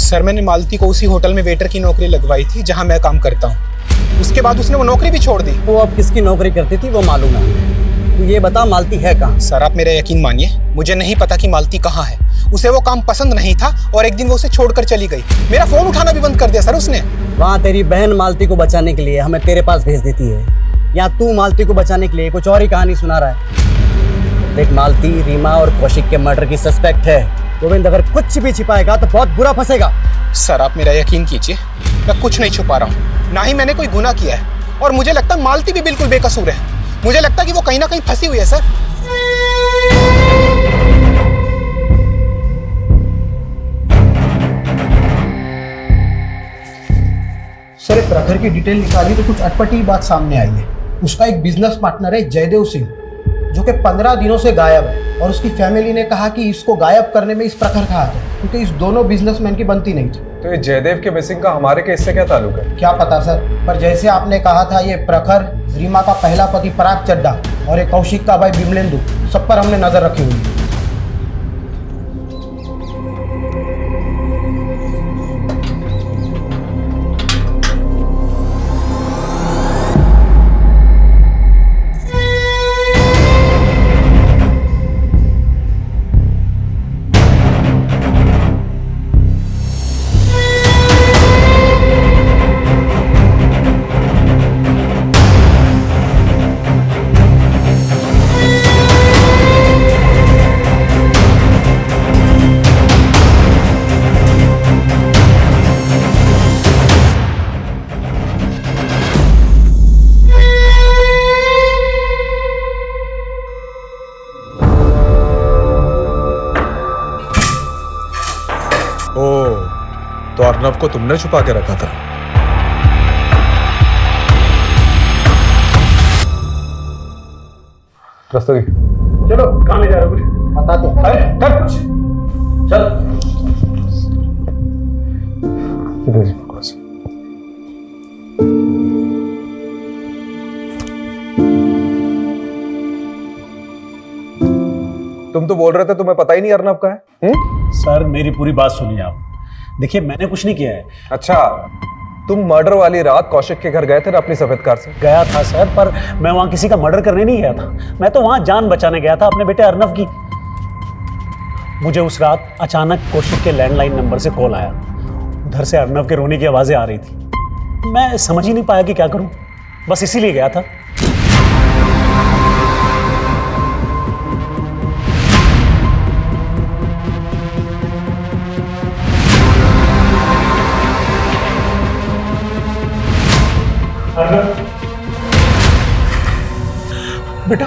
सर, मैंने मालती को उसी होटल में वेटर की नौकरी लगवाई थी जहां मैं काम करता हूं। उसके बाद उसने वो नौकरी भी छोड़ दी। वो अब किसकी नौकरी करती थी वो मालूम है। तू ये बता मालती है कहाँ? सर, आप मेरा यकीन मानिए, मुझे नहीं पता कि मालती कहाँ है। उसे वो काम पसंद नहीं था और एक दिन वो उसे छोड़कर चली गई। मेरा फोन उठाना भी बंद कर दिया सर उसने। वहाँ तेरी बहन मालती को बचाने के लिए हमें तेरे पास भेज देती है, या तू मालती को बचाने के लिए कुछ और ही कहानी सुना रहा है। देख, मालती रीमा और कौशिक के मर्डर की सस्पेक्ट है। गोविंद अगर कुछ भी छिपाएगा तो बहुत बुरा फंसेगा। सर, आप मेरा यकीन कीजिए, मैं कुछ नहीं छुपा रहा हूँ, ना ही मैंने कोई गुनाह किया है। और मुझे लगता है मालती भी बिल्कुल बेकसूर है। मुझे लगता है कि वो कहीं ना कहीं फंसी हुई है सर। सर, प्रखर की डिटेल निकाली तो कुछ अटपटी बात सामने आई है। उसका एक बिजनेस पार्टनर है जयदेव सिंह, जो कि 15 दिनों से गायब है, और उसकी फैमिली ने कहा कि इसको गायब करने में इस प्रखर का हाथ है, क्योंकि इस दोनों बिजनेसमैन की बनती नहीं थी। तो ये जयदेव के मिसिंग का हमारे केस से क्या ताल्लुक है? क्या पता सर, पर जैसे आपने कहा था, ये प्रखर, रीमा का पहला पति पराग चड्डा और एक कौशिक का भाई विमलेंदु, सब पर हमने नजर रखी हुई है। तो अर्नव को तुमने छुपा के रखा था। रस्तोगी चलो, कहाँ ले जा रहे हो? कुछ बताते चल। तुम तो बोल रहे थे तुम्हें पता ही नहीं अर्नव का है। सर मेरी पूरी बात सुनिए आप। देखिए मैंने कुछ नहीं किया है। अच्छा, तुम मर्डर वाली रात कौशिक के घर गए थे ना अपनी सफेद कार से? गया था सर, पर मैं वहां किसी का मर्डर करने नहीं गया था। मैं तो वहां जान बचाने गया था अपने बेटे अर्नव की। मुझे उस रात अचानक कौशिक के लैंडलाइन नंबर से कॉल आया। उधर से अर्नव के रोने की आवाजें आ रही थी। मैं समझ ही नहीं पाया कि क्या करूं, बस इसीलिए गया था। बेटा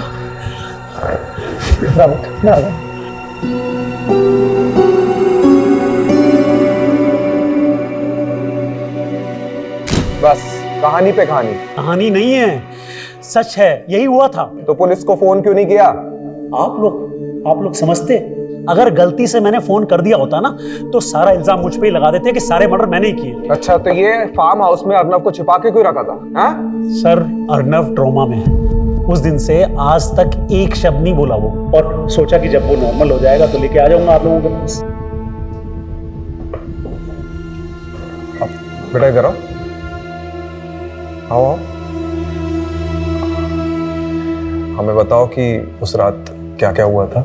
बस कहानी पे कहानी। कहानी नहीं है, सच है, यही हुआ था। तो पुलिस को फोन क्यों नहीं किया? आप लोग समझते, अगर गलती से मैंने फोन कर दिया होता ना तो सारा इल्जाम मुझ पे ही लगा देते कि सारे मर्डर मैंने ही किए। अच्छा, तो ये फार्म हाउस में अर्नव को छिपा के क्यों रखा था? हाँ? सर अर्नव ट्रॉमा में है। उस दिन से आज तक एक शब्द नहीं बोला वो, और सोचा कि जब वो नॉर्मल हो जाएगा तो लेके आ जाऊंगा आप लोगों के पास। बेटा इधर आओ, आओ। हमें बताओ कि उस रात क्या क्या हुआ था।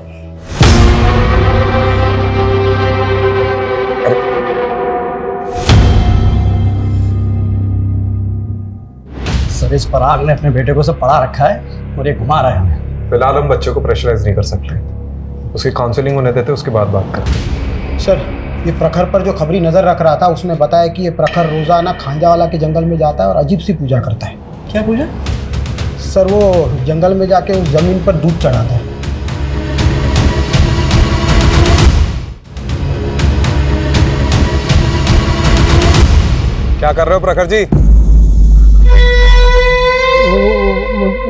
सर इस पराग ने अपने बेटे को सब पढ़ा रखा है और ये घुमा रहा है हमें। फिलहाल हम बच्चे को प्रेशराइज नहीं कर सकते, उसकी काउंसलिंग होने देते, उसके बाद बात करते। सर ये प्रखर पर जो खबरी नजर रख रहा था उसने बताया कि ये प्रखर रोजाना खांजावाला के जंगल में जाता है और अजीब सी पूजा करता है। क्या पूजा? सर वो जंगल में जाके उस जमीन पर दूध चढ़ाता है। क्या कर रहे हो प्रखर जी?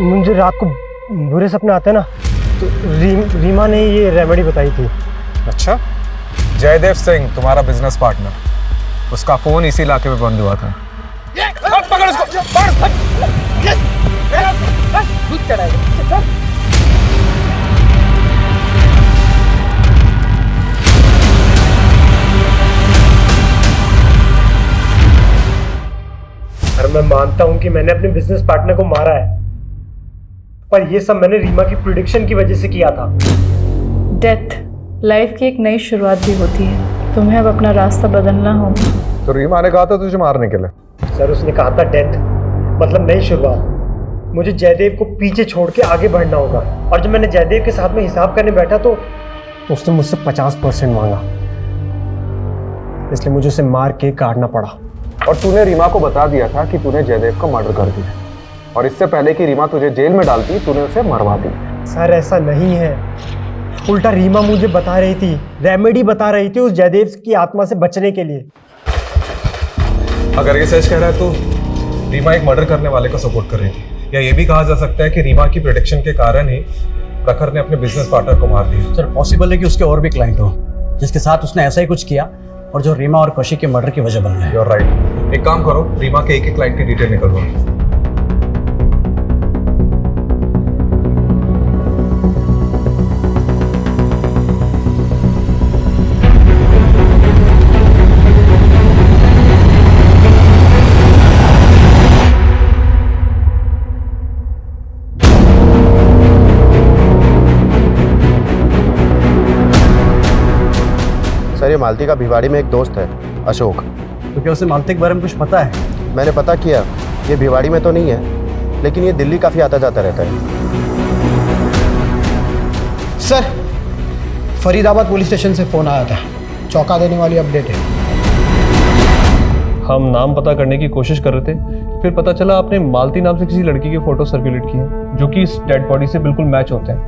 मुझे रात को बुरे सपने आते हैं ना, तो रीमा ने ये रेमेडी बताई थी। अच्छा, जयदेव सिंह तुम्हारा बिजनेस पार्टनर, उसका फोन इसी इलाके में बंद हुआ था। पकड़ उसको, दूध चढ़ाएगा। मैं मानता हूं कि मैंने अपने बिजनेस पार्टनर को मारा है, पर यह सब मैंने रीमा की प्रेडिक्शन की वजह से किया था। डेथ लाइफ की एक नई शुरुआत भी होती है, तुम्हें अब अपना रास्ता बदलना होगा। तो रीमा ने कहा था तुझे मारने के लिए। सर उसने कहा था डेथ मतलब नई शुरुआत। मुझे जयदेव को पीछे छोड़ के आगे बढ़ना होगा, और जब मैंने जयदेव के साथ में हिसाब करने बैठा तो उसने मुझसे 50% मांगा, इसलिए मुझे उसे मार के काटना पड़ा। और तूने रीमा को बता दिया था कि तूने जयदेव का मर्डर कर दिया, और इससे पहले कि रीमा तुझे जेल में डालती तूने उसे मरवा दिया। सर ऐसा नहीं है, उल्टा रीमा मुझे बता रही थी, रेमेडी बता रही थी उस जयदेव की आत्मा से बचने के लिए। अगर ये सच कह रहा है तो रीमा एक मर्डर करने वाले को सपोर्ट कर रही थी, या ये भी कहा जा सकता है कि रीमा की प्रेडिक्शन के कारण ही प्रखर ने अपने बिजनेस पार्टनर को मार दिया। सर पॉसिबल है कि उसके और भी क्लाइंट हो जिसके साथ उसने ऐसा ही कुछ किया और जो रीमा और कौशिक के मर्डर की वजह बन गया है। You're right. एक काम करो, रीमा के एक क्लाइंट की डिटेल निकलवाओ। सर ये मालती का भिवाड़ी में एक दोस्त है अशोक। तो क्या उसे मालती के बारे में कुछ पता है? मैंने पता किया, ये भिवाड़ी में तो नहीं है, लेकिन ये दिल्ली काफ़ी आता जाता रहता है। सर फरीदाबाद पुलिस स्टेशन से फ़ोन आया था, चौंका देने वाली अपडेट है। हम नाम पता करने की कोशिश कर रहे थे, फिर पता चला आपने मालती नाम से किसी लड़की के फोटो सर्कुलेट किए जो कि इस डेड बॉडी से बिल्कुल मैच होते हैं।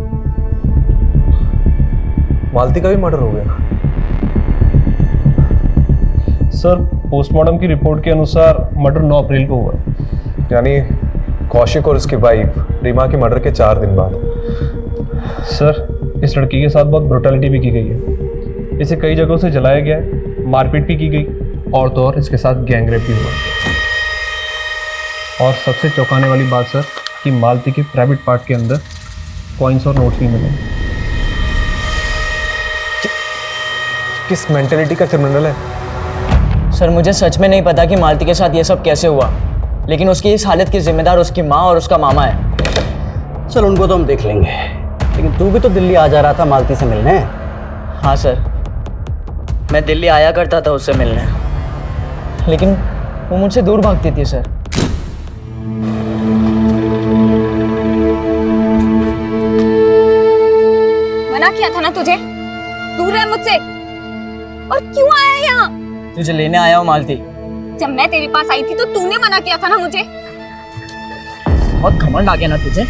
मालती का भी मर्डर हो गया? सर पोस्टमार्टम की रिपोर्ट के अनुसार मर्डर 9 अप्रैल को हुआ। यानी कौशिक और उसकी वाइफ रीमा के मर्डर के 4 दिन बाद। सर इस लड़की के साथ बहुत ब्रुटलिटी भी की गई है। इसे कई जगहों से जलाया गया है, मारपीट भी की गई और तो और इसके साथ गैंगरेप भी हुआ। और सबसे चौंकाने वाली बात सर कि मालती के प्राइवेट पार्ट के अंदर कॉइन्स और नोट्स भी मिले। किस मेंटेलिटी का क्रिमिनल है? सर मुझे सच में नहीं पता कि मालती के साथ ये सब कैसे हुआ, लेकिन उसकी इस हालत की जिम्मेदार उसकी माँ और उसका मामा है। चल उनको तो हम देख लेंगे, लेकिन तू भी तो दिल्ली आ जा रहा था मालती से मिलने। हाँ सर, मैं दिल्ली आया करता था उससे मिलने, लेकिन वो मुझसे दूर भागती थी सर। मना किया था ना तुझे, दूर रह मुझसे। और क्यों आया यहाँ? तुझे लेने आया हूँ मालती। जब मैं तेरे पास आई थी तो तूने मना किया था ना मुझे। बहुत घमंड आ गया ना तुझे।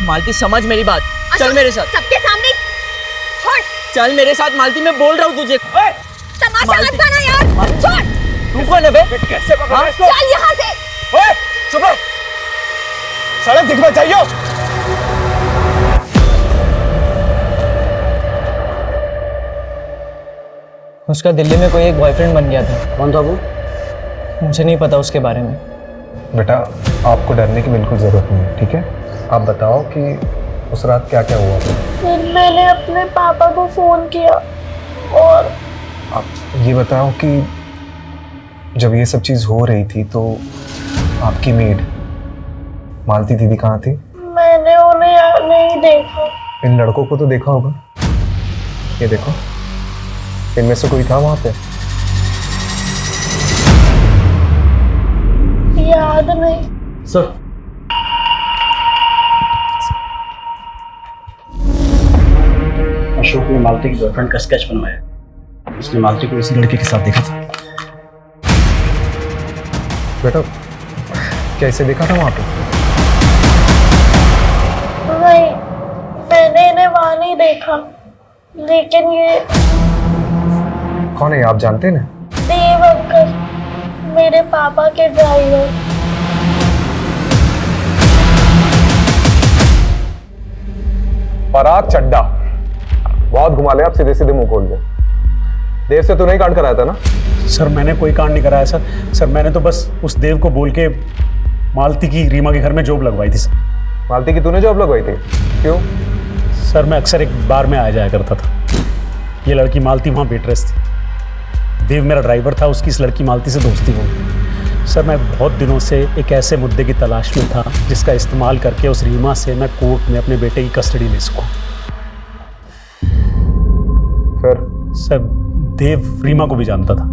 मालती समझ मेरी बात, चल मेरे साथ। सबके सामने छोड़। चल मेरे साथ मालती, मैं बोल रहा हूँ तुझे। तमाशा मत बना यार, छोड़। तू कौन है बे? कैसे पकड़ रहा है इसको? चल यहाँ से। ओए चुप रहो, सड़क दिखना चाहिए। उसका दिल्ली में कोई एक बॉयफ्रेंड बन गया था। कौन था वो? मुझे नहीं पता उसके बारे में। बेटा आपको डरने की बिल्कुल जरूरत नहीं है, ठीक है? आप बताओ कि उस रात क्या क्या हुआ था? फिर मैंने अपने पापा को फोन किया और आप ये बताओ कि जब ये सब चीज हो रही थी तो आपकी मेड मालती दीदी कहाँ थी? मैंने उन्हें नहीं देखा। इन लड़कों को तो देखा होगा। ये देखो, इनमें से कोई था वहां पे? याद नहीं सर। अशोक ने मालती की गर्लफ्रेंड का स्केच बनवाया। उसने मालती को इसी लड़के के साथ देखा था। बेटा कैसे देखा था वहां पे? नहीं, मैंने इन्हें वहां नहीं देखा, लेकिन ये कौन है आप जानते हैं ना? देव अंकल, मेरे पापा के ड्राइवर। पराग चड्डा, बहुत घुमा ले आप, सीधे सीधे मुंह खोल दे। देव से तूने ही कांड कराया था ना? सर मैंने कोई कांड नहीं कराया सर। सर मैंने तो बस उस देव को बोल के मालती की रीमा के घर में जॉब लगवाई थी सर। मालती की तूने जॉब लगवाई थी? क्यों? सर मैं अक्सर एक बार में आ जाया करता था। ये लड़की मालती वहाँ वेट्रेस थी। देव मेरा ड्राइवर था, उसकी इस लड़की मालती से दोस्ती हो गई। सर मैं बहुत दिनों से एक ऐसे मुद्दे की तलाश में था जिसका इस्तेमाल करके उस रीमा से मैं कोर्ट में अपने बेटे की कस्टडी ले सकूं। फिर? सर देव रीमा को भी जानता था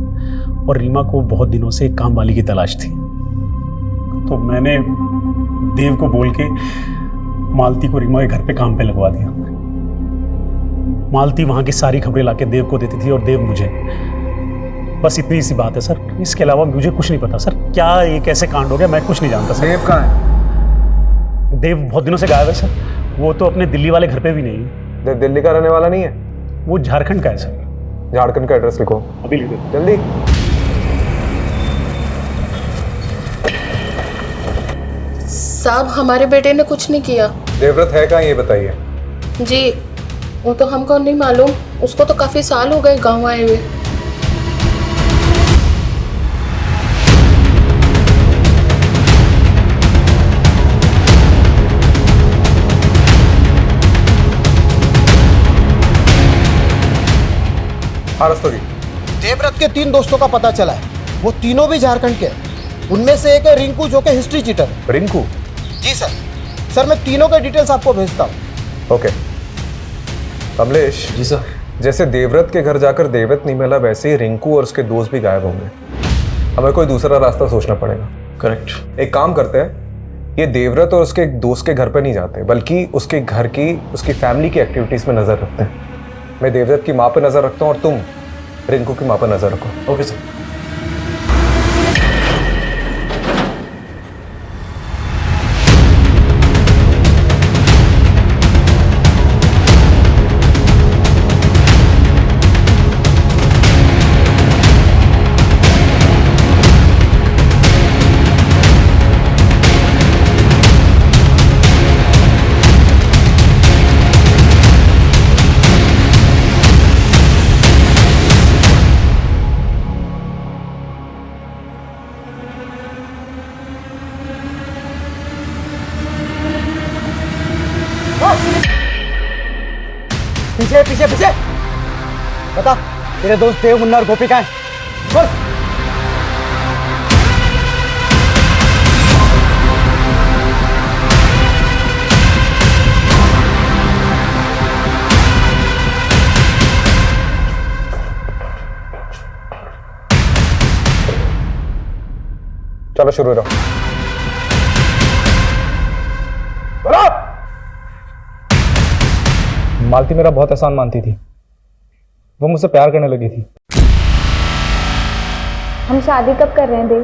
और रीमा को बहुत दिनों से एक काम वाली की तलाश थी। तो मैंने देव को बोल के मालती को रीमा के घर पे काम पे लगवा दिया। मालती वहाँ की सारी खबरें लाके देव को देती थी और देव मुझे। बस इतनी सी बात है सर, इसके अलावा मुझे कुछ नहीं पता सर। क्या ये कैसे कांड हो गया मैं कुछ नहीं जानता सर। देव कहाँ है? देव बहुत दिनों से गायब है सर। वो तो अपने दिल्ली वाले घर पे भी नहीं है। देव दिल्ली का रहने वाला नहीं है? वो झारखंड का है सर। झारखंड का एड्रेस लिखो। अभी लिख दो जल्दी। साहब हमारे बेटे ने कुछ नहीं किया। देवव्रत है कहाँ ये बताइए। जी वो तो हमको नहीं मालूम, उसको तो काफी साल हो गए गांव आए हुए। देवव्रत के 3 दोस्तों का पता चला है, वो तीनों भी झारखंड के हैं। उनमें से एक है रिंकू जो कि हिस्ट्री चीटर है। रिंकू? जी सर। सर मैं तीनों के डिटेल्स आपको भेजता हूँ। ओके। कमलेश। जी सर। जैसे देवव्रत के घर जाकर देवव्रत नहीं मिला, वैसे ही रिंकू और उसके दोस्त भी गायब होंगे। हमें कोई दूसरा रास्ता सोचना पड़ेगा। करेक्ट। एक काम करते हैं, ये देवव्रत और उसके दोस्त के घर पर नहीं जाते, बल्कि उसके घर की, उसकी फैमिली की एक्टिविटीज में नजर रखते हैं। मैं देवव्रत की माँ पे नजर रखता हूँ और तुम रिंकू की माँ पर नजर रखो। Okay sir. तेरे दोस्त देव, मुन्ना और गोपी कहाँ हैं? बोल। चलो शुरू करो। मालती मेरा बहुत एहसान मानती थी, वो मुझसे प्यार करने लगी थी। हम शादी कब कर रहे हैं देव?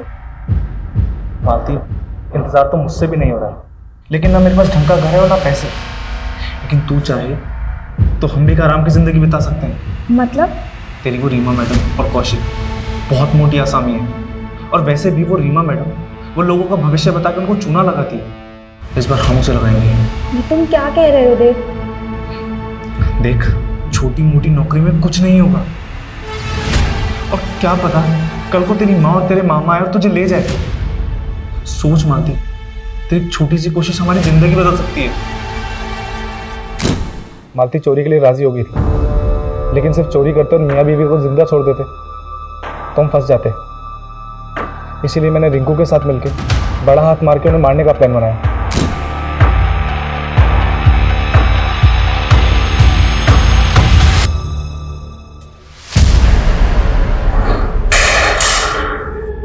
मालती, इंतजार तो मुझसे भी नहीं हो रहा है, लेकिन ना मेरे पास ढंग का घर है और ना पैसे। लेकिन तू चाहे तो हम भी एक आराम की जिंदगी बिता सकते हैं। मतलब? तेरी वो रीमा मैडम और कौशिक बहुत मोटी आसामी है, और वैसे भी वो रीमा मैडम वो लोगों का भविष्य बता के उनको चूना लगाती है। इस बार हम उसे लगाएंगे। ये तुम क्या कह रहे हो देव? देख, छोटी मोटी नौकरी में कुछ नहीं होगा, और क्या पता कल को तेरी माँ और तेरे मामा आए और तुझे ले जाए। सोच मालती, तेरी छोटी सी कोशिश हमारी जिंदगी बदल सकती है। मालती चोरी के लिए राजी हो गई थी, लेकिन सिर्फ चोरी करते और मियाँ बीवी को जिंदा छोड़ देते तो हम फंस जाते। इसीलिए मैंने रिंकू के साथ मिलकर बड़ा हाथ मार के उन्हें मारने का प्लान बनाया।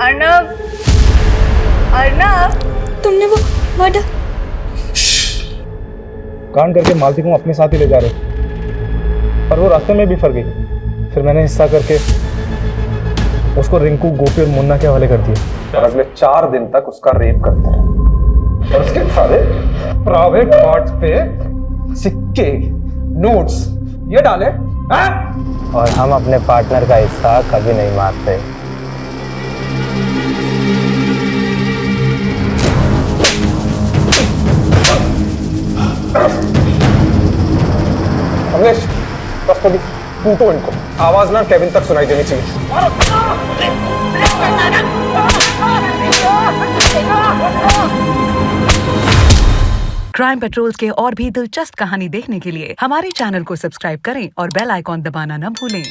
अर्नव, अर्नव, तुमने वो मर्डर कांड करके मालती को अपने साथ ही ले जा रहे, पर वो रास्ते में भी फंस गई। फिर मैंने हिस्सा करके उसको रिंकू, गोपी और मुन्ना के हवाले कर दिया, और अगले 4 दिन तक उसका रेप करते रहे। और उसके सारे प्राइवेट पार्ट्स पे सिक्के, नोट्स ये डाले। और हम अपने पार्टनर का हिस्सा कभी नहीं मारते। अवनेश, बस तो टूटो इनको, आवाज ना केविन तक सुनाई देनी चाहिए। क्राइम पेट्रोल्स के और भी दिलचस्प कहानी देखने के लिए हमारे चैनल को सब्सक्राइब करें और बेल आइकॉन दबाना न भूलें।